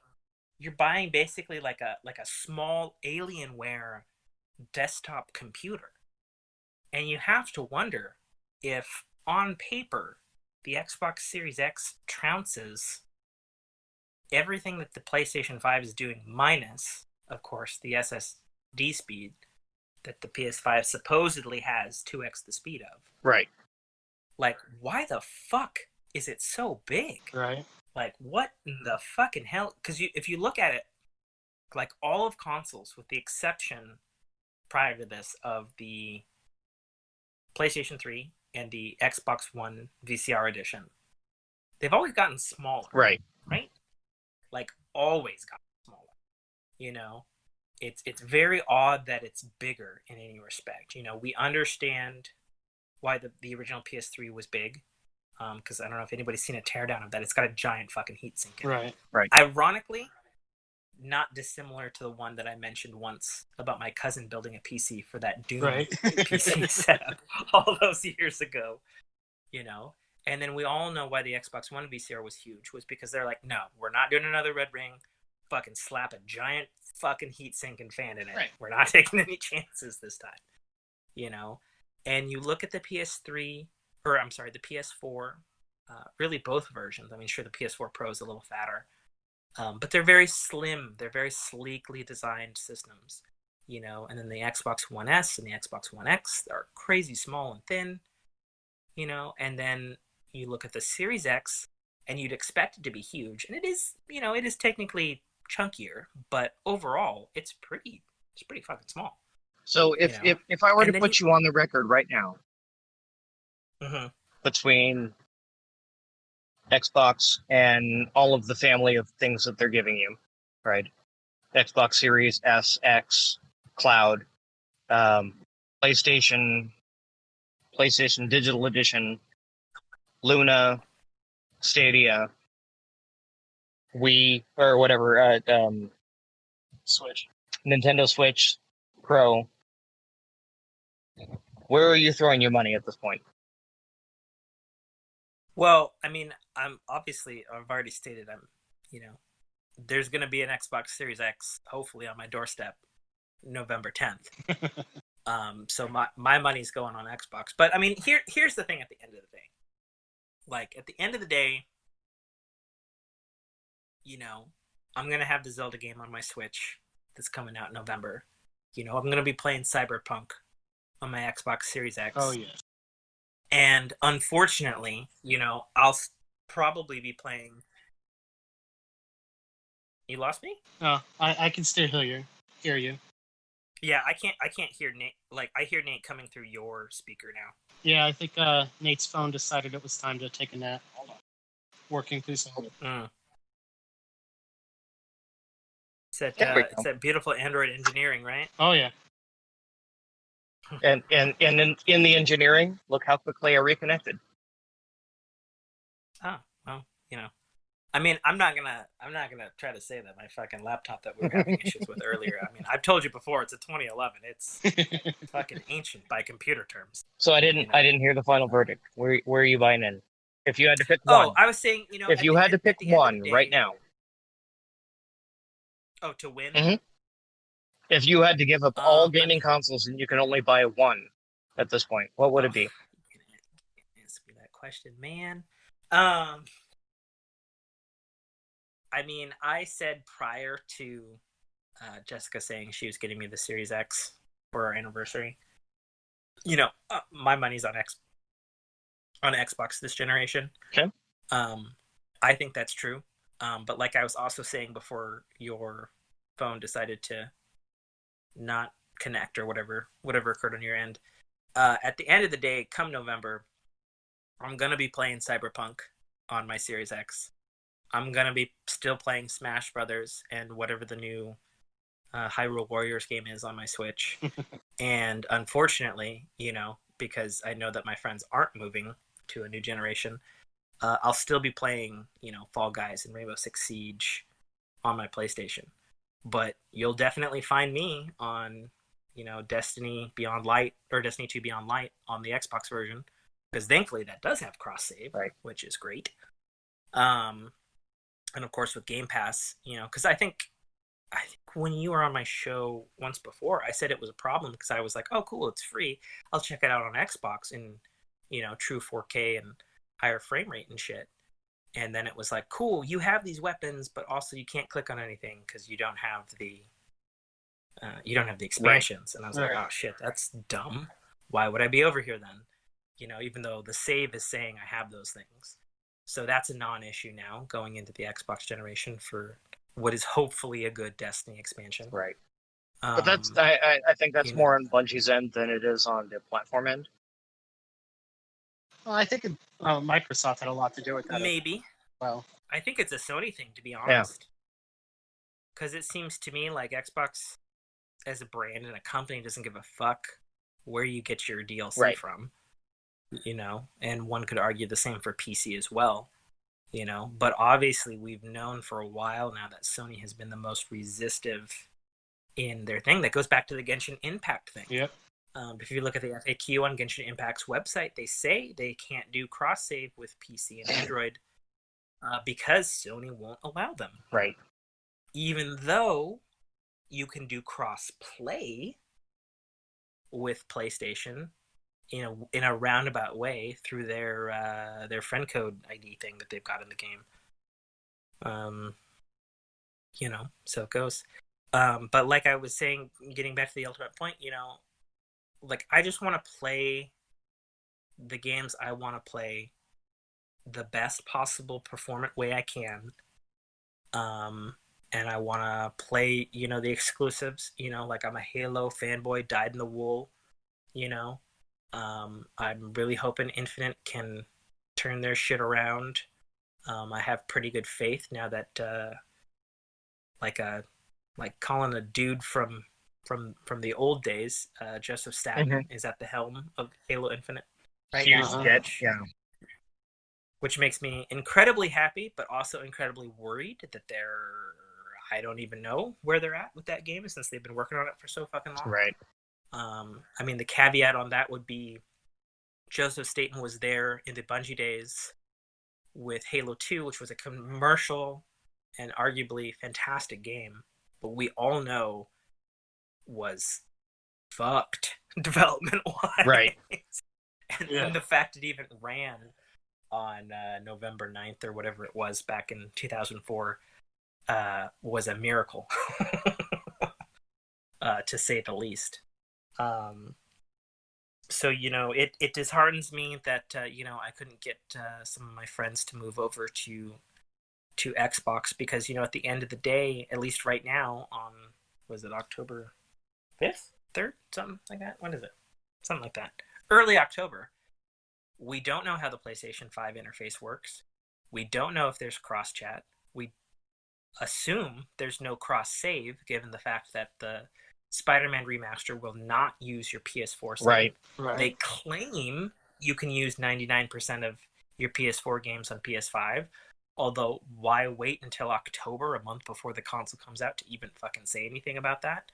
You're buying basically like a small Alienware desktop computer. And you have to wonder if, on paper, the Xbox Series X trounces everything that the PlayStation 5 is doing, minus, of course, the SSD speed that the PS5 supposedly has 2x the speed of.
Right.
Why the fuck is it so big?
Right.
What in the fucking hell? Because if you look at it, all of consoles, with the exception prior to this of the PlayStation 3 and the Xbox One VCR edition, they've always gotten smaller.
Right.
Right? Always gotten smaller. It's very odd that it's bigger in any respect. We understand why the original PS3 was big, because I don't know if anybody's seen a teardown of that. It's got a giant fucking heatsink in it.
Right.
Ironically, not dissimilar to the one that I mentioned once about my cousin building a PC for that Doom PC setup all those years ago. And then we all know why the Xbox One VCR was huge, was because they're like, no, we're not doing another Red Ring. Fucking slap a giant fucking heatsink and fan in it.
Right.
We're not taking any chances this time. And you look at the PS3, or I'm sorry, the PS4, really both versions. I mean, sure, the PS4 Pro is a little fatter, but they're very slim. They're very sleekly designed systems, and then the Xbox One S and the Xbox One X are crazy small and thin, and then you look at the Series X and you'd expect it to be huge. And it is, it is technically chunkier, but overall it's pretty fucking small.
So if I were to put you on the record right now, between Xbox and all of the family of things that they're giving you, right? Xbox Series S, X, Cloud, PlayStation Digital Edition, Luna, Stadia, Wii, or whatever,
Switch.
Nintendo Switch Pro. Where are you throwing your money at this point?
Well, I mean, I've already stated there's going to be an Xbox Series X hopefully on my doorstep November 10th. So my money's going on Xbox. But I mean, here's the thing at the end of the day. Like at the end of the day, I'm going to have the Zelda game on my Switch that's coming out in November. I'm going to be playing Cyberpunk on my Xbox Series X.
Oh, yeah.
And unfortunately, I'll probably be playing. You lost me?
Oh, I can still hear you.
Yeah, I can't hear Nate. Like I hear Nate coming through your speaker now.
Yeah, I think Nate's phone decided it was time to take a nap. Hold on. Working through something.
It's that beautiful Android engineering, right?
Oh yeah.
And in the engineering, look how quickly I reconnected.
Oh, well, I mean, I'm not gonna try to say that my fucking laptop that we were having issues with earlier. I mean, I've told you before, it's a 2011. It's fucking ancient by computer terms.
So I didn't hear the final verdict. Where are you buying in? If you had to pick one.
Oh, I was saying,
if you had to pick one right now.
Oh, to win?
Mm-hmm. If you had to give up all gaming consoles and you can only buy one at this point, what would it be?
Answer me that question, man. I mean, I said prior to Jessica saying she was getting me the Series X for our anniversary, my money's on Xbox this generation.
Okay.
I think that's true. But like I was also saying before your phone decided to not connect or whatever occurred on your end, at the end of the day, come November, I'm going to be playing Cyberpunk on my Series X. I'm going to be still playing Smash Brothers and whatever the new Hyrule Warriors game is on my Switch. And unfortunately, because I know that my friends aren't moving to a new generation, I'll still be playing, Fall Guys and Rainbow Six Siege on my PlayStation. But you'll definitely find me on, Destiny Beyond Light or Destiny 2 Beyond Light on the Xbox version, because thankfully that does have cross-save,
right,
which is great. And of course with Game Pass, because I think when you were on my show once before, I said it was a problem because I was like, oh, cool, it's free. I'll check it out on Xbox in, true 4K and higher frame rate and shit. And then it was like, cool, you have these weapons, but also you can't click on anything because you don't have the expansions. Right. And I was like, oh shit, that's dumb. Why would I be over here then? Even though the save is saying I have those things. So that's a non-issue now going into the Xbox generation for what is hopefully a good Destiny expansion.
Right. But that's I think that's more on Bungie's end than it is on the platform end.
Well, I think Microsoft had a lot to do with that.
Maybe.
Well,
I think it's a Sony thing, to be honest. Because it seems to me like Xbox as a brand and a company doesn't give a fuck where you get your DLC from. And one could argue the same for PC as well, but obviously we've known for a while now that Sony has been the most resistive in their thing. That goes back to the Genshin Impact thing.
Yep.
If you look at the FAQ on Genshin Impact's website, they say they can't do cross-save with PC and Android because Sony won't allow them.
Right.
Even though you can do cross-play with PlayStation in a roundabout way through their friend code ID thing that they've got in the game. So it goes. But like I was saying, getting back to the ultimate point, like I just want to play the games I want to play the best possible performant way I can. And I want to play, the exclusives, like I'm a Halo fanboy, dyed in the wool, I'm really hoping Infinite can turn their shit around. I have pretty good faith now that like calling a dude from the old days, Joseph Staten is at the helm of Halo Infinite right now. Which makes me incredibly happy, but also incredibly worried that they're I don't even know where they're at with that game since they've been working on it for so fucking long.
Right.
I mean, the caveat on that would be Joseph Staten was there in the Bungie days with Halo 2, which was a commercial and arguably fantastic game, but we all know was fucked development-wise.
Right.
And the fact it even ran on November 9th or whatever it was back in 2004 was a miracle, to say the least. So, it disheartens me that, I couldn't get some of my friends to move over to Xbox because, at the end of the day, at least right now on, was it October 5th, 3rd, something like that? When is it? Something like that. Early October. We don't know how the PlayStation 5 interface works. We don't know if there's cross-chat. We assume there's no cross-save, given the fact that the Spider-Man remaster will not use your PS4 save.
Right.
They claim you can use 99% of your PS4 games on PS5, although why wait until October, a month before the console comes out, to even fucking say anything about that?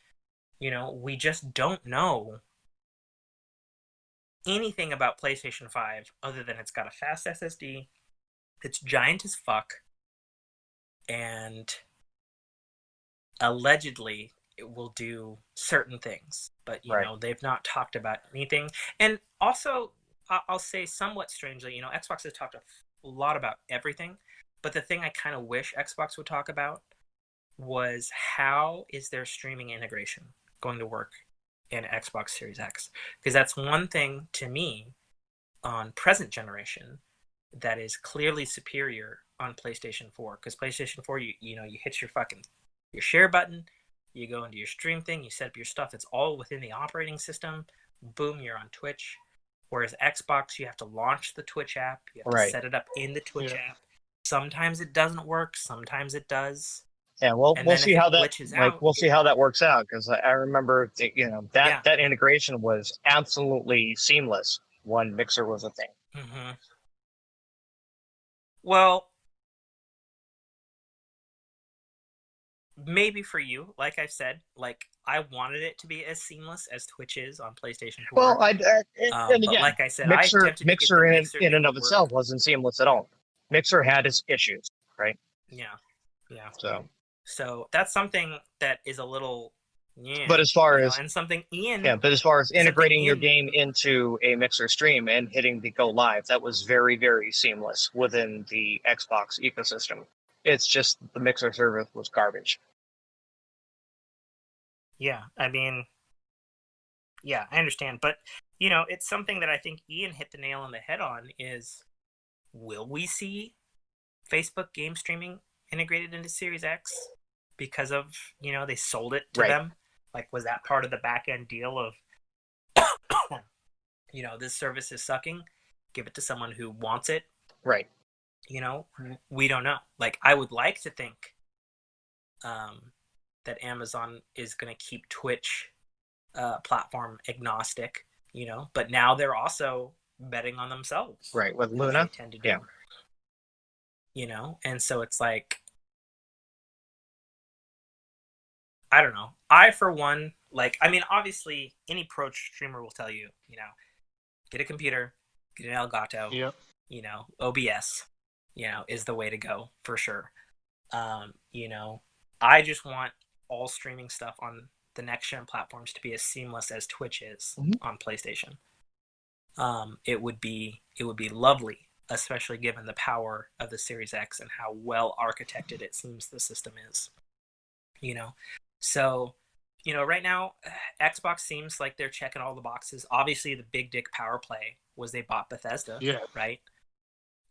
We just don't know anything about PlayStation 5 other than it's got a fast SSD, it's giant as fuck, and allegedly it will do certain things, but they've not talked about anything. And also, I'll say somewhat strangely, Xbox has talked a lot about everything, but the thing I kind of wish Xbox would talk about was how is their streaming integration going to work in Xbox Series X? Because that's one thing to me on present generation that is clearly superior on PlayStation 4. Because PlayStation 4, you hit your share button, you go into your stream thing, you set up your stuff. It's all within the operating system. Boom, you're on Twitch. Whereas Xbox, you have to launch the Twitch app. You have to set it up in the Twitch app. Sometimes it doesn't work. Sometimes it does.
Yeah, we'll see how that see how that works out, because I remember that integration was absolutely seamless when Mixer was a thing.
Mm-hmm. Well, maybe for you, like I said, I wanted it to be as seamless as Twitch is on PlayStation 4.
Well, and again,
but like I said,
Mixer in and of itself wasn't seamless at all. Mixer had its issues, right?
Yeah.
So
that's something that is a little,
but as far as
and something Ian,
but as far as integrating your game into a Mixer stream and hitting the go live, that was very, very seamless within the Xbox ecosystem. It's just the Mixer service was garbage.
Yeah, I mean, I understand, but it's something that I think Ian hit the nail on the head on. Is, will we see Facebook game streaming integrated into Series X because of they sold it to them? Was that part of the back end deal of this service is sucking, give it to someone who wants it,
right?
We don't know. I would like to think that Amazon is going to keep Twitch platform agnostic, but now they're also betting on themselves,
right? With Luna,
they tend to do. And so it's I don't know. I, for one, obviously any pro streamer will tell you, get a computer, get an Elgato, OBS, is the way to go for sure. I just want all streaming stuff on the next gen platforms to be as seamless as Twitch is on PlayStation. It would be lovely, especially given the power of the Series X and how well architected it seems the system is. So, right now, Xbox seems like they're checking all the boxes. Obviously, the big dick power play was they bought Bethesda, right?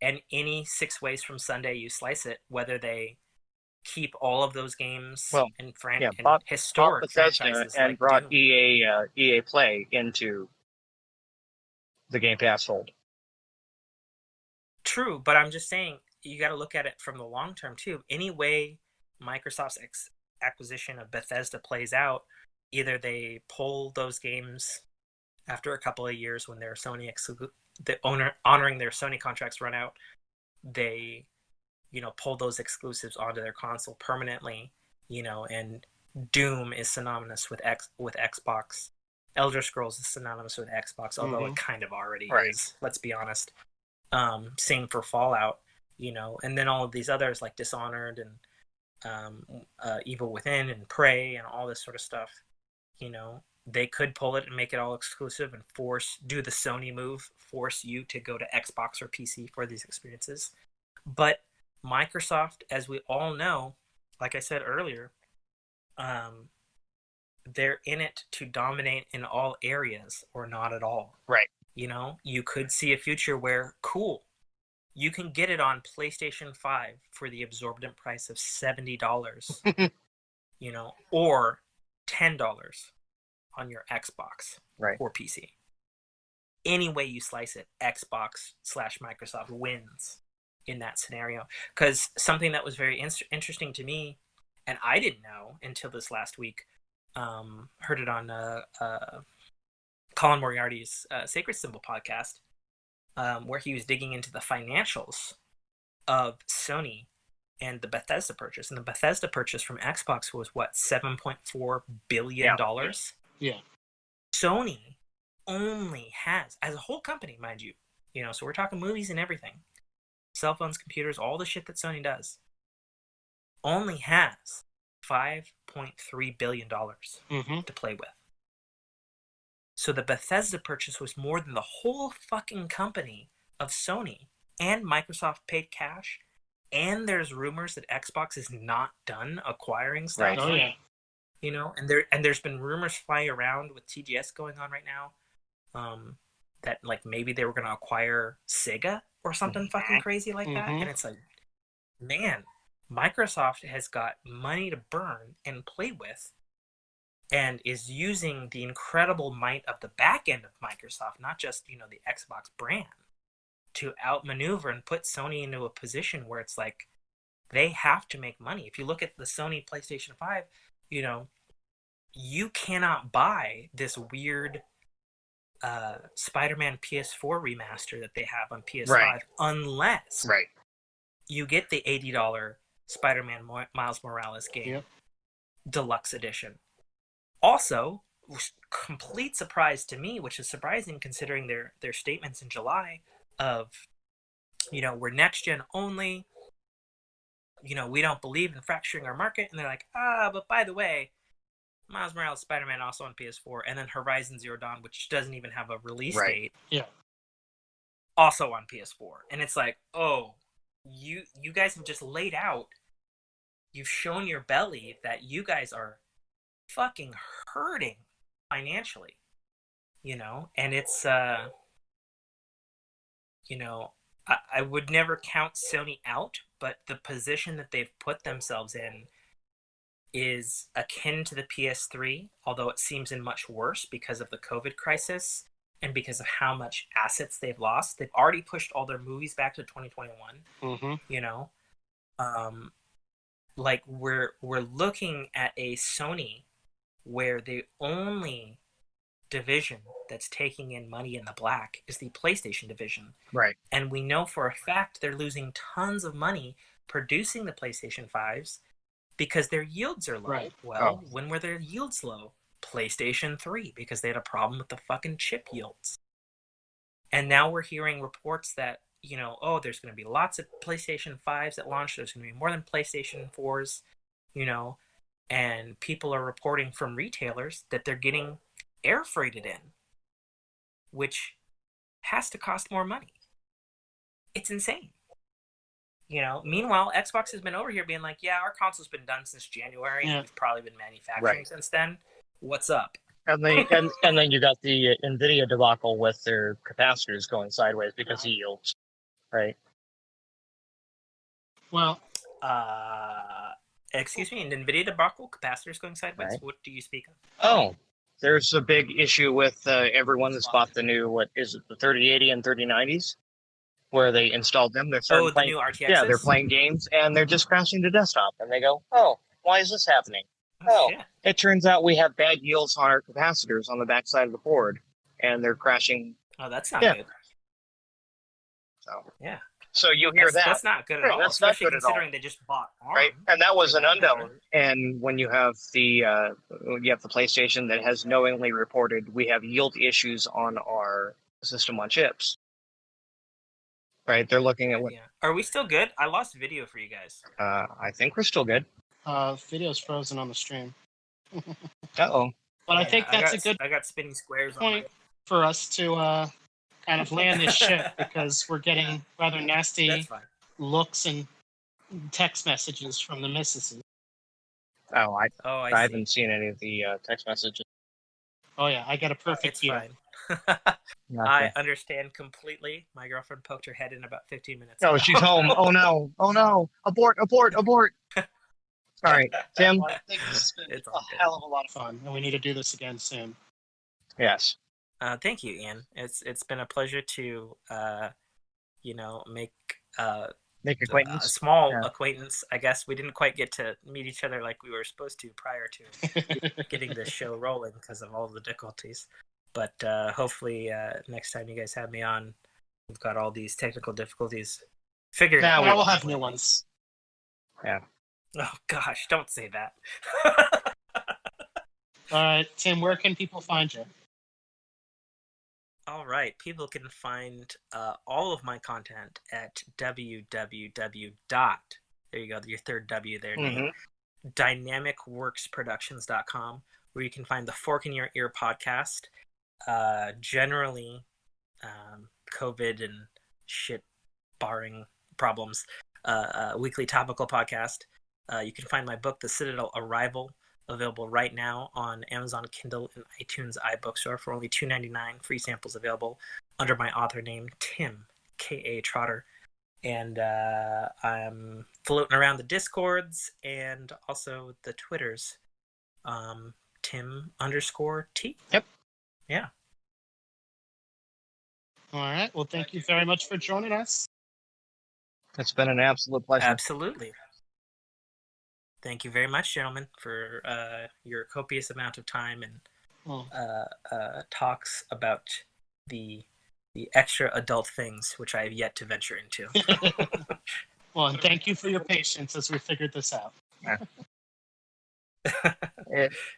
And any 6 ways from Sunday you slice it, whether they keep all of those games and historic franchises
and brought Doom. EA Play into the Game Pass fold.
True, but I'm just saying you got to look at it from the long term too. Any way Microsoft's acquisition of Bethesda plays out, either they pull those games after a couple of years when their Sony honoring their Sony contracts run out, they pull those exclusives onto their console permanently, and Doom is synonymous with Xbox. Elder Scrolls is synonymous with Xbox, although it kind of already is, let's be honest. Same for Fallout, and then all of these others like Dishonored and Evil Within and Prey and all this sort of stuff. They could pull it and make it all exclusive and do the Sony move, force you to go to Xbox or PC for these experiences. But Microsoft, as we all know, like I said earlier, they're in it to dominate in all areas or not at all.
Right.
You could see a future where, cool, you can get it on PlayStation 5 for the exorbitant price of $70, or $10 on your Xbox or PC. Any way you slice it, Xbox/Microsoft wins in that scenario. Because something that was very interesting to me, and I didn't know until this last week, heard it on Colin Moriarty's Sacred Symbol podcast, where he was digging into the financials of Sony and the Bethesda purchase. And the Bethesda purchase from Xbox was what, $7.4 billion?
Yeah.
Sony only has, as a whole company, mind you, so we're talking movies and everything, cell phones, computers, all the shit that Sony does, only has $5.3 billion to play with. So the Bethesda purchase was more than the whole fucking company of Sony, and Microsoft paid cash, and there's rumors that Xbox is not done acquiring stuff.
Right.
Oh, yeah.
And there's been rumors flying around with TGS going on right now, that like maybe they were going to acquire Sega or something fucking crazy like that. And it's like, man, Microsoft has got money to burn and play with, and is using the incredible might of the back end of Microsoft, not just, the Xbox brand, to outmaneuver and put Sony into a position where it's like they have to make money. If you look at the Sony PlayStation 5, you cannot buy this weird Spider-Man PS4 remaster that they have on PS5 unless you get the $80 Spider-Man Miles Morales game deluxe edition. Also, complete surprise to me, which is surprising considering their statements in July of, we're next gen only, we don't believe in fracturing our market, and they're like, but by the way, Miles Morales Spider-Man also on PS4, and then Horizon Zero Dawn, which doesn't even have a release date, also on PS4. And it's like, oh, you guys have just laid out, you've shown your belly that you guys are fucking hurting financially, and it's I would never count Sony out, but the position that they've put themselves in is akin to the PS3, although it seems in much worse because of the COVID crisis and because of how much assets they've lost. They've already pushed all their movies back to 2021. Like we're looking at a Sony where the only division that's taking in money in the black is the PlayStation division.
Right.
And we know for a fact they're losing tons of money producing the PlayStation 5s because their yields are low.
Right.
Well, when were their yields low? PlayStation 3, because they had a problem with the fucking chip yields. And now we're hearing reports that, there's going to be lots of PlayStation 5s at launch. There's going to be more than PlayStation 4s, and people are reporting from retailers that they're getting air freighted in, which has to cost more money. It's insane. Meanwhile, Xbox has been over here being like, yeah, our console's been done since January, and we've probably been manufacturing since then. What's up?
And then you got the NVIDIA debacle with their capacitors going sideways because of yields, right?
Well,
excuse me, an NVIDIA debacle, capacitors going sideways? Right. What do you speak of?
Oh, there's a big issue with everyone that's bought the new, what is it, the 3080 and 3090s, where they installed them. They're starting
the new RTXs?
Yeah, they're playing games, and they're just crashing to desktop. And they go, oh, why is this happening? Oh, it turns out we have bad yields on our capacitors on the backside of the board, and they're crashing.
Oh, that's not good.
So
yeah,
So you hear that.
That's not good at
Right,
all,
that's not
especially
good at all.
considering they just bought ARM.
Right, and that was
for
an
that
unknown.
matter.
And when you have the PlayStation that has knowingly reported we have yield issues on our system on chips. Right, they're looking at what.
Yeah. Are we still good? I lost video for you guys.
I think we're still good.
Video's frozen on the stream.
Uh-oh.
But I think that's a good
I got spinning squares on
point for us to kind of land this ship because we're getting rather nasty
That's fine.
looks and text messages from the missuses.
Oh, I
I
haven't seen any of the text messages.
Oh yeah, I got a perfect
It's
view.
fine.
Gotcha.
I understand completely. My girlfriend poked her head in about 15 minutes
Oh,
ago.
she's home. Oh no! Oh no! Abort! Abort! Abort! All right, Tim. I think this has been
It's all
a
good.
hell of a lot of fun, and we need to do this again soon.
Yes.
Thank you, Ian. It's been a pleasure to make
Make
a
acquaintance.
small acquaintance. I guess we didn't quite get to meet each other like we were supposed to prior to getting this show rolling because of all the difficulties. But hopefully next time you guys have me on, we've got all these technical difficulties figured out.
Now we'll have new ones.
Yeah.
Oh gosh, don't say that.
All right, Tim, where can people find you?
All right, people can find all of my content at www. There you go, your third W there, Nate. dynamicworksproductions.com, where you can find the Fork in Your Ear podcast. Generally, COVID and shit barring problems, weekly topical podcast. You can find my book, The Citadel Arrival, available right now on Amazon Kindle and iTunes iBookstore for only $2.99. Free samples available under my author name, Tim K.A. Trotter. And I'm floating around the Discords and also the Twitters. Tim_T.
Yep.
Yeah.
All right. Well, thank you very much for joining us.
It's been an absolute pleasure.
Absolutely. Thank you very much, gentlemen, for your copious amount of time and talks about the extra adult things which I have yet to venture into.
Well, and thank you for your patience as we figured this out.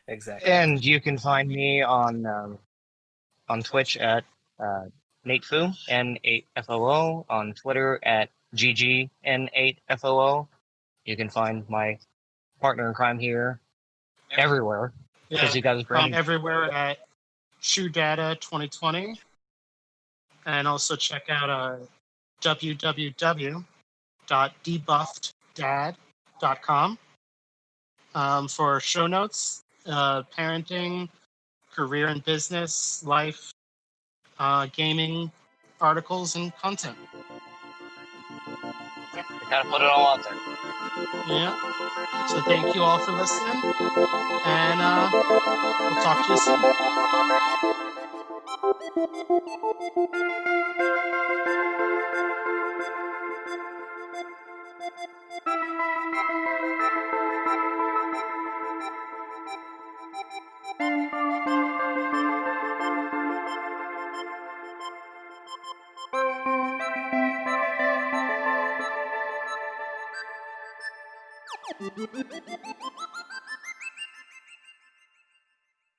Exactly.
And you can find me on Twitch at N8FOO, N8FOO, on Twitter at GGN8FOO. You can find my partner in crime here everywhere because he got his brain
everywhere at ChewDada 2020, and also check out www.debuffeddad.com for show notes, parenting, career and business, life, gaming, articles, and content.
You gotta put it all out there.
Yeah. So thank you all for listening, and we'll talk to you soon.